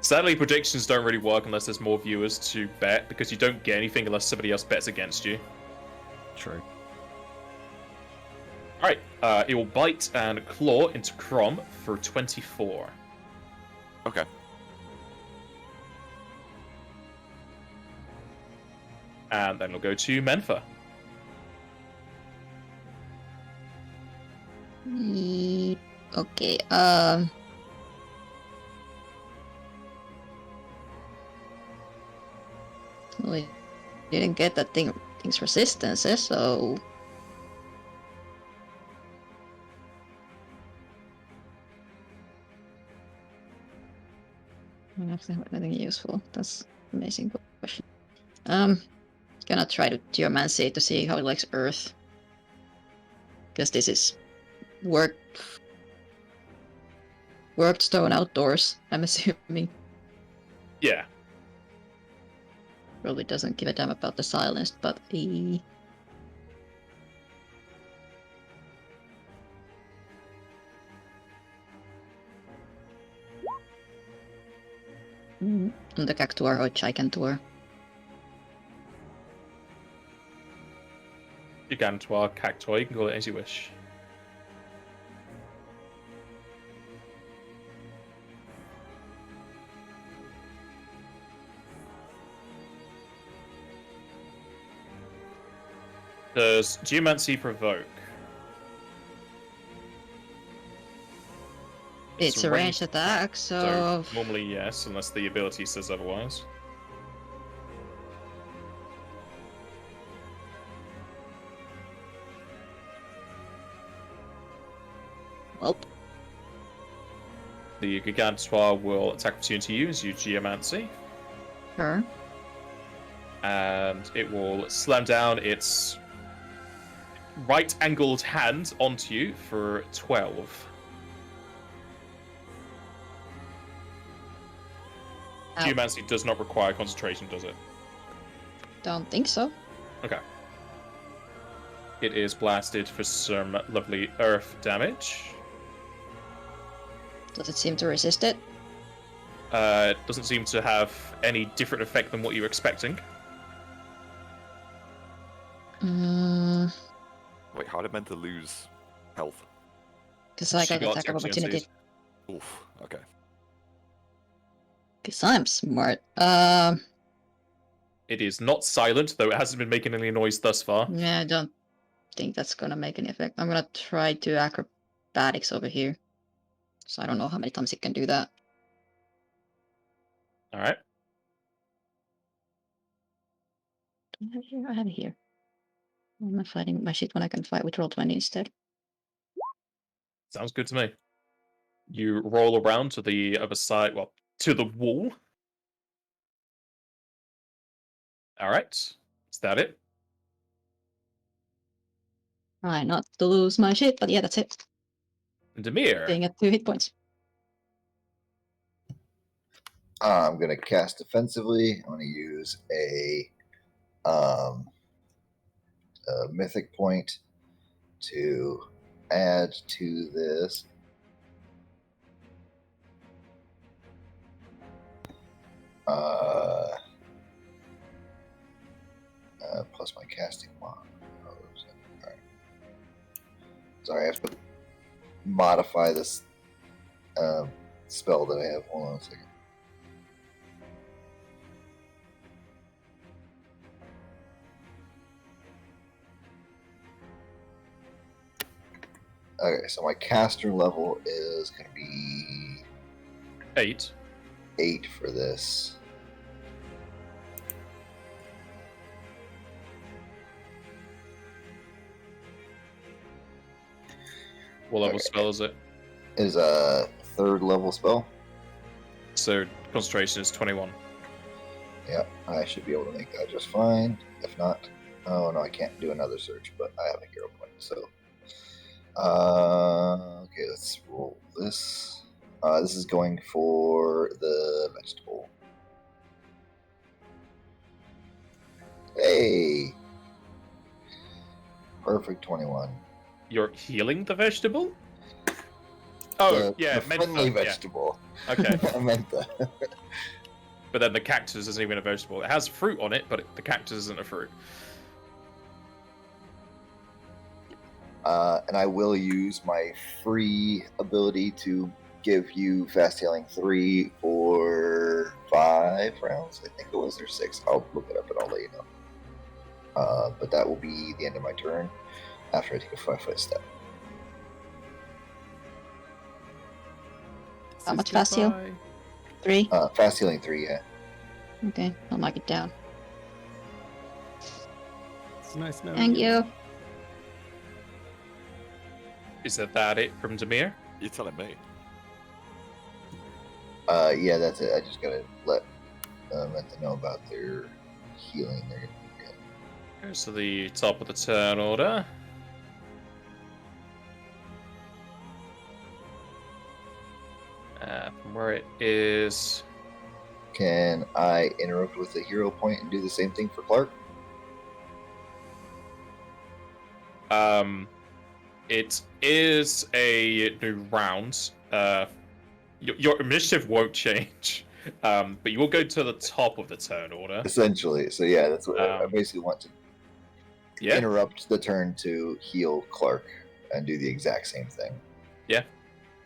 Sadly, predictions don't really work unless there's more viewers to bet because you don't get anything unless somebody else bets against you. True. Alright, it will bite and claw into Crom for 24. Okay. And then we'll go to Menfa. Okay, we didn't get that thing's resistances, so... I don't actually have anything useful. That's an amazing question. Gonna try to geomancy to see how it likes earth. Because this is worked stone outdoors, I'm assuming. Yeah. Probably doesn't give a damn about the silenced, but the... On the Cactuar or Gigantuar. Gigantoir, Cactoid, you can call it as you wish. Does Geomancy provoke? It's a ranged attack, so... Normally yes, unless the ability says otherwise. Well, The Gigantoir will attack opportunity you as you Geomancy. sure. And it will slam down its right-angled hand onto you for 12. Ow. Geomancy does not require concentration, does it? Don't think so. Okay. It is blasted for some lovely earth damage. Does it seem to resist it? It doesn't seem to have any different effect than what you were expecting. Wait, how did Menta lose health? Because I She got attack of opportunity. Oof. Okay. Because I'm smart. It is not silent, though it hasn't been making any noise thus far. Yeah, I don't think that's gonna make any effect. I'm gonna try to acrobatics over here. So I don't know how many times it can do that. Alright. Do I have it here? I have it here. I'm not fighting with my shit when I can fight with Roll20 instead. Sounds good to me. You roll around to the other side, well, to the wall. Alright. Is that it? Try not to lose my shit, but yeah, that's it. Demir. Staying at 2 hit points. I'm going to cast defensively. I'm going to use a mythic point to add to this. Plus my casting mod. Right. Sorry, I have to modify this spell that I have. Hold on a second. Okay, so my caster level is going to be 8. 8 for this. What level Okay. spell is it? It is a 3rd level spell. So, concentration is 21. Yeah, I should be able to make that just fine. If not, oh no, I can't do another search, but I have a hero point, so. Okay, let's roll this. This is going for the vegetable. Hey! Perfect 21. You're healing the vegetable? Oh, yeah, the friendly yeah. vegetable. Okay. I meant that. But then the cactus isn't even a vegetable. It has fruit on it, but the cactus isn't a fruit. And I will use my free ability to give you fast healing 3 for 5 rounds. I think it was, or 6. I'll look it up and I'll let you know. But that will be the end of my turn after I take a 5-foot step. How much fast heal? 3? Fast healing 3, yeah. Okay, I'll mark it down. It's nice knowing Thank you. Is that it from Demir? You're telling me. Yeah, that's it. I just gotta let them know about their healing. They're gonna be good. Goes to the top of the turn order. From where it is. Can I interrupt with a hero point and do the same thing for Clarke? It is a new round. Your initiative won't change, but you will go to the top of the turn order. Essentially. So yeah, that's what I basically want to interrupt the turn to heal Clarke and do the exact same thing. Yeah.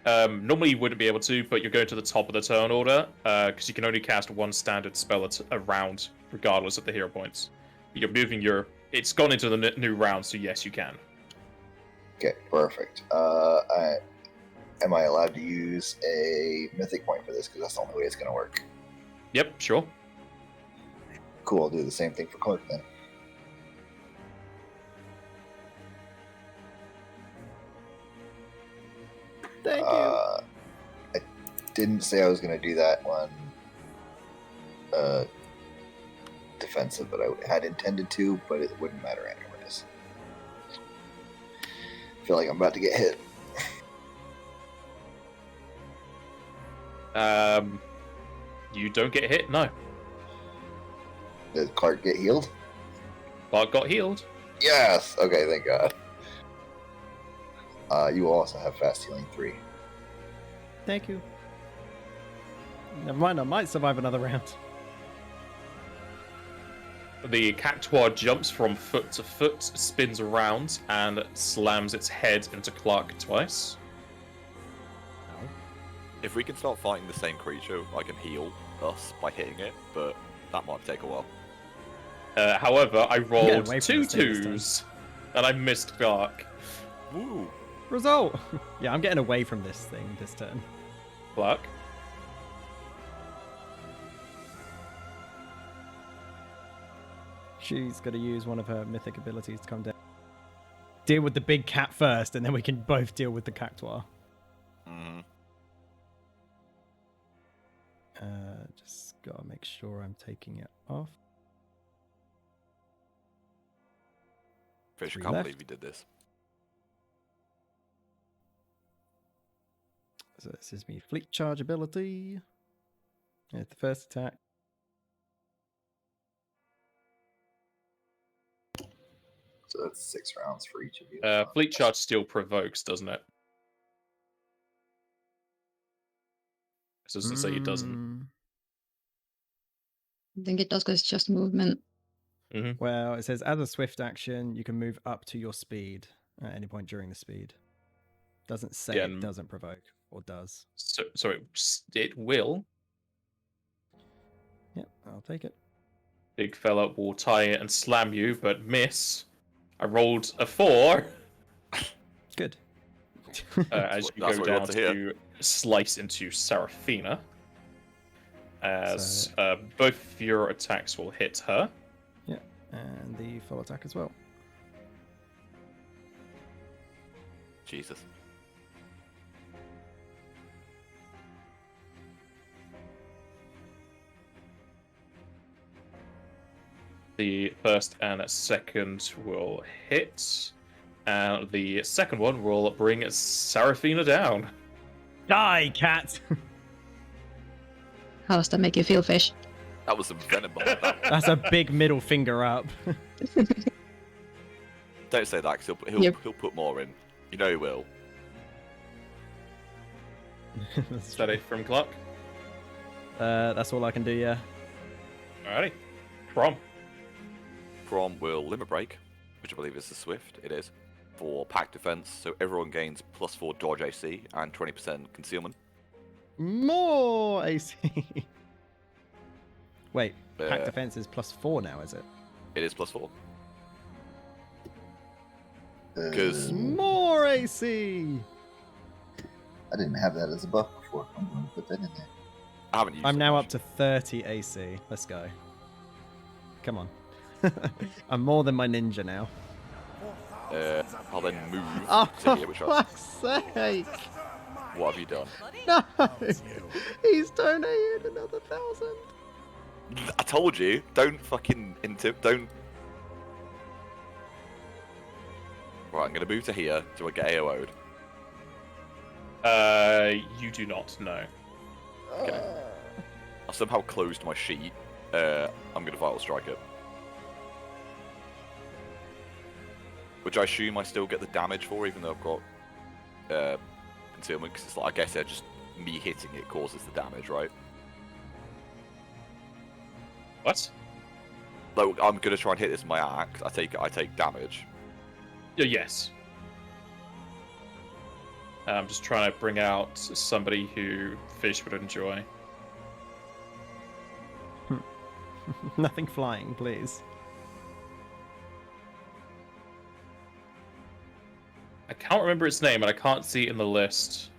Normally you wouldn't be able to, but you're going to the top of the turn order, because you can only cast one standard spell a round, regardless of the hero points. You're moving it's gone into the new round, so yes, you can. Okay, perfect. Am I allowed to use a mythic point for this? Because that's the only way it's going to work. Yep, sure. Cool, I'll do the same thing for Clarke then. Thank you. I didn't say I was going to do that one defensive, but I had intended to, but it wouldn't matter anyways. I feel like I'm about to get hit. You don't get hit, no. Did Clarke get healed? Clarke got healed. Yes! Okay, thank God. You will also have fast healing 3. Thank you. Never mind, I might survive another round. The cactuar jumps from foot to foot, spins around, and slams its head into Clarke twice. If we can start fighting the same creature, I can heal us by hitting it, but that might take a while. However, I rolled away from two this thing this time. twos, and I missed Clarke. Woo! Result! Yeah, I'm getting away from this thing this turn. Clarke? She's going to use one of her mythic abilities to come down. Deal with the big cat first, and then we can both deal with the cactuar. Just gotta make sure I'm taking it off. Fish, I Three can't left. believe you did this. So this is me fleet charge ability. It's the first attack. So that's 6 rounds for each of you. Fleet charge still provokes, doesn't it? It doesn't say it doesn't. I think it does because it's just movement. Well, it says as a swift action, you can move up to your speed at any point during the speed. Doesn't say Yeah, it doesn't provoke, or does. So it will. Yep, I'll take it. Big fella will tie it and slam you, but miss. I rolled a 4. Good. As you That's go what we down want to hear. to slice into Seraphina. As both of your attacks will hit her. Yeah, and the full attack as well. Jesus. The first and second will hit. And the second one will bring Seraphina down. Die, cat! How does that make you feel, Fish? That was some venom behind that. That's a big middle finger up. Don't say that, because he'll put more in. You know he will. Is that it from Clarke? That's all I can do, yeah. Alrighty. Prom. Prom will limit break, which I believe is the swift. It is. For pack defense, so everyone gains +4 dodge AC and 20% concealment. More AC! Wait, pack Uh, defense is +4 now, is it? It is +4. Because More AC! I didn't have that as a buff before. I'm going to put that in there. I haven't used I'm it now much. up to 30 AC. Let's go. Come on. I'm more than my ninja now. I'll then move Oh, to here, which for fuck's sake! what have you done? No! He's donated another 1,000. I told you, don't fucking don't. Right, I'm gonna move to here. Do I get AO'd? You do not know. Okay. I've somehow closed my sheet. I'm gonna Vital Strike it. Which I assume I still get the damage for, even though I've got concealment, because it's like, I guess just me hitting it causes the damage, right? What? Like, I'm gonna try and hit this with my axe. I take damage. Yes. I'm just trying to bring out somebody who Fish would enjoy. Nothing flying, please. I can't remember its name, and I can't see it in the list.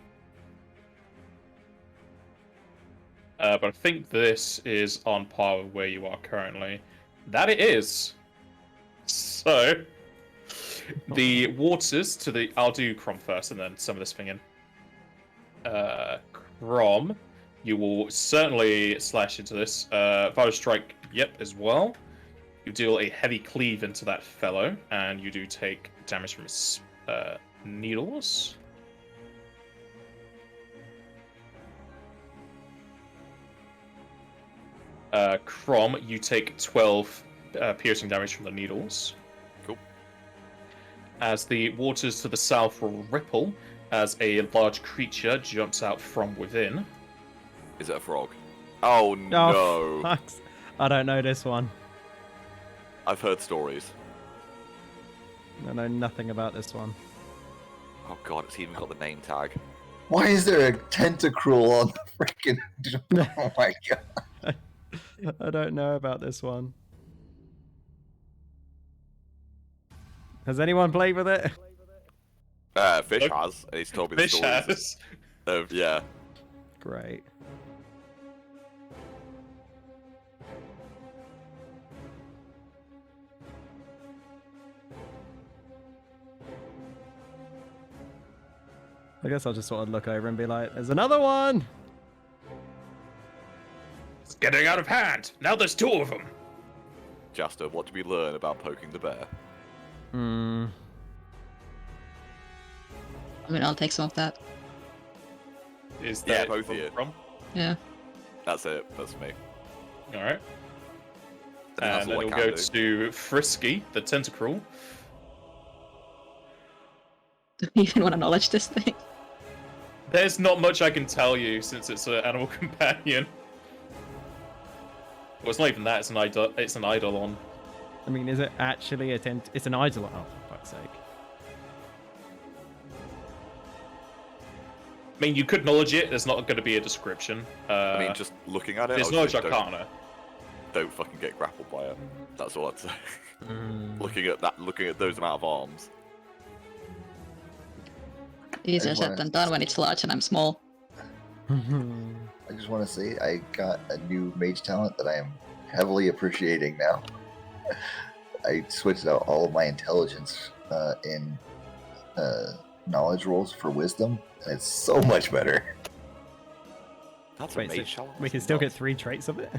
But I think this is on par with where you are currently. That it is. So, the waters to the... I'll do Crom first, and then some of this thing in. Crom, you will certainly slash into this. Vital Strike, yep, as well. You deal a heavy cleave into that fellow, and you do take damage from his needles. Crom, you take 12 piercing damage from the needles. Cool. as the waters to the south will ripple as a large creature jumps out from within. Is it a frog? Oh no! Oh, fucks. I don't know this one. I've heard stories. I know nothing about this one. Oh god, it's even got the name tag. Why is there a tentacruel on the freaking? Oh my god! I don't know about this one. Has anyone played with it? Fish Nope. has, and he's told me the Fish stories has. of yeah. Great. I guess I'll just sort of look over and be like, there's another one! It's getting out of hand. Now there's 2 of them. Jaster, what did we learn about poking the bear? Hmm. I mean, I'll take some of that. Is Yeah, that both of you. from? Yeah. That's it. That's me. All right. I think that's And then all I we'll can go do. to Frisky, the tentacruel. Do you even want to knowledge this thing? There's not much I can tell you since it's an animal companion. Well, it's not even that. It's an idol. It's an eidolon. I mean, is it actually a tent? It's an idol. Oh, for fuck's sake. I mean, you could knowledge it. There's not going to be a description. I mean, just looking at it, There's I would knowledge say arcana. don't fucking get grappled by it. That's all I'd say. Mm. looking at that, looking at those amount of arms. Easier said than done when it's large and I'm small. I just want to say I got a new mage talent that I am heavily appreciating now. I switched out all of my intelligence in knowledge rolls for wisdom, and it's so much better. That's Wait, a so mage challenge. we can still get 3 traits of it?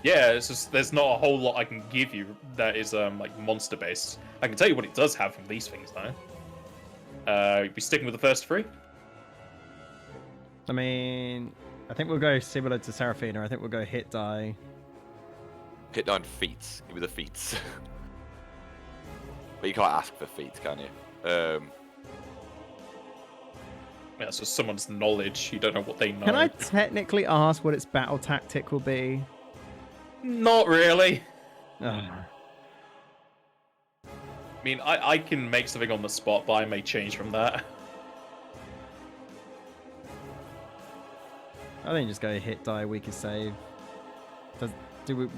Yeah, it's just there's not a whole lot I can give you that is like monster based. I can tell you what it does have from these things though. We sticking with the first 3? I mean, I think we'll go similar to Seraphina. I think we'll go hit die. Hit down feats. Give me the feats. But you can't ask for feats, can you? Yeah, so someone's knowledge. You don't know what they know. Can I technically ask what its battle tactic will be? Not really. Ugh. I mean, I can make something on the spot, but I may change from that. I think just go hit die, weakest save.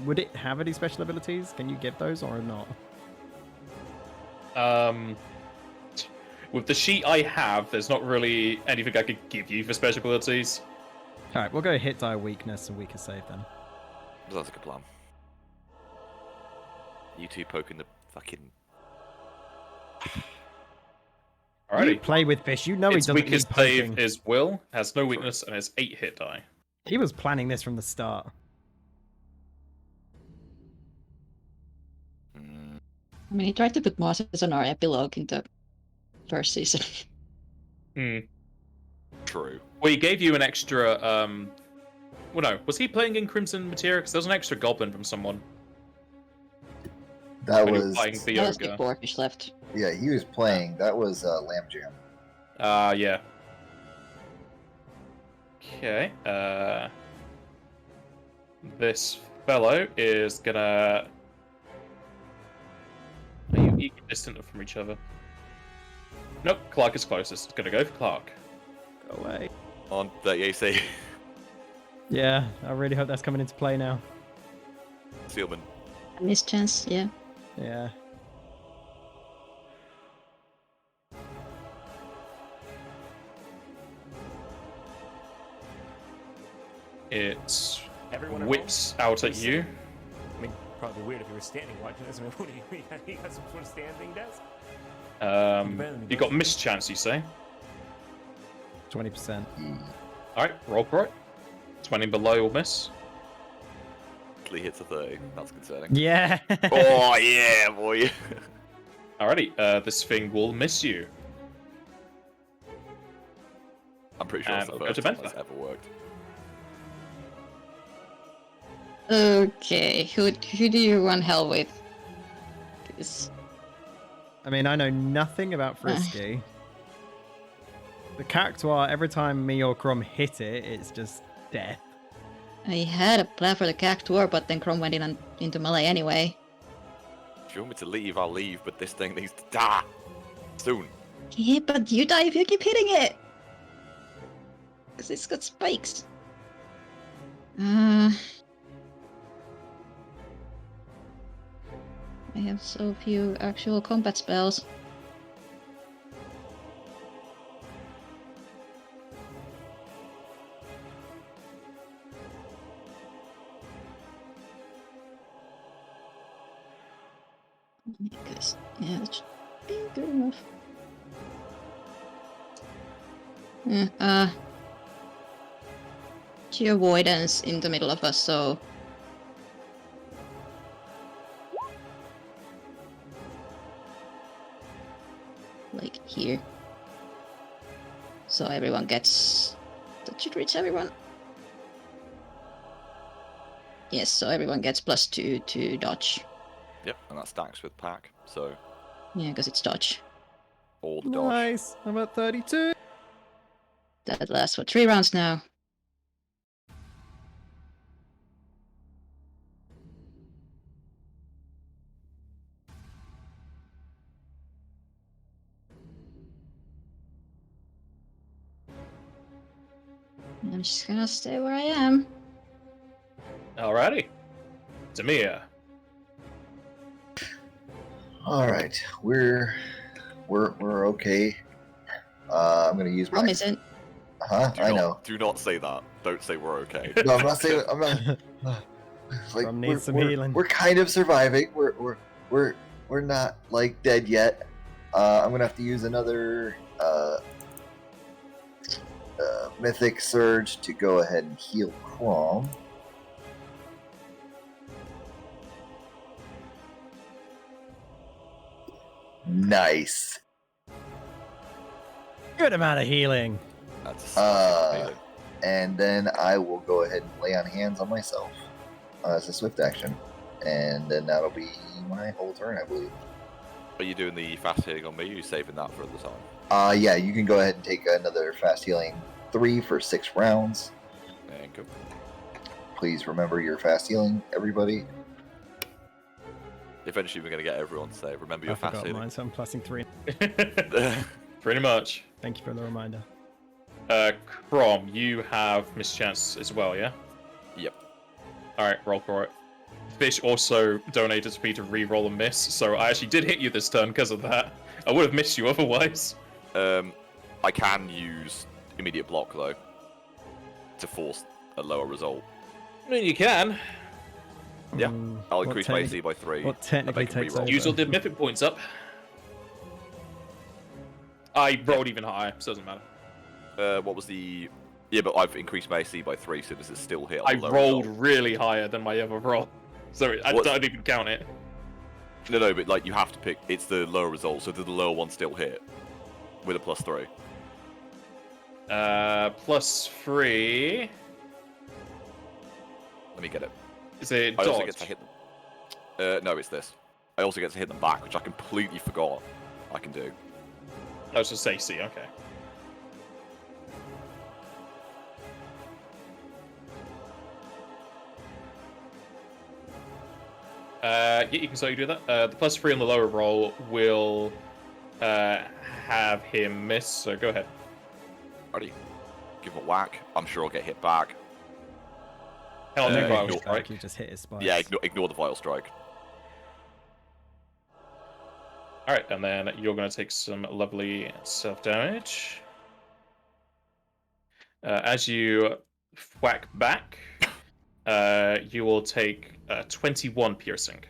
Would it have any special abilities? Can you give those or not? With the sheet I have, there's not really anything I could give you for special abilities. Alright, we'll go hit die, weakness, and weakest save then. That's a good plan. You two poking the fucking. You Alrighty. play with fish, you know he Its doesn't need weakest poking. save is will, has no weakness, and has 8 hit die. He was planning this from the start. I mean, he tried to put Moses on our epilogue in the first season. True. Well, he gave you an extra. Well, no, was he playing in Crimson Materia? Because there was an extra goblin from someone. That when you were was playing the That was ogre. before Fish left. yeah. He was playing. That was Lamb Jam. Yeah. Okay. This fellow is gonna. Are you equidistant from each other? Nope. Clarke is closest. Gonna go for Clarke. Go away. On the AC. Yeah, I really hope that's coming into play now. Sealman. A missed chance, yeah. Yeah. It Everyone at whips out at you. I mean, probably weird if you were standing watching this. I mean, what do you got some sort of standing desk? You got mischance, you say? 20%. Alright, roll for it. 20 below will miss. He hits a 30. That's concerning. Yeah! Oh yeah, boy. Alrighty, this thing will miss you. I'm pretty sure it's And the we'll go first to time it's ever worked. Okay, who do you run hell with? 'Cause I mean, I know nothing about Frisky. The Cactuar, every time me or Crom hit it, it's just death. I had a plan for the Cactuar, but then Chrome went into melee anyway. If you want me to leave, I'll leave, but this thing needs to die soon. Yeah, but you die if you keep hitting it! Because it's got spikes. I have so few actual combat spells. Because, yeah, that should be good enough. She avoidance in the middle of us, so like here. So everyone gets... That should reach everyone. Yes, so everyone gets +2 to dodge. Yep, and that stacks with pack, so Yeah, because it's dodge. all the dodge. Nice. I'm at 32. That lasts for 3 rounds now. I'm just gonna stay where I am. Alrighty. Demir. All right, we're okay. I'm gonna use my. Chrome isn't. I know. Do not say that. Don't say we're okay. No, I'm not saying. I'm not. Like Chrome needs some healing. We're kind of surviving. We're not like dead yet. I'm gonna have to use another mythic surge to go ahead and heal Crom. Nice. Good amount of healing. That's And then I will go ahead and lay on hands on myself as a swift action, and then that'll be my whole turn, I believe. Are you doing the fast healing on me? Or are you saving that for the time? Yeah, you can go ahead and take another fast healing 3 for 6 rounds. Thank you. Please remember your fast healing, everybody. Eventually, we're going to get everyone to say, remember I your fast forgot healing. mine, so I'm +3. Pretty much. Thank you for the reminder. Crom, you have mischance as well, yeah? Yep. Alright, roll for it. Fish also donated to me to re-roll a miss, so I actually did hit you this turn because of that. I would have missed you otherwise. I can use immediate block, though, to force a lower result. I mean, you can. Yeah, I'll What increase my technic- AC by 3. What technically and I can takes reroll. over? Use all the mythic points up. I rolled even higher, so it doesn't matter. What was the... Yeah, but I've increased my AC by 3, so does it still hit on I the lower rolled result? really higher than my other roll. So I What's- don't even count it. No, but like you have to pick... It's the lower result, so does the lower one still hit? With a +3? +3. Let me get it. Is it I also dodge? get to hit them. No, it's this. I also get to hit them back, which I completely forgot I can do. I was just AC, okay. Yeah, you can certainly do that. The +3 on the lower roll will have him miss, so go ahead. Ready? Give him a whack. I'm sure I'll get hit back. Hell, no, ignore- Vital Strike. You just hit his spikes. Yeah, ignore the Vital Strike. Alright, and then you're going to take some lovely self-damage. As you whack back, you will take 21 piercing.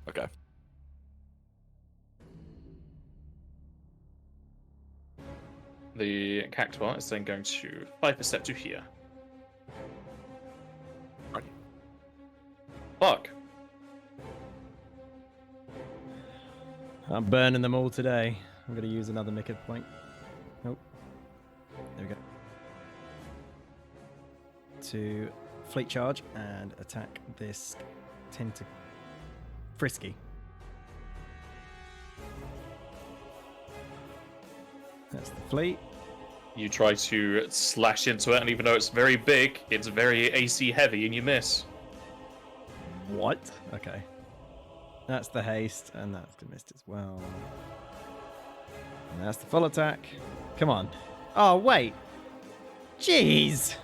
Okay. The Cactuar is then going to 5 step to here. Ready. Clarke. I'm burning them all today. I'm going to use another Mickey point. Nope. There we go. To fleet charge and attack this Frisky. That's the fleet. You try to slash into it, and even though it's very big, it's very AC heavy, and you miss. What? Okay. That's the haste, and that's missed as well. And that's the full attack. Come on. Oh, wait. Jeez.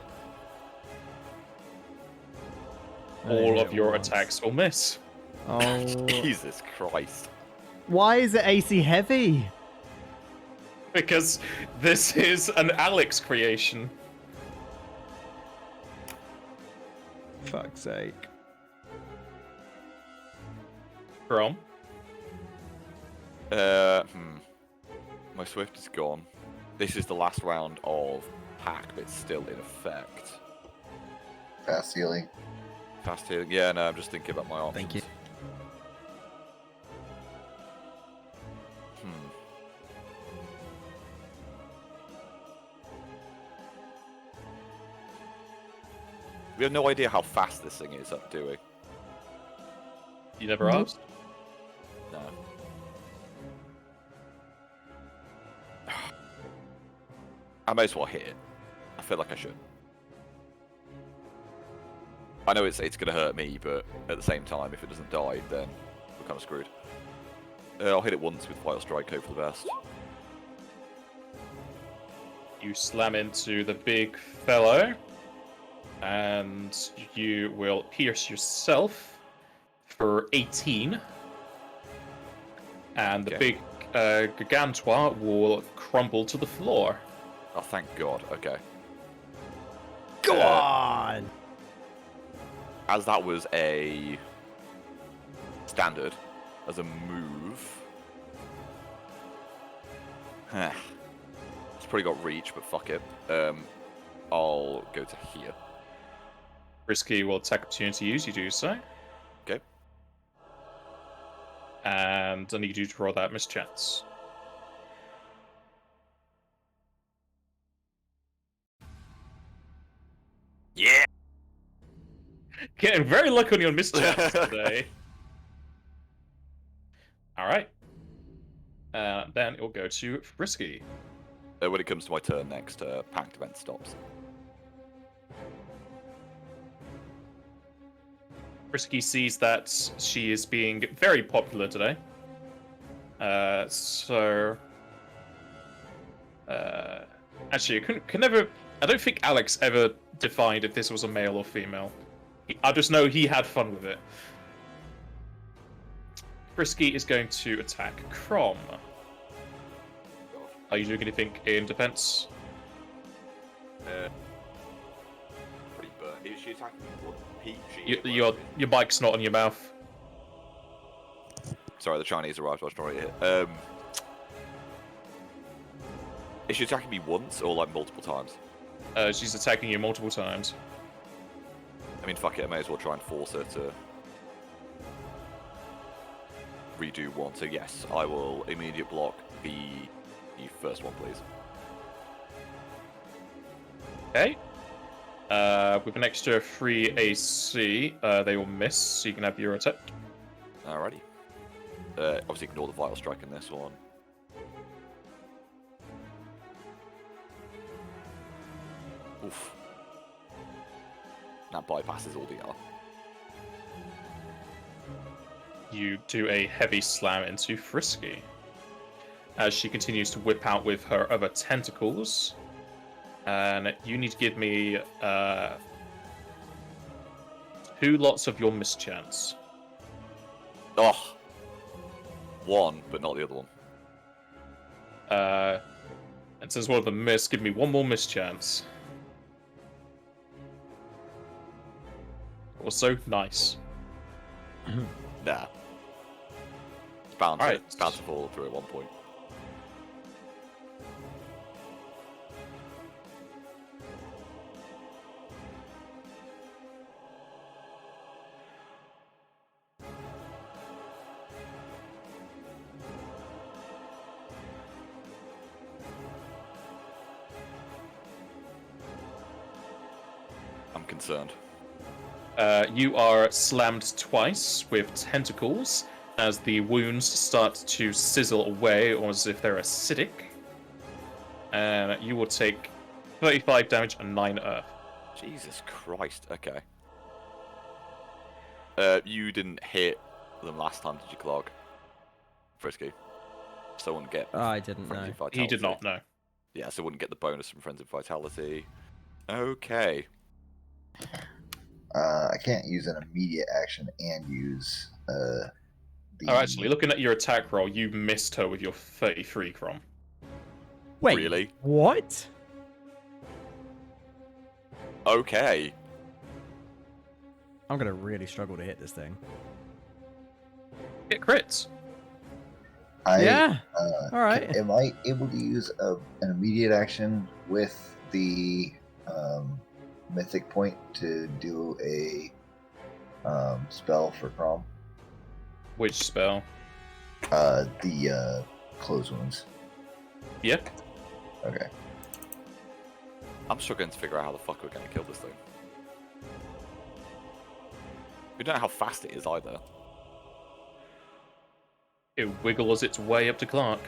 All of your attacks will miss. Oh. Jesus Christ. Why is it AC heavy? Because this is an Alex creation. Fuck's sake. From? My Swift is gone. This is the last round of Pack, but it's still in effect. Fast healing. Fast healing. Yeah, no, I'm just thinking about my options. Thank you. We have no idea how fast this thing is up, do we? You never asked? No. I may as well hit it. I feel like I should. I know it's going to hurt me, but at the same time, if it doesn't die, then we're kind of screwed. I'll hit it once with Vital Strike, hope for the best. You slam into the big fellow, and you will pierce yourself for 18. And the big Gargantua will crumble to the floor. Oh, thank God. Okay. Go on! As that was a standard, as a move. It's probably got reach, but fuck it. I'll go to here. Risky will attack opportunity use, you do so. Okay. And I need you to roll that mischance. Yeah! Getting very lucky on your mischance today. Alright. Then it'll go to Frisky. When it comes to my turn next, Packed Event stops. Frisky sees that she is being very popular today. Actually, I don't think Alex ever defined if this was a male or female. I just know he had fun with it. Frisky is going to attack Crom. Are you doing anything in defense? Pretty burnt. Is she attacking me? Your mic's not on your mouth. Sorry, the Chinese arrived. I was trying to hit. Is she attacking me once or like multiple times? She's attacking you multiple times. I mean, fuck it. I may as well try and force her to redo one. So yes, I will immediate block the first one, please. Okay. With an extra 3 AC, they will miss, so you can have your attack. Alrighty. Obviously ignore the Vital Strike in this one. Oof. That bypasses all the R. You do a heavy slam into Frisky. As she continues to whip out with her other tentacles. And you need to give me 2 lots of your mischance. Oh! One, but not the other one. And since one of them missed, give me 1 more mischance. Also, nice. Nah. It's bound to, Alright. it's bound to fall through at one point. I'm concerned. You are slammed twice with tentacles as the wounds start to sizzle away, or as if they're acidic. and you will take 35 damage and 9 earth. Jesus Christ. Okay. You didn't hit them last time, did you, Clarke? Frisky. So I wouldn't get I didn't know. Frenzied Vitality. He did not know. Yeah, so I wouldn't get the bonus from Frenzied Vitality. Okay. I can't use an immediate action and use the. Oh, actually, looking at your attack roll, you missed her with your 33 Crom. Wait, Really? what? Okay. I'm gonna really struggle to hit this thing. Get crits. Yeah. All right. Am I able to use an immediate action with the mythic point to do a spell for Crom? Which spell? The close wounds. Yeah. Okay. I'm struggling to figure out how the fuck we're going to kill this thing. We don't know how fast it is either. It wiggles its way up to Clarke.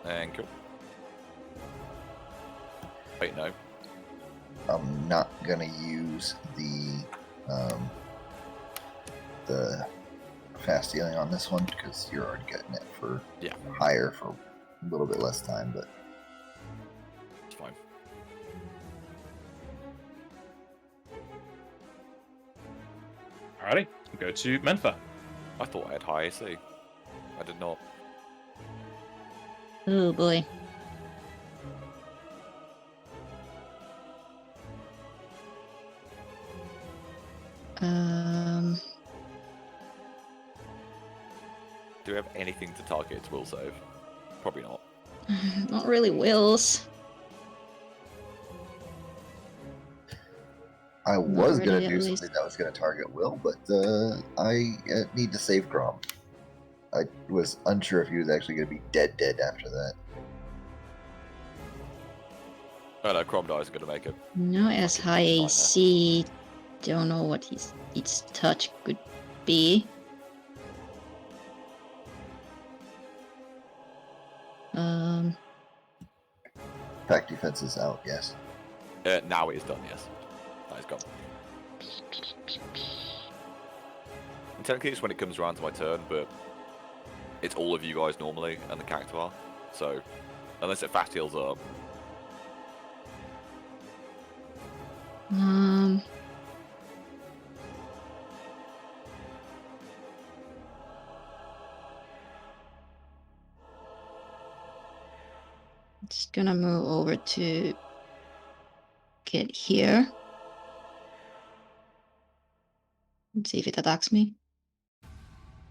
Thank you. Wait, no. I'm not gonna use the fast healing on this one because you're already getting it for higher for a little bit less time, but It's fine. Alrighty, go to Menfa. I thought I had high AC. I did not. Oh boy. Do we have anything to target its will save? Probably not. Not really wills. I was really, gonna at do least. something that was gonna target Will, but I need to save Crom. I was unsure if he was actually gonna be dead after that. Oh no, Cromdie is going to make it. No, as high AC. Don't know what its touch could be. Pack defense is out, yes. Now it is done, yes. That is gone. And technically it's when it comes around to my turn, but it's all of you guys normally, and the Cactuar. So, unless it fast heals up. Just gonna move over to get here. Let's see if it attacks me.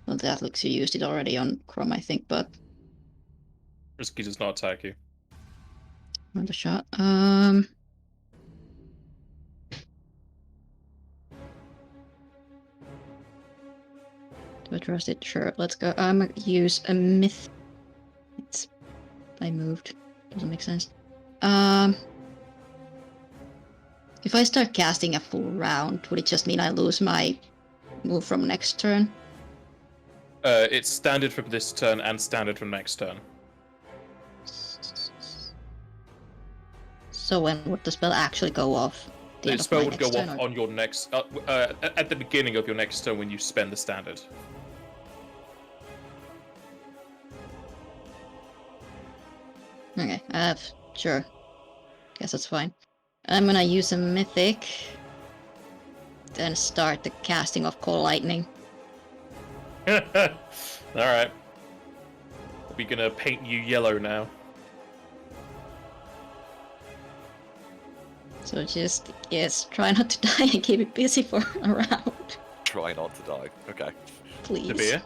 Well, that looks you used it already on Chrome, I think, but Risky does not attack you. another shot. Do I trust it? Sure, let's go. I'm gonna use a myth. I moved. Doesn't make sense. If I start casting a full round, would it just mean I lose my move from next turn? It's standard from this turn and standard from next turn. So when would the spell actually go off? The spell would go off on your next, at the beginning of your next turn when you spend the standard. Okay, sure. Guess that's fine. I'm gonna use a mythic, then start the casting of Cold Lightning. Alright. We're gonna paint you yellow now. So just, yes, try not to die and keep it busy for a round. Try not to die. Okay. Please. The beer?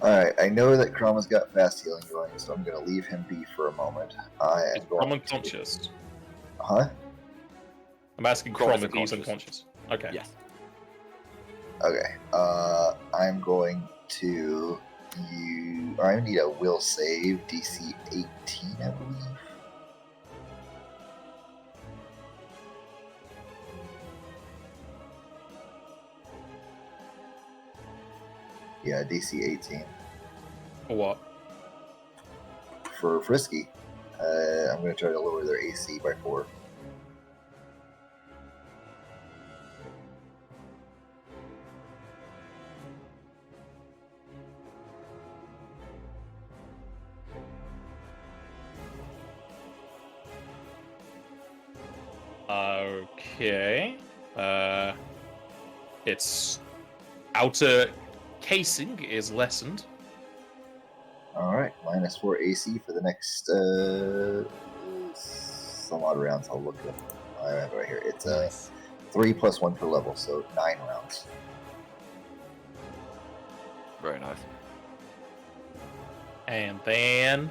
Alright, I know that Crom has got fast healing going, so I'm gonna leave him be for a moment. I am Is going Crom unconscious? Huh? I'm asking Crom Crom is if he's unconscious. unconscious. Okay. Yes. Okay. I'm going to I need a will save DC 18, I believe. Yeah, DC 18. For what? For Frisky, I'm going to try to lower their AC by 4. Okay. Its outer casing is lessened. Alright, minus 4 AC for the next some odd rounds. I'll look it up. I have it right here. It's Nice. 3 plus 1 per level, so 9 rounds. Very nice. And then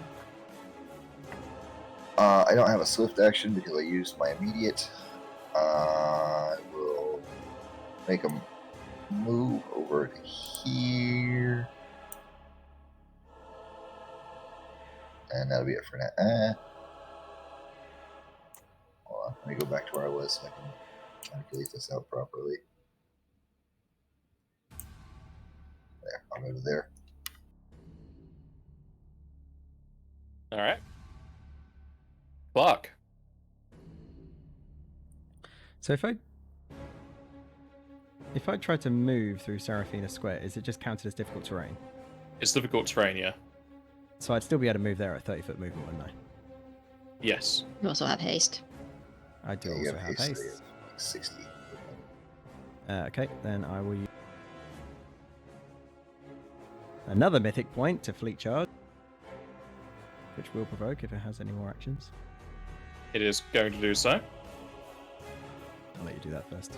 I don't have a swift action because I used my immediate. I will make a move over to here. And that'll be it for now. Hold on, let me go back to where I was so I can calculate this out properly. There, I'll go to there. all right. Clarke. So if I try to move through Serafina Square, is it just counted as difficult terrain? It's difficult terrain, yeah. So I'd still be able to move there at 30-foot movement, wouldn't I? Yes. You also have haste. I do Yeah, you also have so you haste. have like 60. Okay, then I will use another mythic point to fleet charge, which will provoke if it has any more actions. It is going to do so. I'll let you do that first.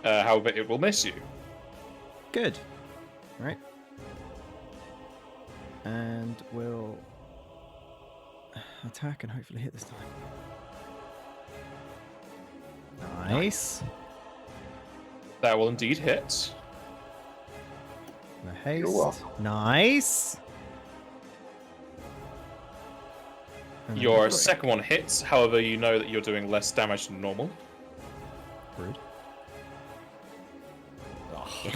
However, it will miss you. Good. Right. And we'll attack and hopefully hit this time. Nice. That will indeed hit. The haste. You're welcome. Nice. And then Your great. second one hits, however, you know that you're doing less damage than normal. Rude. Oh,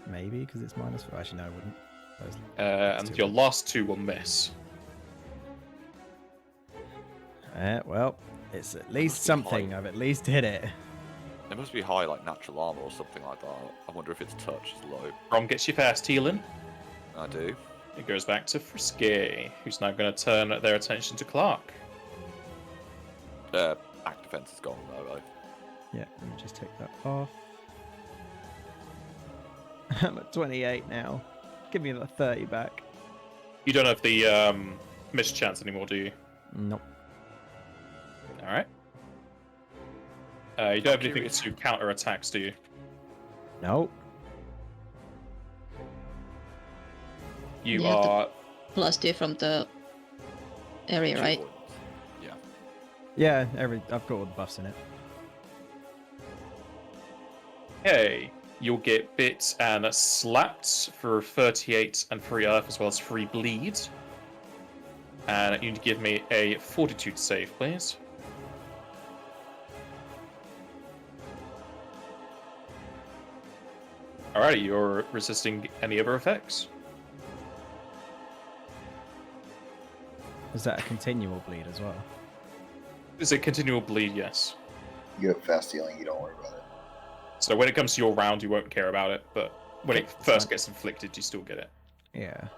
Maybe because it's -4. Actually, no, I wouldn't. Those- And too your bad. last two will miss. Well, it's at least must be something. high. I've at least hit it. it must be high, like natural armor or something like that. I wonder if its touch is low. Rom gets you fast healing. I do. It goes back to Frisky, who's now going to turn their attention to Clarke. Act defense is gone though, right? Yeah, let me just take that off. I'm at 28 now. Give me the 30 back. You don't have the mischance anymore, do you? Nope. Alright. You don't have anything curious. to counter attacks, do you? Nope. You You have to- are. +2 from the area, 2 right? points. Yeah. Yeah, I've got all the buffs in it. Hey, you'll get bit and slapped for 38 and 3 earth, as well as 3 bleed. And you need to give me a fortitude save, please. Alrighty, you're resisting any other effects. Is that a continual bleed as well? Is it continual bleed? Yes. You have fast healing, you don't worry about it. So when it comes to your round, you won't care about it, but when it Okay, first fine. gets inflicted, you still get it. Yeah.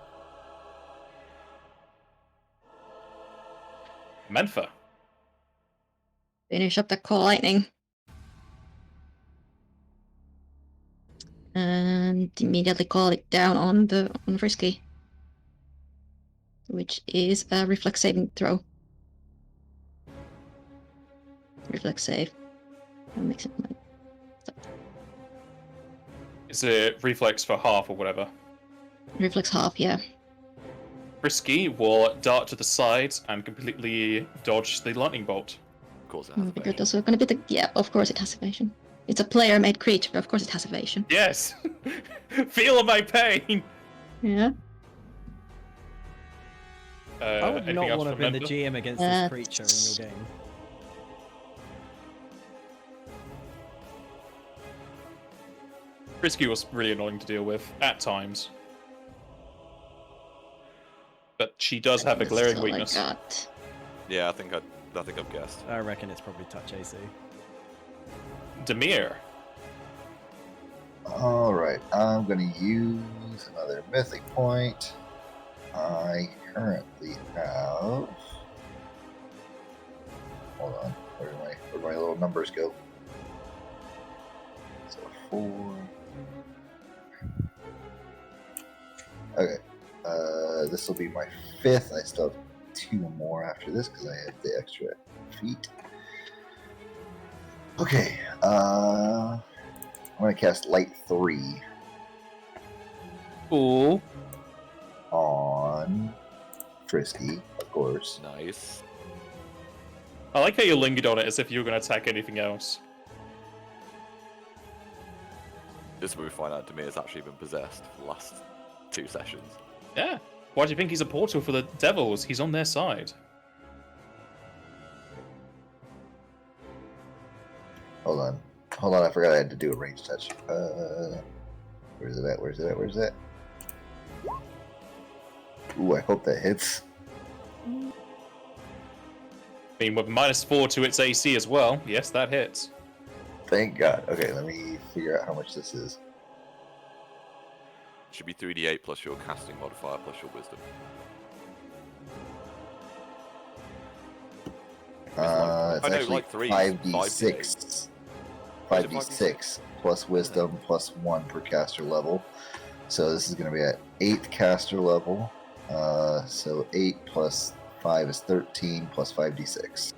Menfa. Finish up the Call Lightning. And immediately call it down on Frisky. Which is a reflex saving throw. Reflex save. That makes it Is it reflex for half or whatever? reflex half, yeah. Frisky will dart to the side and completely dodge the lightning bolt. Of course it I has figured evasion. those were gonna be the yeah, of course it has evasion. It's a player made creature, of course it has evasion. Yes! Feel my pain! Yeah. I would Anything not else want to from be the Menfa? GM against this creature in your game. Frisky was really annoying to deal with at times. But she does have a That's glaring all weakness. I got. Yeah, I think I've guessed. I reckon it's probably touch AC. Demir. Alright, I'm gonna use another mythic point. I currently have. Hold on, where my little numbers go? So 4. Okay, this will be my 5th. I still have 2 more after this because I have the extra feet. Okay, I'm gonna cast Light 3 Cool. on Frisky, of course. Nice. I like how you lingered on it as if you were going to attack anything else. This is where we find out Demir's actually been possessed for the last 2 sessions. Yeah. Why do you think he's a portal for the devils? He's on their side. Hold on, I forgot I had to do a range touch. Where's it at? Where's it? Ooh, I hope that hits. I mean, with -4 to its AC as well. Yes, that hits. Thank God. Okay, let me figure out how much this is. Should be 3d8 plus your casting modifier plus your wisdom. It's I know, actually like 3, 5d6. 5d6 plus wisdom plus 1 per caster level. So this is going to be at 8th caster level. So 8 plus 5 is 13 plus 5d6.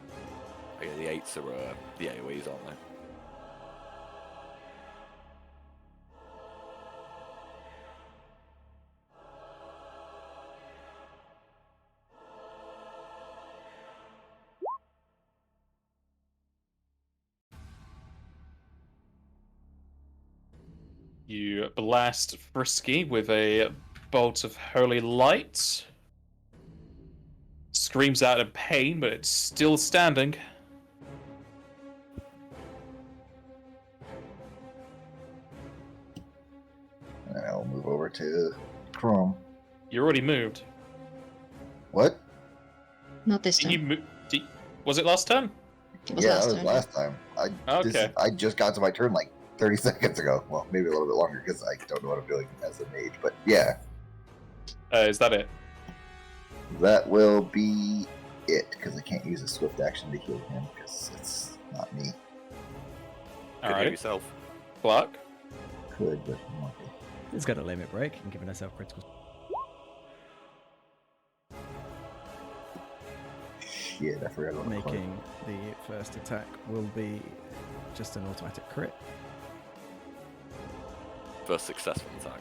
Okay, the 8s are the AoEs, aren't they? You blast Frisky with a bolt of holy light. Screams out in pain, but it's still standing. And I'll move over to Chrome. You already moved. What? Not this Did you time. move? Was it last turn? It was Yeah, last that was time. last time. Okay. I just got to my turn like 30 seconds ago. Well, maybe a little bit longer because I don't know what I'm doing as a mage. But yeah, Is that it? that will be it because I can't use a swift action to heal him because it's not me. Could All heal right. yourself. Clarke. Could, but I'm not good. It's got a limit break and giving herself critical. Shit, I forgot about Making the first attack will be just an automatic crit. First successful attack.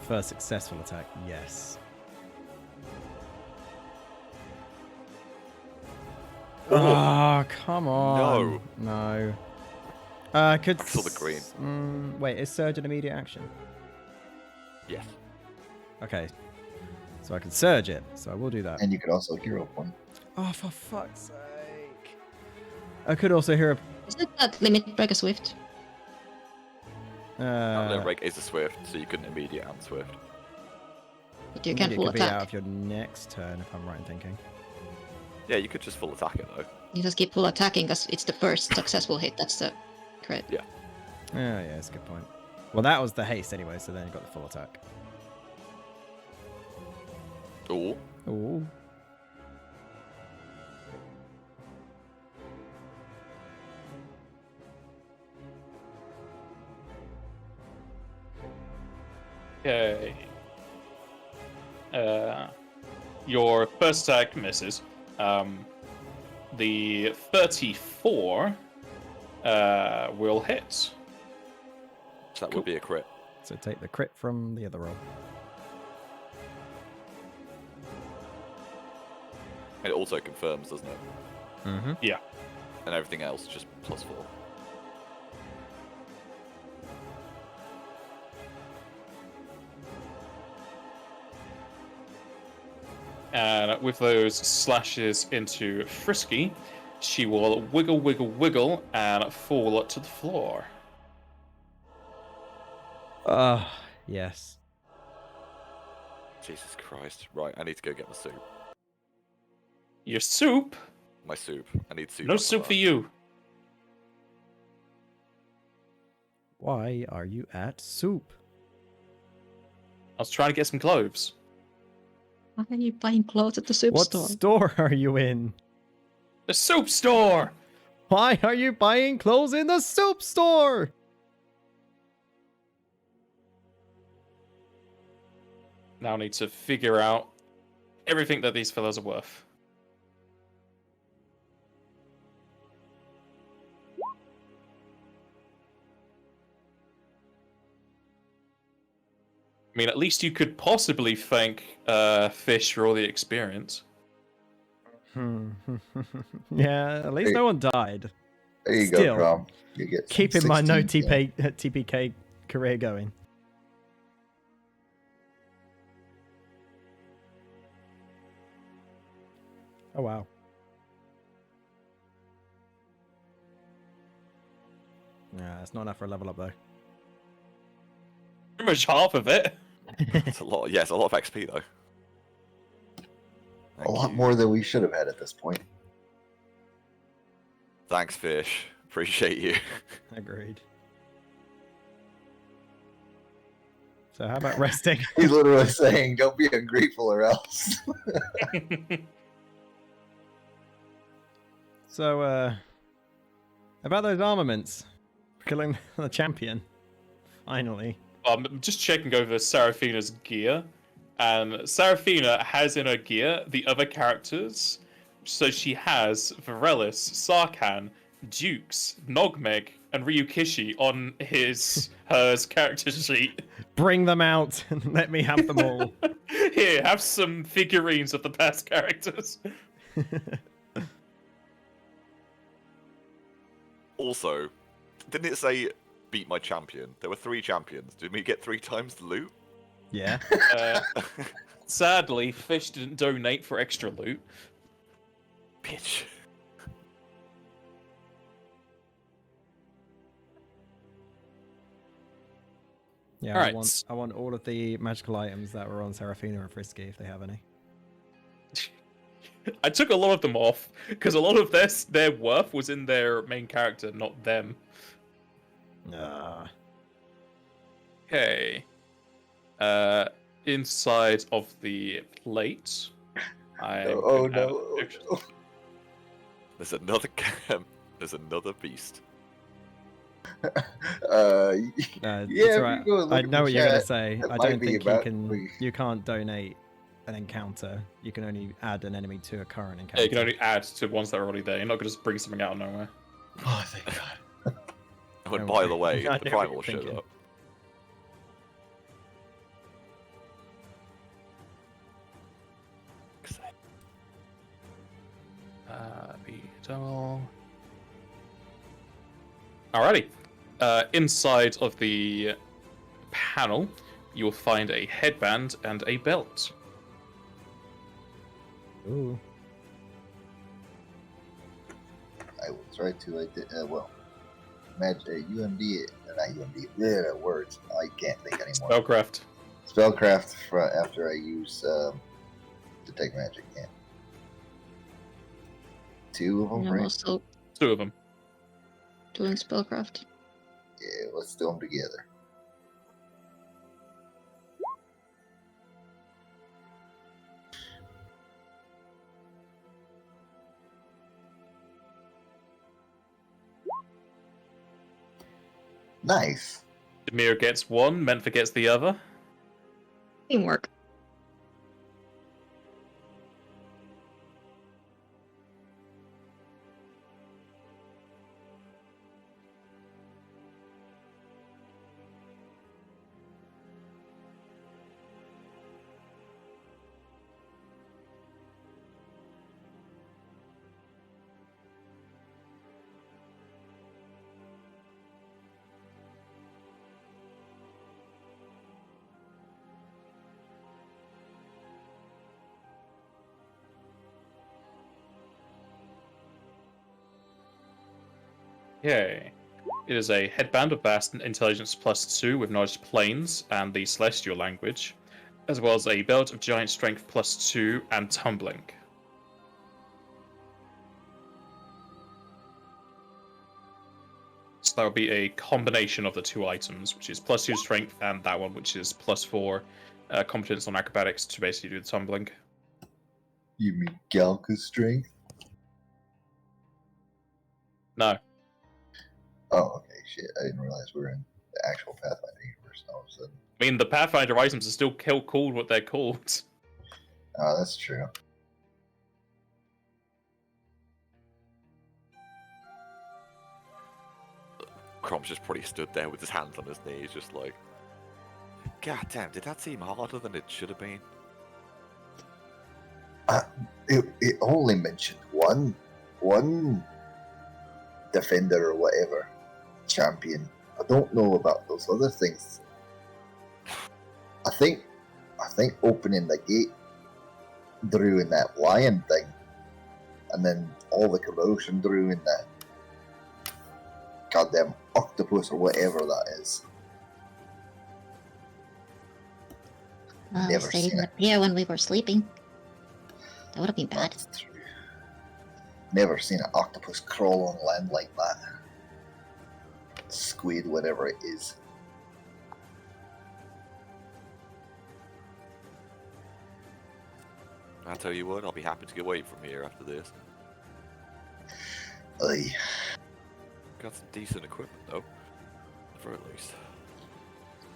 First successful attack, yes. Oh, come on. No. I could. I saw the green. Wait, is Surge an immediate action? Yes. Okay. So I can Surge it, so I will do that. And you could also hero point. Oh, for fuck's sake. I could also hear Isn't that limit break a swift? Limit break is a swift, so you couldn't immediate and swift. But you can it full could be out attack. of your next turn, if I'm right in thinking. Yeah, you could just full attack it though. You just keep full attacking because it's the first successful hit. That's the crit. Yeah, that's a good point. Well, that was the haste anyway, so then you got the full attack. Ooh. Ooh. Okay. Your first attack misses. The 34 will hit. So that would be a crit. So take the crit from the other roll. It also confirms, doesn't it? Mm-hmm. Yeah. And everything else just +4. And with those slashes into Frisky, she will wiggle, wiggle, wiggle, and fall to the floor. Yes. Jesus Christ. Right, I need to go get my soup. Your soup? My soup. I need soup. No after soup that. for you. Why are you at soup? I was trying to get some cloves. Why are you buying clothes at the soup What store? store are you in? The soup store! Why are you buying clothes in the soup store? Now I need to figure out everything that these fellas are worth. I mean, at least you could possibly thank Fish for all the experience. Yeah, at least Hey. no one died. There you Still, go, Crom. You get some Keeping my no 16 TPK career going. Oh wow. Yeah, it's not enough for a level up though. Pretty much half of it. It's a lot. Yeah, it's a lot of XP though. A Thank lot you. more than we should have had at this point. Thanks, Fish. Appreciate you. Agreed. So how about resting? He's literally saying, "Don't be ungrateful or else." So, about those armaments. Killing the champion. Finally. I'm just checking over Seraphina's gear. Seraphina has in her gear the other characters. So she has Varelis, Sarkhan, Dukes, Nogmeg, and Ryukishi on her character sheet. Bring them out and let me have them all. Here, have some figurines of the past characters. Also, didn't it say beat my champion? There were 3 champions. Did we get 3 times the loot? Yeah. Sadly, Fish didn't donate for extra loot. Bitch. Yeah, Alright. I want all of the magical items that were on Seraphina and Frisky if they have any. I took a lot of them off because a lot of their worth was in their main character, not them. Okay. Inside of the plate. Oh no! There's another There's another beast. Yeah, It's if right. you go and look I at know the what you're gonna chat, say. that I might don't be think about- you can't donate an encounter. You can only add an enemy to a current encounter. Yeah, you can only add to ones that are already there. You're not going to just bring something out of nowhere. Oh, thank God! Oh, and Don't by the worry. way, I the know what primal you're showed thinking. up. Double. Alrighty. Inside of the panel, you will find a headband and a belt. Ooh. I will try to UMD, not UMD. Yeah, words. I can't think anymore. Spellcraft. Spellcraft after I use detect magic. Yeah. 2 of them, And I'm right? also 2 of them. doing spellcraft. Yeah, let's do them together. Nice. Demir gets 1, Mentha gets the other. Teamwork. Okay. It is a headband of vast intelligence +2 with knowledge planes and the celestial language, as well as a belt of giant strength +2 and tumbling. So that would be a combination of the two items, which is +2 strength and that one, which is +4 competence on acrobatics to basically do the tumbling. You mean Galka's strength? No. Oh, okay, shit. I didn't realize we were in the actual Pathfinder universe all of a sudden. I mean, the Pathfinder items are still called what they're called. Oh, that's true. Crom's just probably stood there with his hands on his knees, just like, God damn, did that seem harder than it should have been? It only mentioned one defender or whatever champion. I don't know about those other things. I think opening the gate drew in that lion thing, and then all the commotion drew in that goddamn octopus or whatever that is. Well, Never they seen didn't it. appear when we were sleeping. That would have been bad. That's true. Never seen an octopus crawl on land like that. Squid, whatever it is. I'll tell you what, I'll be happy to get away from here after this. Aye. Got some decent equipment though, for at least.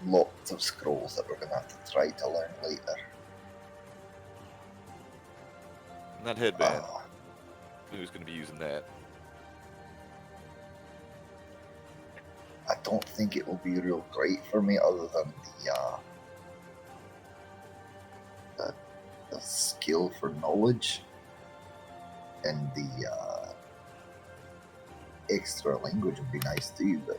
Lots of scrolls that we're going to have to try to learn later. And that headband, Ah, who's going to be using that? I don't think it will be real great for me other than the skill for knowledge and the extra language would be nice too, but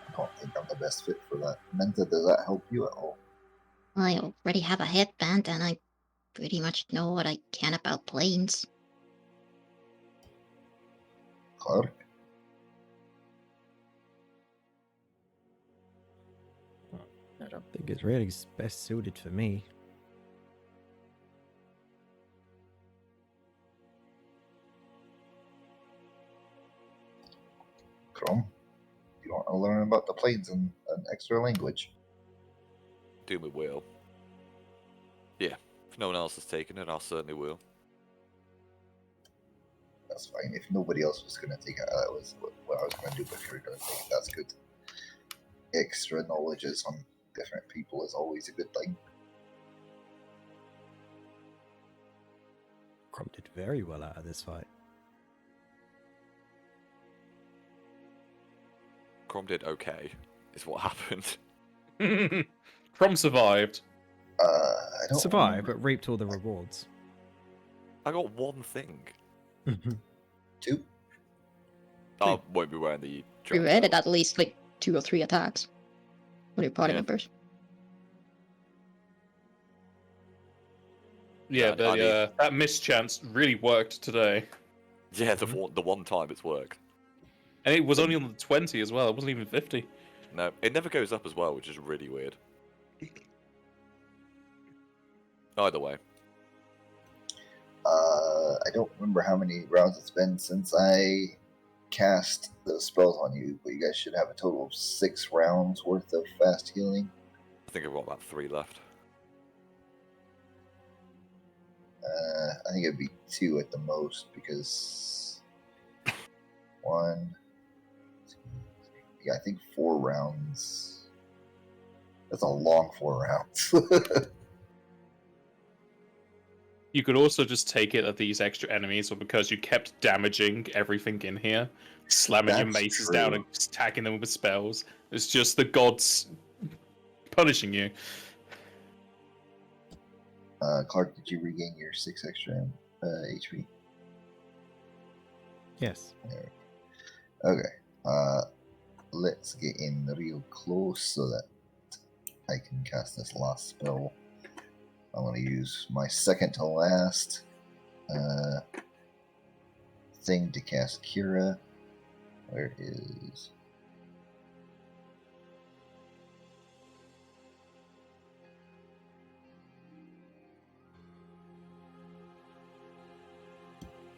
I don't think I'm the best fit for that. Menta, does that help you at all? I already have a headband, and I pretty much know what I can about planes. Clarke? I don't think it's really best suited for me. Chrome? You want to learn about the planes and an extra language? Do me will. Yeah, if no one else has taken it, I certainly will. That's fine. If nobody else was going to take it, that was what I was going to do, but if you're going to take it, that's good. Extra knowledges on different people is always a good thing. Crom did very well out of this fight. Crom did okay, is what happened. Crom survived. I don't Survived, remember. but reaped all the rewards. I got one thing. 2? I won't be wearing the We dress. read it at least like 2 or 3 attacks with your party Yeah. members. Yeah, I need- that mischance really worked today. Yeah, the one time it's worked. And it was only on the 20 as well, it wasn't even 50. No, it never goes up as well, which is really weird. Either way. I don't remember how many rounds it's been since I cast the spells on you, but you guys should have a total of 6 rounds worth of fast healing. I think I've got about 3 left. I think it'd be 2 at the most because 1, 2, 3, yeah, I think 4 rounds. That's a long 4 rounds. You could also just take it that these extra enemies were because you kept damaging everything in here, slamming your That's maces down true. and attacking them with spells. It's just the gods punishing you. Clarke, did you regain your 6 extra HP? Yes. Okay. Let's get in real close so that I can cast this last spell. I'm going to use my second to last thing to cast Kira. Where is...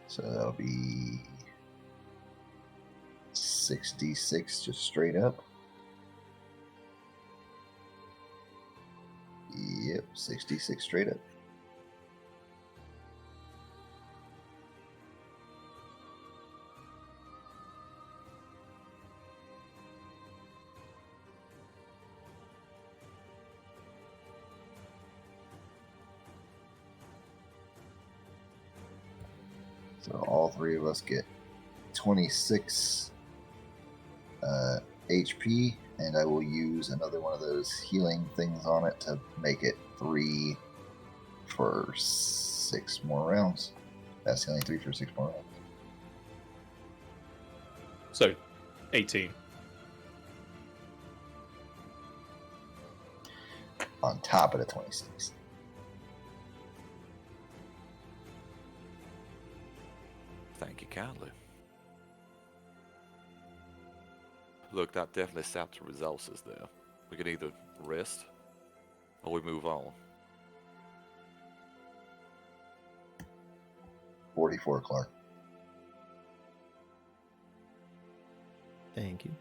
So that'll be 66 just straight up. Yep, 66 straight up. So all three of us get 26 HP, and I will use another one of those healing things on it to make it 3 for 6 more rounds. That's healing 3 for 6 more rounds. So, 18. On top of the 26. Thank you kindly. Look, that definitely sapped the resources there. We can either rest or we move on. 44, Clarke. Thank you.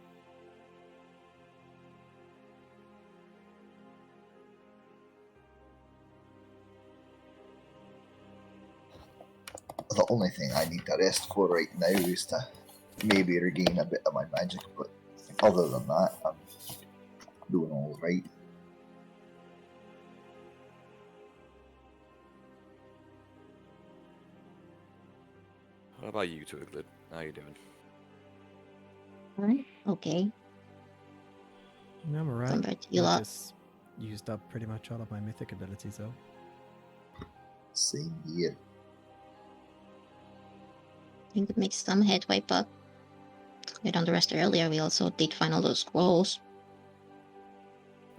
The only thing I need to rest for right now is to maybe regain a bit of my magic, but other than that, I'm doing all right. What about you, Twiglet? How you doing? Okay. I'm alright. Compared to you I lot. just used up pretty much all of my mythic abilities, though. Same here. I think it makes some headway, but we done the rest earlier. We also did find all those scrolls.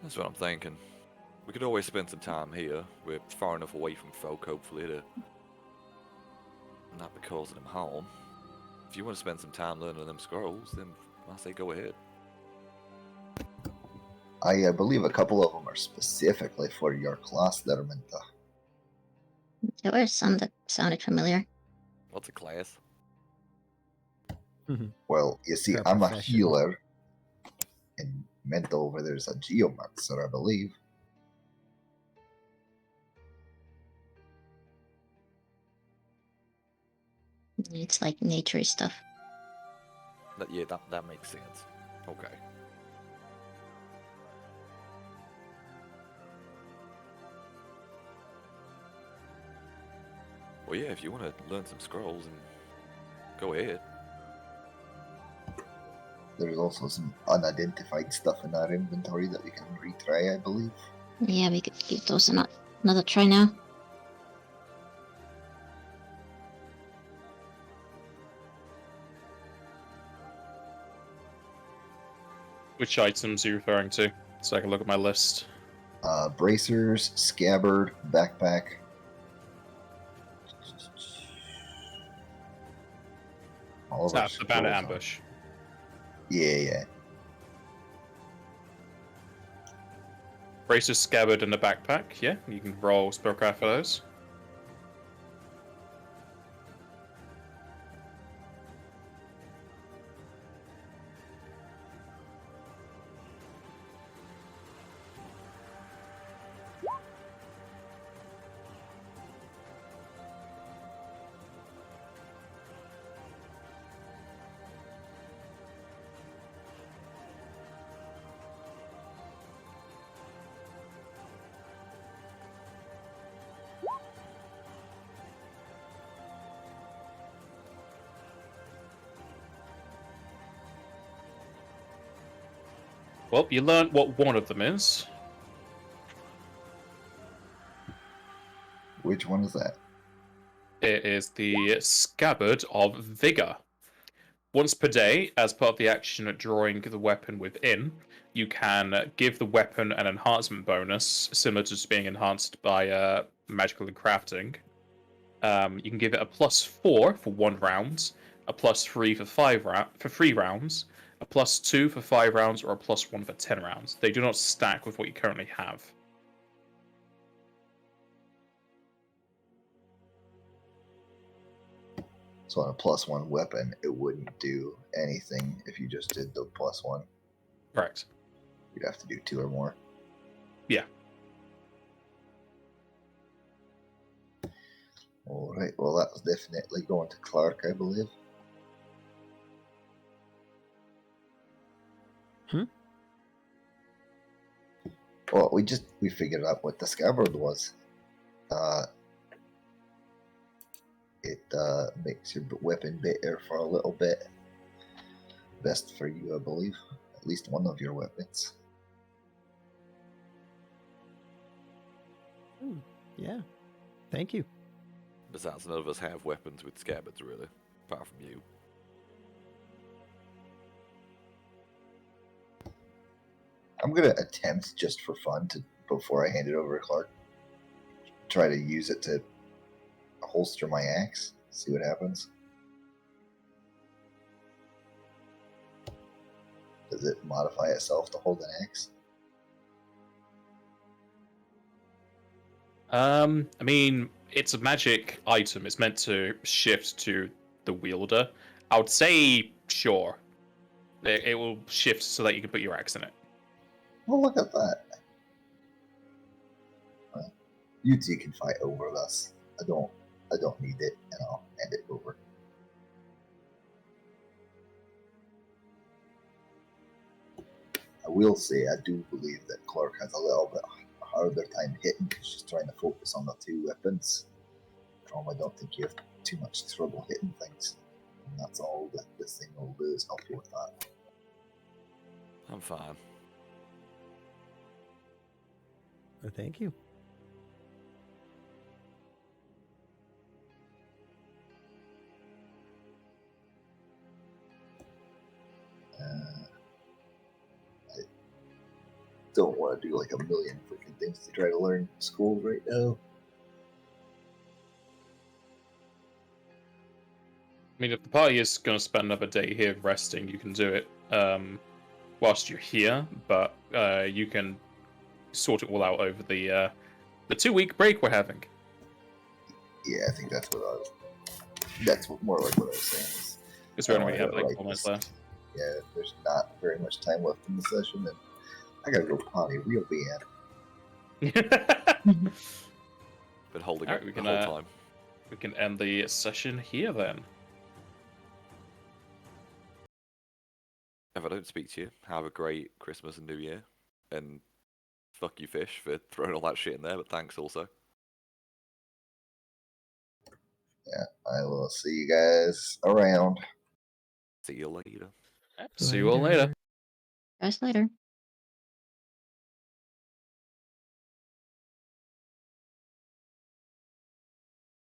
That's what I'm thinking. We could always spend some time here. We're far enough away from folk, hopefully, to not be causing them harm. If you want to spend some time learning them scrolls, then I say go ahead. I believe a couple of them are specifically for your class there, Minta. There were some that sounded familiar. What's a class? Well, you see, Her I'm a profession. healer, and Minta over there's a geomancer, I believe. It's like nature stuff. Yeah, that makes sense. Okay. Well, yeah, if you want to learn some scrolls, and go ahead. There's also some unidentified stuff in our inventory that we can retry, I believe. Yeah, we could give those another try now. Which items are you referring to? So I can look at my list. Bracers, scabbard, backpack. All of our That's the bandit scrolls are- ambush. Yeah. Bracer, scabbard, and a backpack. Yeah, you can roll spellcraft for those. Well, you learned what one of them is. Which one is that? It is the Scabbard of Vigor. Once per day, as part of the action at drawing the weapon within, you can give the weapon an enhancement bonus, similar to just being enhanced by magical and crafting. You can give it a +4 for 1 round, a +3 for 3 rounds, a +2 for 5 rounds, or a +1 for 10 rounds. They do not stack with what you currently have. So on a +1 weapon, it wouldn't do anything if you just did the +1. Correct. You'd have to do 2 or more. Yeah. All right. Well, that was definitely going to Clarke, I believe. Well, we figured out what the scabbard was. It makes your weapon better for a little bit. Best for you, I believe. At least one of your weapons. Yeah. Thank you. Besides, none of us have weapons with scabbards, really, apart from you. I'm gonna attempt, just for fun, to before I hand it over to Clarke, try to use it to holster my axe. See what happens. Does it modify itself to hold an axe? I mean, it's a magic item. It's meant to shift to the wielder. I would say sure. It will shift so that you can put your axe in it. Well, look at that. Well, you two can fight over this. I don't need it, and I'll hand it over. I will say I do believe that Clarke has a little bit harder time hitting because she's trying to focus on the 2 weapons. I don't think you have too much trouble hitting things. And that's all that this thing will do, is help you with that. I'm fine. Well, thank you. I don't want to do like a million freaking things to try to learn school right now. I mean, if the party is going to spend another day here resting, you can do it whilst you're here, but you can sort it all out over the 2-week break we're having. Yeah, I think that's what I was. That's more like what I was saying. Because we only have like 4 minutes left. Yeah, there's not very much time left in the session, and I gotta go potty real bad. Been holding Alright, it the whole time. We can end the session here then. If I don't speak to you, have a great Christmas and New Year. And fuck you, Fish, for throwing all that shit in there, but thanks also. Yeah, I will see you guys around. See you later. See you all later. Guys, later.